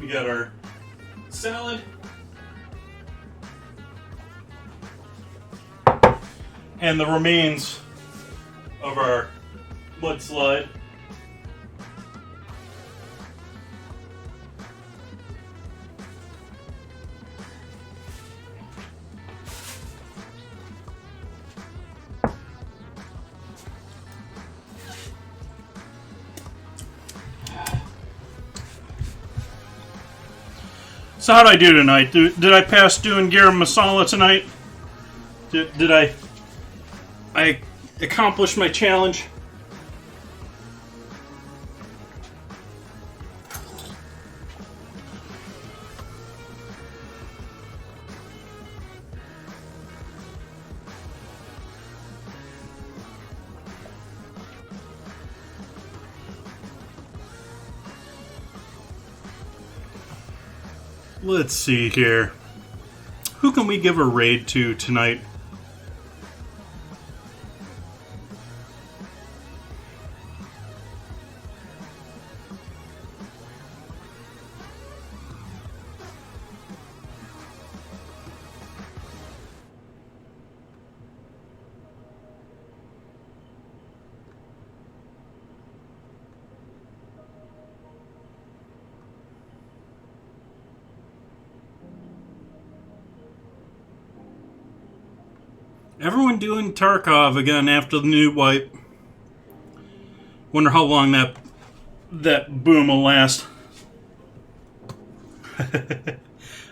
We got our salad. And the remains of our mudslide. So how'd I do tonight? Did I pass doing Garam Masala tonight? Did I accomplish my challenge? Let's see here. Who can we give a raid to tonight? Everyone doing Tarkov again after the new wipe. Wonder how long that boom will last.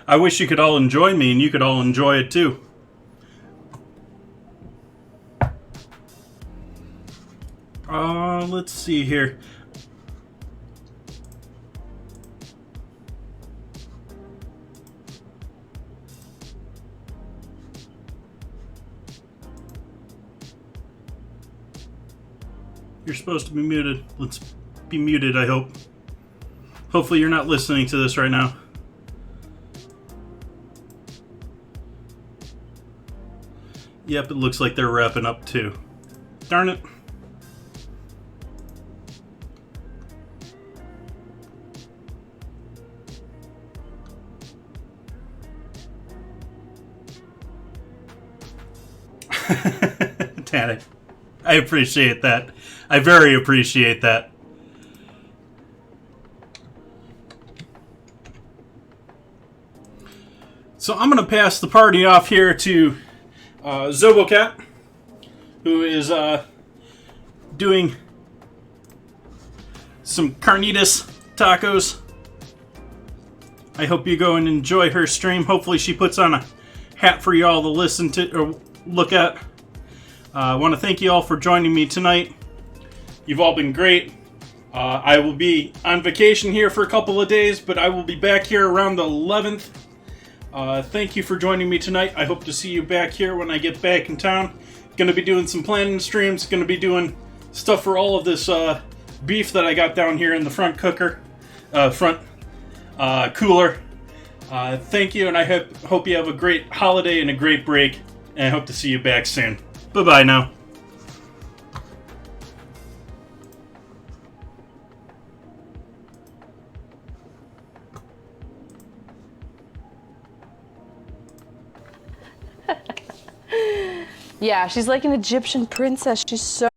I wish you could all enjoy me and you could all enjoy it too. Let's see here. You're supposed to be muted. Let's be muted, I hope. Hopefully you're not listening to this right now. Yep, it looks like they're wrapping up too. Darn it. Tanic. I appreciate that. I very appreciate that. So I'm going to pass the party off here to Zobocat, who is doing some carnitas tacos. I hope you go and enjoy her stream. Hopefully she puts on a hat for y'all to listen to or look at. I want to thank you all for joining me tonight. You've all been great. I will be on vacation here for a couple of days, but I will be back here around the 11th. Thank you for joining me tonight. I hope to see you back here when I get back in town. Going to be doing some planning streams. Going to be doing stuff for all of this beef that I got down here in the front cooler. Thank you, and I hope you have a great holiday and a great break. And I hope to see you back soon. Bye-bye now. Yeah, she's like an Egyptian princess. She's so